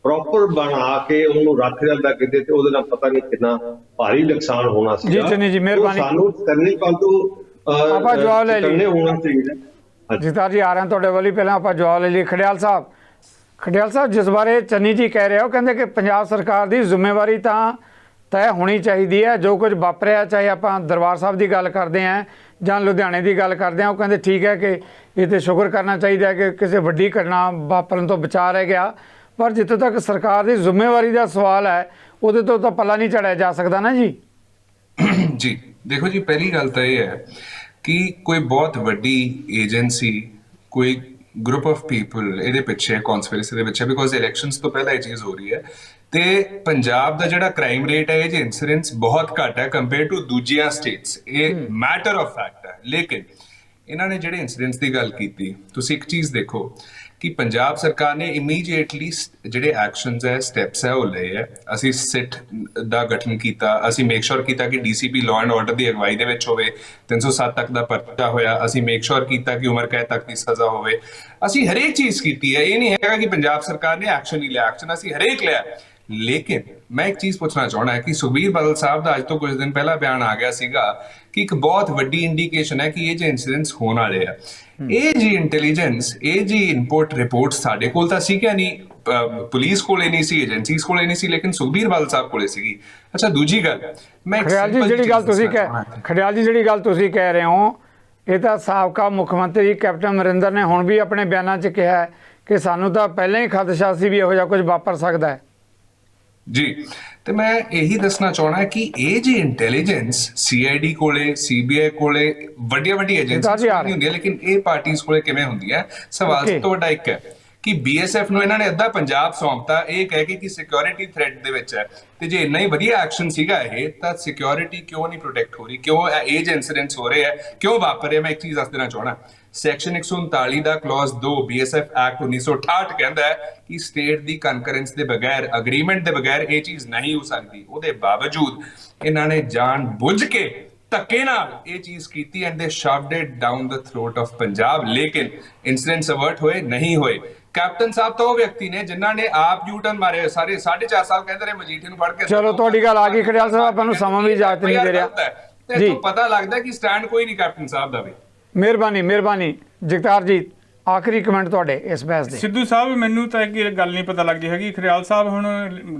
ਪ੍ਰੋਪਰ ਬਣਾ ਕੇ ਉਹਨੂੰ ਰੱਖ ਜਾਂਦਾ ਕਿਤੇ, ਤੇ ਉਹਦੇ ਨਾਲ ਪਤਾ ਨਹੀਂ ਕਿੰਨਾ ਭਾਰੀ ਨੁਕਸਾਨ ਹੋਣਾ ਸੀ। ਜੀ ਚੰਨੀ ਜੀ, ਮਿਹਰਬਾਨੀ। ਸਾਨੂੰ ਕਰਨੀ ਪਾਲਤੂ ਆਪਾਂ ਜਵਾਬ ਲੈ ਲਈਏ, ਹੋਣਾ ਚਾਹੀਦਾ। ਜਗਤਾਰ ਜੀ ਆ ਰਹੇ ਤੁਹਾਡੇ ਵੱਲ, ਪਹਿਲਾਂ ਆਪਾਂ ਜਵਾਬ ਲੈ ਲਈਏ। ਖੜਿਆਲ ਸਾਹਿਬ, ਜਿਸ ਬਾਰੇ ਚੰਨੀ ਜੀ ਕਹਿ ਰਹੇ ਹੋ, ਕਹਿੰਦੇ ਕਿ ਪੰਜਾਬ ਸਰਕਾਰ ਦੀ ਜ਼ਿੰਮੇਵਾਰੀ ਤਾਂ ਤੈਅ ਹੋਣੀ ਚਾਹੀਦੀ ਹੈ। ਜੋ ਕੁਝ ਵਾਪਰਿਆ, ਚਾਹੇ ਆਪਾਂ ਦਰਬਾਰ ਸਾਹਿਬ ਦੀ ਗੱਲ ਕਰਦੇ ਹਾਂ ਜਾਂ ਲੁਧਿਆਣੇ ਦੀ ਗੱਲ ਕਰਦੇ ਹਾਂ, ਉਹ ਕਹਿੰਦੇ ਠੀਕ ਹੈ ਕਿ ਇਹ ਤੇ ਸ਼ੁਕਰ ਕਰਨਾ ਚਾਹੀਦਾ ਕਿ ਕਿਸੇ ਵੱਡੀ ਘਟਨਾ ਵਾਪਰਨ ਤੋਂ ਬਚਾ ਰਹਿ ਗਿਆ, ਪਰ ਜਿੱਥੇ ਤੱਕ ਸਰਕਾਰ ਦੀ ਜ਼ਿੰਮੇਵਾਰੀ ਦਾ ਸਵਾਲ ਹੈ, ਉਹਦੇ ਤੋਂ ਤਾਂ ਪੱਲਾ ਨਹੀਂ ਝਾੜਿਆ ਜਾ ਸਕਦਾ ਨਾ ਜੀ। ਜੀ ਦੇਖੋ ਜੀ, ਪਹਿਲੀ ਗੱਲ ਤਾਂ ਇਹ ਹੈ ਕਿ ਕੋਈ ਬਹੁਤ ਵੱਡੀ ਏਜੰਸੀ, ਕੋਈ ਗਰੁੱਪ ਆਫ ਪੀਪਲ ਇਹਦੇ ਪਿੱਛੇ ਕਨਸਪੀਰੇਸੀ ਦੇ ਪਿੱਛੇ, ਬਿਕੋਜ਼ ਇਲੈਕਸ਼ਨਸ ਤੋਂ ਪਹਿਲਾਂ ਇਹ ਚੀਜ਼ ਹੋ ਰਹੀ ਹੈ ਤੇ ਪੰਜਾਬ ਦਾ ਜਿਹੜਾ ਕ੍ਰਾਈਮ ਰੇਟ ਹੈ, ਇਹ ਜੇ ਇਨਸੀਡੈਂਟਸ ਬਹੁਤ ਘੱਟ ਹੈ ਕੰਪੇਅਰ ਟੂ ਦੂਜੀਆਂ ਸਟੇਟਸ, ਇਹ ਮੈਟਰ ਆਫ ਫੈਕਟ ਹੈ। ਲੇਕਿਨ ਇਹਨਾਂ ਨੇ ਜਿਹੜੇ ਇਨਸੀਡੈਂਟਸ ਦੀ ਗੱਲ ਕੀਤੀ, ਤੁਸੀਂ ਇੱਕ ਚੀਜ਼ ਦੇਖੋ ਕਿ ਪੰਜਾਬ ਸਰਕਾਰ ਨੇ ਇਮੀਡੀਏਟਲੀ ਜਿਹੜੇ ਐਕਸ਼ਨਸ ਹੈ, ਸਟੈਪਸ ਹੈ, ਉਹ ਲਏ ਹੈ। ਅਸੀਂ ਸਿਟ ਦਾ ਗਠਨ ਕੀਤਾ, ਅਸੀਂ ਮੇਕ ਸ਼ੋਰ ਕੀਤਾ ਕਿ ਡੀਸੀਪੀ ਲਾਅ ਐਂਡ ਆਰਡਰ ਦੀ ਅਗਵਾਈ ਦੇ ਵਿੱਚ ਹੋਵੇ, 307 ਤੱਕ ਦਾ ਪਰਚਾ ਹੋਇਆ, ਅਸੀਂ ਮੇਕ ਸ਼ੋਰ ਕੀਤਾ ਕਿ ਉਮਰ ਕੈਦ ਤੱਕ ਦੀ ਸਜ਼ਾ ਹੋਵੇ। ਅਸੀਂ ਹਰੇਕ ਚੀਜ਼ ਕੀਤੀ ਹੈ, ਇਹ ਨਹੀਂ ਹੈਗਾ ਕਿ ਪੰਜਾਬ ਸਰਕਾਰ ਨੇ ਐਕਸ਼ਨ ਹੀ ਲਿਆ, ਐਕਸ਼ਨ ਅਸੀਂ ਹਰੇਕ ਲਿਆ। ਲੇਕਿਨ ਮੈਂ ਇੱਕ ਚੀਜ਼ ਪੁੱਛਣਾ ਚਾਹਣਾ ਹੈ ਕਿ ਸੁਖਬੀਰ ਬਾਦਲ ਸਾਹਿਬ ਦਾ ਅੱਜ ਤੋਂ ਕੁਝ ਦਿਨ ਪਹਿਲਾਂ ਬਿਆਨ ਆ ਗਿਆ ਸੀਗਾ ਕਿ ਇੱਕ ਬਹੁਤ ਵੱਡੀ ਇੰਡੀਕੇਸ਼ਨ ਹੈ ਕਿ ਇਹ ਜੇ ਇਨਸੀਡੈਂਟਸ ਹੋਣ ਵਾਲੇ ਆ। ਇਹ ਜੀ ਇੰਟੈਲੀਜੈਂਸ, ਇਹ ਜੀ ਇਨਪੁਟ ਰਿਪੋਰਟ ਸਾਡੇ ਕੋਲ ਤਾਂ ਸੀ ਕਿ ਨਹੀਂ, ਪੁਲਿਸ ਕੋਲੇ ਨਹੀਂ ਸੀ, ਏਜੰਸੀਜ਼ ਕੋਲੇ ਨਹੀਂ ਸੀ, ਲੇਕਿਨ ਸੁਖਬੀਰ ਬਾਦਲ ਸਾਹਿਬ ਕੋਲੇ ਸੀਗੀ। ਅੱਛਾ, ਦੂਜੀ ਗੱਲ, ਮੈਂ ਖੜਿਆਲ ਜੀ ਜਿਹੜੀ ਗੱਲ ਤੁਸੀਂ ਕਹਿ ਰਹੇ ਹੋ, ਇਹ ਤਾਂ ਸਾਬਕਾ ਮੁੱਖ ਮੰਤਰੀ ਕੈਪਟਨ ਅਮਰਿੰਦਰ ਨੇ ਹੁਣ ਵੀ ਆਪਣੇ ਬਿਆਨਾਂ 'ਚ ਕਿਹਾ ਕਿ ਸਾਨੂੰ ਤਾਂ ਪਹਿਲਾਂ ਹੀ ਖਦਸ਼ਾ ਸੀ ਵੀ ਇਹੋ ਜਿਹਾ ਕੁਝ ਵਾਪਰ ਸਕਦਾ ਹੈ। ਜੀ, ਤੇ ਮੈਂ ਇਹੀ ਦੱਸਣਾ ਚਾਹਣਾ ਕਿ ਇਹ ਜੀ ਇੰਟੈਲੀਜੈਂਸ ਸੀਆਈਡੀ ਕੋਲੇ, ਸੀਬੀਆਈ ਕੋਲੇ, ਵੱਡੀਆਂ ਏਜੰਸੀਜ਼ ਹੁੰਦੀਆਂ, ਲੇਕਿਨ ਇਹ ਪਾਰਟੀਆਂ ਕੋਲੇ ਕਿਵੇਂ ਹੁੰਦੀ ਹੈ? ਸਵਾਲ ਸਭ ਤੋਂ ਵੱਡਾ ਇੱਕ ਹੈ ਕਿ ਬੀਐਸਐਫ ਨੂੰ ਇਹਨਾਂ ਨੇ ਅੱਧਾ ਪੰਜਾਬ ਸੌਂਪਤਾ, ਇਹ ਕਹਿ ਕੇ ਕਿ ਸਿਕਿਉਰਿਟੀ ਥ੍ਰੈਟ ਦੇ ਵਿੱਚ ਹੈ। ਤੇ ਜੇ ਇੰਨਾ ਹੀ ਵਧੀਆ ਐਕਸ਼ਨ ਸੀਗਾ ਇਹ, ਤਾਂ ਸਿਕਿਉਰਿਟੀ ਕਿਉਂ ਨਹੀਂ ਪ੍ਰੋਟੈਕਟ ਹੋ ਰਹੀ? ਕਿਉਂ ਇਹ ਜੇ ਇਨਸੀਡੈਂਟਸ ਹੋ ਰਹੇ ਹੈ, ਕਿਉਂ ਵਾਪਰ ਰਹੇ? ਮੈਂ ਇੱਕ ਚੀਜ਼ ਦੱਸ ਦੇਣਾ ਚਾਹਣਾ, ਸੈਕਸ਼ਨ 139 ਦਾ ਕਲੌਜ਼ 2 BSF ਐਕਟ 1968 ਕਹਿੰਦਾ ਹੈ ਕਿ ਸਟੇਟ ਦੀ ਕਨਕਰੈਂਸ ਦੇ ਬਗੈਰ, ਅਗਰੀਮੈਂਟ ਦੇ ਬਗੈਰ ਇਹ ਚੀਜ਼ ਨਹੀਂ ਹੋ ਸਕਦੀ। ਉਹਦੇ ਬਾਵਜੂਦ ਇਹਨਾਂ ਨੇ ਜਾਣ ਬੁੱਝ ਕੇ ਧੱਕੇ ਨਾਲ ਇਹ ਚੀਜ਼ ਕੀਤੀ and they shoved it down the throat of Punjab. ਲੇਕਿਨ ਇਨਸੀਡੈਂਟਸ ਅਵਰਟ ਹੋਏ ਨਹੀਂ ਹੋਏ। ਕੈਪਟਨ ਸਾਹਿਬ ਤਾਂ ਉਹ ਵਿਅਕਤੀ ਨੇ ਜਿਨ੍ਹਾਂ ਨੇ ਆਪ ਯੂਟਰਨ ਮਾਰੇ, ਸਾਰੇ 4.5 ਸਾਲ ਕਹਿੰਦੇ ਰਹੇ ਮਜੀਠੇ ਨੂੰ ਫੜ ਕੇ। ਚਲੋ, ਤੁਹਾਡੀ ਗੱਲ ਆ ਗਈ ਖੜਿਆਲ ਸਾਹਿਬ, ਆਪਾਂ ਨੂੰ ਸਮਾਂ ਵੀ ਇਜਾਜ਼ਤ ਨਹੀਂ ਦੇ ਰਿਹਾ ਜੀ। ਪਤਾ ਲੱਗਦਾ ਕਿ ਸਟੈਂਡ ਕੋਈ ਨਹੀਂ ਕੈਪਟਨ ਸਾਹਿਬ ਦਾ ਵੀ। ਮਿਹਰਬਾਨੀ ਜਗਤਾਰ ਜੀ, ਆਖਰੀ ਕਮੈਂਟ ਤੁਹਾਡੇ ਇਸ ਬਹਿਸ ਦੇ। ਸਿੱਧੂ ਸਾਹਿਬ, ਮੈਨੂੰ ਤਾਂ ਇੱਕ ਗੱਲ ਨਹੀਂ ਪਤਾ ਲੱਗਦੀ ਹੈਗੀ। ਖੜਿਆਲ ਸਾਹਿਬ ਹੁਣ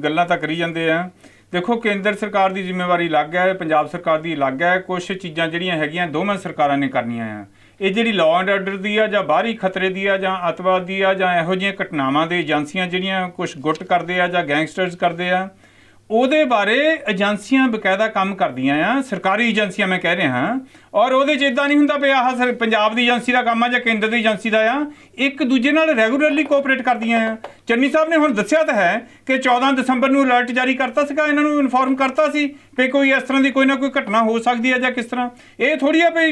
ਗੱਲਾਂ ਤਾਂ ਕਰੀ ਜਾਂਦੇ ਆ। ਦੇਖੋ, ਕੇਂਦਰ ਸਰਕਾਰ ਦੀ ਜ਼ਿੰਮੇਵਾਰੀ ਅਲੱਗ ਹੈ, ਪੰਜਾਬ ਸਰਕਾਰ ਦੀ ਅਲੱਗ ਹੈ। ਕੁਝ ਚੀਜ਼ਾਂ ਜਿਹੜੀਆਂ ਹੈਗੀਆਂ ਦੋਵਾਂ ਸਰਕਾਰਾਂ ਨੇ ਕਰਨੀਆਂ ਆ। ਇਹ ਜਿਹੜੀ ਲਾਅ ਐਂਡ ਆਰਡਰ ਦੀ ਆ ਜਾਂ ਬਾਹਰੀ ਖਤਰੇ ਦੀ ਆ ਜਾਂ ਅੱਤਵਾਦ ਦੀ ਆ ਜਾਂ ਇਹੋ ਜਿਹੀਆਂ ਘਟਨਾਵਾਂ ਦੇ ਏਜੰਸੀਆਂ ਜਿਹੜੀਆਂ ਕੁਝ ਗੁੱਟ ਕਰਦੇ ਆ ਜਾਂ ਗੈਂਗਸਟਰਸ ਕਰਦੇ ਆ, ਉਹਦੇ ਬਾਰੇ ਏਜੰਸੀਆਂ ਬਕਾਇਦਾ ਕੰਮ ਕਰਦੀਆਂ ਆ, ਸਰਕਾਰੀ ਏਜੰਸੀਆਂ ਮੈਂ ਕਹਿ ਰਿਹਾ ਹਾਂ। ਔਰ ਉਹਦੇ 'ਚ ਇੱਦਾਂ ਨਹੀਂ ਹੁੰਦਾ ਵੀ ਆਹ ਪੰਜਾਬ ਦੀ ਏਜੰਸੀ ਦਾ ਕੰਮ ਆ ਜਾਂ ਕੇਂਦਰ ਦੀ ਏਜੰਸੀ ਦਾ ਆ, ਇੱਕ ਦੂਜੇ ਨਾਲ ਰੈਗੂਲਰਲੀ ਕੋਆਪਰੇਟ ਕਰਦੀਆਂ ਆ। ਚੰਨੀ ਸਾਹਿਬ ਨੇ ਹੁਣ ਦੱਸਿਆ ਤਾਂ ਹੈ ਕਿ 14 ਦਸੰਬਰ ਨੂੰ ਅਲਰਟ ਜਾਰੀ ਕਰਤਾ ਸੀਗਾ, ਇਹਨਾਂ ਨੂੰ ਇਨਫੋਰਮ ਕਰਤਾ ਸੀ ਕਿ ਕੋਈ ਇਸ ਤਰ੍ਹਾਂ ਦੀ ਕੋਈ ਨਾ ਕੋਈ ਘਟਨਾ ਹੋ ਸਕਦੀ ਹੈ ਜਾਂ ਕਿਸ ਤਰ੍ਹਾਂ। ਇਹ ਥੋੜ੍ਹੀ ਆ ਵੀ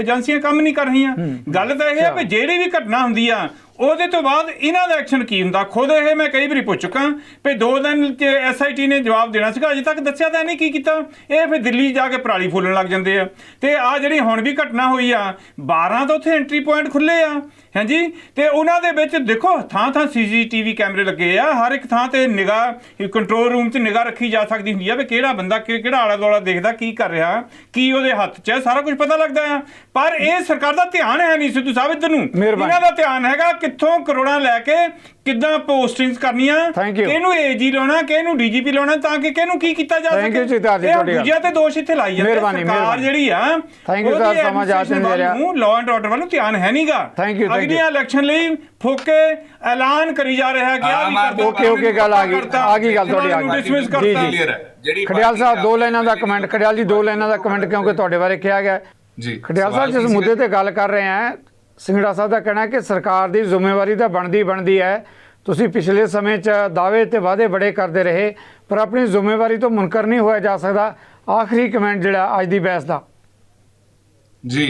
ਏਜੰਸੀਆਂ ਕੰਮ ਨਹੀਂ ਕਰ ਰਹੀਆਂ। ਗੱਲ ਤਾਂ ਇਹ ਹੈ ਵੀ ਜਿਹੜੀ ਵੀ ਘਟਨਾ ਹੁੰਦੀ ਆ ਉਹਦੇ ਤੋਂ ਬਾਅਦ ਇਹਨਾਂ ਦਾ ਐਕਸ਼ਨ ਕੀ ਹੁੰਦਾ। ਖੁਦ ਇਹ ਮੈਂ ਕਈ ਵਾਰੀ ਪੁੱਛ ਚੁੱਕਾ ਵੀ 2 ਦਿਨ 'ਚ SIT ਨੇ ਜਵਾਬ ਦੇਣਾ ਸੀਗਾ, ਅਜੇ ਤੱਕ ਦੱਸਿਆ ਤਾਂ ਨਹੀਂ ਕੀ ਕੀਤਾ। ਇਹ ਫਿਰ ਦਿੱਲੀ ਜਾ ਕੇ ਪਰਾਲੀ ਫੂਲਣ ਲੱਗ ਜਾਂਦੇ ਆ। ਤੇ ਆ ਜਿਹੜੀ ਹੁਣ ਵੀ ਘਟਨਾ ਹੋਈ ਆ, 12 ਤੋਂ ਉੱਥੇ ਐਂਟਰੀ ਪੁਆਇੰਟ ਖੁੱਲੇ ਆ, ਹਾਂਜੀ, ਤੇ ਉਹਨਾਂ ਦੇ ਵਿੱਚ ਦੇਖੋ ਥਾਂ ਥਾਂ CCTV ਕੈਮਰੇ ਲੱਗੇ ਆ। ਹਰ ਇੱਕ ਥਾਂ ਤੇ ਨਿਗਾਹ, ਕੰਟਰੋਲ ਰੂਮ 'ਚ ਨਿਗਾਹ ਰੱਖੀ ਜਾ ਸਕਦੀ ਹੁੰਦੀ ਆ ਵੀ ਕਿਹੜਾ ਬੰਦਾ ਕਿਹੜਾ ਆਲਾ ਦੁਆਲਾ ਦੇਖਦਾ, ਕੀ ਕਰ ਰਿਹਾ, ਕੀ ਉਹਦੇ ਹੱਥ 'ਚ ਹੈ, ਸਾਰਾ ਕੁਝ ਪਤਾ ਲੱਗਦਾ ਆ। ਪਰ ਇਹ ਸਰਕਾਰ ਦਾ ਧਿਆਨ ਹੈ ਨਹੀਂ ਸਿੱਧੂ ਸਾਹਿਬ ਇੱਧਰ ਨੂੰ। ਇਹਨਾਂ ਦਾ ਧਿਆਨ ਹੈਗਾ ਕਿੱਥੋਂ ਕਰੋੜਾਂ ਲੈ ਕੇ ਕਿੱਦਾਂ ਪੋਸਟਿੰਗਸ ਕਰਨੀਆਂ, ਕਿਹਨੂੰ AG ਲਾਉਣਾ, ਕਿਹਨੂੰ DGP ਲਾਉਣਾ, ਤਾਂ ਕਿ ਕਿਹਨੂੰ ਕੀ ਕੀਤਾ ਜਾ ਸਕੇ। ਦੂਜਿਆਂ ਤੇ ਦੋਸ਼ ਇੱਥੇ ਲਾਈ ਜਾਂਦੇ। ਸਰਕਾਰ ਜਿਹੜੀ ਆ ਲਾਅ ਐਂਡ ਆਰਡਰ ਵੱਲੋਂ ਧਿਆਨ ਹੈ ਨਹੀਂਗਾ। ਅਗਲੀਆਂ ਇਲੈਕਸ਼ਨ ਲਈ ਫੋਕੇ ਐਲਾਨ ਕਰੀ ਜਾ ਰਿਹਾ ਕਿ ਓਕੇ ਗੱਲ ਆ ਗਈ ਗੱਲ ਤੁਹਾਡੀ ਆ ਗਈ ਜੀ। ਖੜਿਆਲ ਸਾਹਿਬ 2 ਲਾਈਨਾਂ ਦਾ ਕਮੈਂਟ, ਖੜਿਆਲ ਜੀ 2 ਲਾਈਨਾਂ ਦਾ ਕਮੈਂਟ ਕਿਉਂਕਿ ਤੁਹਾਡੇ ਬਾਰੇ ਕਿਹਾ ਗਿਆ ਜੀ। ਖੜਿਆਲ ਸਾਹਿਬ ਜਿਸ ਮੁੱਦੇ ਤੇ ਗੱਲ ਕਰ ਰਹੇ ਆ, ਸਿੰਗੜਾ ਸਾਹਿਬ ਦਾ ਕਹਿਣਾ ਕਿ ਸਰਕਾਰ ਦੀ ਜ਼ਿੰਮੇਵਾਰੀ ਤਾਂ ਬਣਦੀ ਹੈ। ਤੁਸੀਂ ਪਿਛਲੇ ਸਮੇਂ 'ਚ ਦਾਅਵੇ ਤੇ ਵਾਅਦੇ ਬੜੇ ਕਰਦੇ ਰਹੇ ਪਰ ਆਪਣੀ ਜ਼ਿੰਮੇਵਾਰੀ ਤੋਂ ਮੁਨਕਰ ਨਹੀਂ ਹੋਇਆ ਜਾ ਸਕਦਾ। ਆਖਰੀ ਕਮੈਂਟ ਜਿਹੜਾ ਅੱਜ ਦੀ ਬਹਿਸ ਦਾ ਜੀ।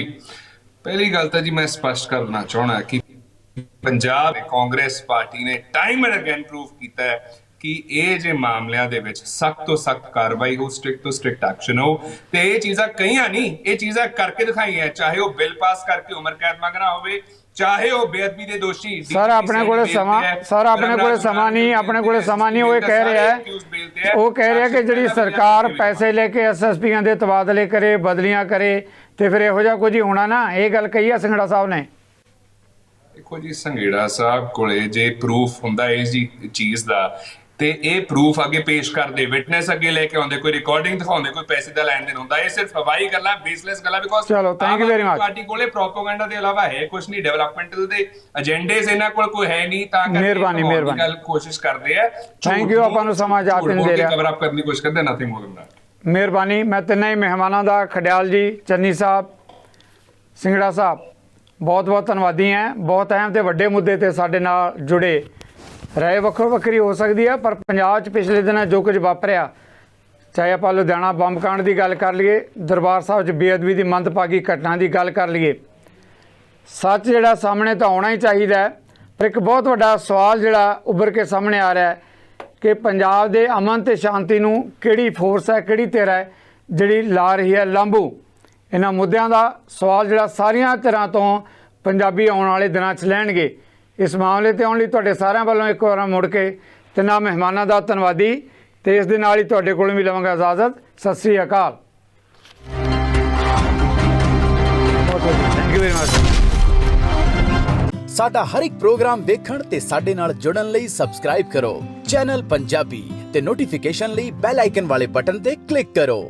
ਪਹਿਲੀ ਗੱਲ ਤਾਂ ਜੀ ਮੈਂ ਸਪਸ਼ਟ ਕਰਨਾ ਚਾਹਣਾ ਕਿ ਪੰਜਾਬ ਕਾਂਗਰਸ ਪਾਰਟੀ ਨੇ ਟਾਈਮ ਐਂਡ ਅਗੇਨ ਪ੍ਰੂਵ ਕੀਤਾ ਹੈ ਕਿ ਇਹ ਜੇ ਮਾਮਲਿਆਂ ਦੇ ਵਿੱਚ ਸਖਤ ਤੋਂ ਸਖਤ ਕਾਰਵਾਈ ਹੋ, ਸਟ੍ਰਿਕਟ ਤੋਂ ਸਟ੍ਰਿਕਟ ਐਕਸ਼ਨ ਹੋ। ਤੇ ਇਹ ਚੀਜ਼ਾਂ ਕਈਆਂ ਨਹੀਂ, ਇਹ ਚੀਜ਼ਾਂ ਕਰਕੇ ਦਿਖਾਈਆਂ, ਚਾਹੇ ਉਹ ਬਿੱਲ ਪਾਸ ਕਰਕੇ ਉਮਰ ਕੈਦ ਮੰਗਣਾ ਹੋਵੇ, ਚਾਹੇ ਉਹ ਬੇਅਦਬੀ ਦੇ ਦੋਸ਼ੀ ਸਰ ਆਪਣੇ ਕੋਲੇ ਸਮਾਂ ਨਹੀਂ। ਉਹ ਕਹਿ ਰਿਹਾ ਕਿ ਜਿਹੜੀ ਸਰਕਾਰ ਪੈਸੇ ਲੈ ਕੇ SSPਆਂ ਦੇ ਤਬਾਦਲੇ ਕਰੇ, ਬਦਲੀਆਂ ਕਰੇ ਤੇ ਫਿਰ ਇਹੋ ਜਿਹਾ ਕੁਝ ਹੀ ਹੋਣਾ ਨਾ। ਇਹ ਗੱਲ ਕਹੀ ਆ ਸਿੰਗੜਾ ਸਾਹਿਬ ਨੇ। ਦੇਖੋ ਜੀ, ਸੰਘੇੜਾ ਸਾਹਿਬ ਕੋਲੇ ਜੇ ਪ੍ਰੂਫ ਹੁੰਦਾ ਇਸ ਚੀਜ਼ ਦਾ ਤੇ ਇਹ ਪ੍ਰੂਫ ਅੱਗੇ ਪੇਸ਼ ਕਰਦੇ, ਵਿਟਨੈਸ ਅੱਗੇ ਲੈ ਕੇ ਆਉਂਦੇ, ਕੋਈ ਰਿਕਾਰਡਿੰਗ ਦਿਖਾਉਂਦੇ, ਕੋਈ ਪੈਸੇ ਦਾ ਲੈਣ ਦੇਣ ਹੁੰਦਾ। ਇਹ ਸਿਰਫ ਹਵਾਈ ਗੱਲਾਂ, ਬੇਸਲੈਸ ਗੱਲਾਂ। ਬਿਕੋਜ਼ ਚਲੋ thank you very much. Party ਕੋਲੇ ਪ੍ਰੋਪੇਗੈਂਡਾ ਦੇ ਇਲਾਵਾ ਹੈ ਕੁਝ ਨਹੀਂ, ਡਿਵੈਲਪਮੈਂਟਲ ਦੇ ਏਜੰਡੇਸ ਇਹਨਾਂ ਕੋਲ ਕੋਈ ਹੈ ਨਹੀਂ, ਤਾਂ ਕਰਕੇ ਗੱਲ ਕੋਸ਼ਿਸ਼ ਕਰਦੇ ਆ। ਥੈਂਕ ਯੂ, ਆਪਾਂ ਨੂੰ ਸਮਾਂ ਜਾ ਕੇ ਦੇ ਰਿਹਾ, ਕਵਰ ਅਪ ਕਰਨ ਦੀ ਕੋਸ਼ਿਸ਼ ਕਰਦੇ, ਨਥਿੰਗ ਮੋਰ ਦੈਨ ਦੈਟ। ਮਿਹਰਬਾਨੀ। ਮੈਂ ਤਿੰਨਾਂ ਹੀ ਮਹਿਮਾਨਾਂ ਦਾ, ਖੜਿਆਲ ਜੀ, ਚੰਨੀ ਸਾਹਿਬ, ਸਿੰਗੜਾ ਸਾਹਿਬ, ਬਹੁਤ ਧੰਨਵਾਦੀ ਹਾਂ। ਬਹੁਤ ਅਹਿਮ ਤੇ ਵੱਡੇ ਮੁੱਦੇ ਤੇ ਸਾਡੇ ਨਾਲ ਜੁੜੇ। ਰਾਏ ਵੱਖੋ ਵੱਖਰੀ ਹੋ ਸਕਦੀ ਹੈ ਪਰ ਪੰਜਾਬ 'ਚ ਪਿਛਲੇ ਦਿਨਾਂ ਜੋ ਕੁਝ ਵਾਪਰਿਆ, ਚਾਹੇ ਆਪਾਂ ਲੁਧਿਆਣਾ ਬੰਬ ਕਾਂਡ ਦੀ ਗੱਲ ਕਰ ਲਈਏ, ਦਰਬਾਰ ਸਾਹਿਬ 'ਚ ਬੇਅਦਬੀ ਦੀ ਮੰਦਭਾਗੀ ਘਟਨਾ ਦੀ ਗੱਲ ਕਰ ਲਈਏ, ਸੱਚ ਜਿਹੜਾ ਸਾਹਮਣੇ ਤਾਂ ਆਉਣਾ ਹੀ ਚਾਹੀਦਾ ਹੈ। ਪਰ ਇੱਕ ਬਹੁਤ ਵੱਡਾ ਸਵਾਲ ਜਿਹੜਾ ਉੱਭਰ ਕੇ ਸਾਹਮਣੇ ਆ ਰਿਹਾ ਹੈ ਕਿ ਪੰਜਾਬ ਦੇ ਅਮਨ ਤੇ ਸ਼ਾਂਤੀ ਨੂੰ ਕਿਹੜੀ ਫੋਰਸ ਹੈ, ਕਿਹੜੀ ਧਿਰ ਹੈ ਜਿਹੜੀ ਲਾ ਰਹੀ ਹੈ ਲਾਂਭੂ। ਇਹਨਾਂ ਮੁੱਦਿਆਂ ਦਾ ਸਵਾਲ ਜਿਹੜਾ ਸਾਰੀਆਂ ਤਰ੍ਹਾਂ ਤੋਂ ਪੰਜਾਬੀ ਆਉਣ ਵਾਲੇ ਦਿਨਾਂ 'ਚ ਲੈਣਗੇ। ਇਸ ਮਾਮਲੇ ਤੇ ਆਉਣ ਲਈ ਤੁਹਾਡੇ ਸਾਰਿਆਂ ਵੱਲੋਂ ਇੱਕ ਵਾਰ ਮੁੜ ਕੇ ਤਿੰਨਾਂ ਮਹਿਮਾਨਾਂ ਦਾ ਧੰਨਵਾਦੀ ਤੇ ਇਸ ਦੇ ਨਾਲ ਹੀ ਤੁਹਾਡੇ ਕੋਲੋਂ ਵੀ ਲਵਾਂਗਾ ਇਜਾਜ਼ਤ। Sat Sri Akal. Thank you very much. ਸਾਡਾ ਹਰ ਇੱਕ ਪ੍ਰੋਗਰਾਮ ਦੇਖਣ ਤੇ ਸਾਡੇ ਨਾਲ ਜੁੜਨ ਲਈ ਸਬਸਕ੍ਰਾਈਬ ਕਰੋ ਚੈਨਲ ਪੰਜਾਬੀ ਤੇ ਨੋਟੀਫਿਕੇਸ਼ਨ ਲਈ ਬੈਲ ਆਈਕਨ ਵਾਲੇ ਬਟਨ ਤੇ ਕਲਿੱਕ ਕਰੋ।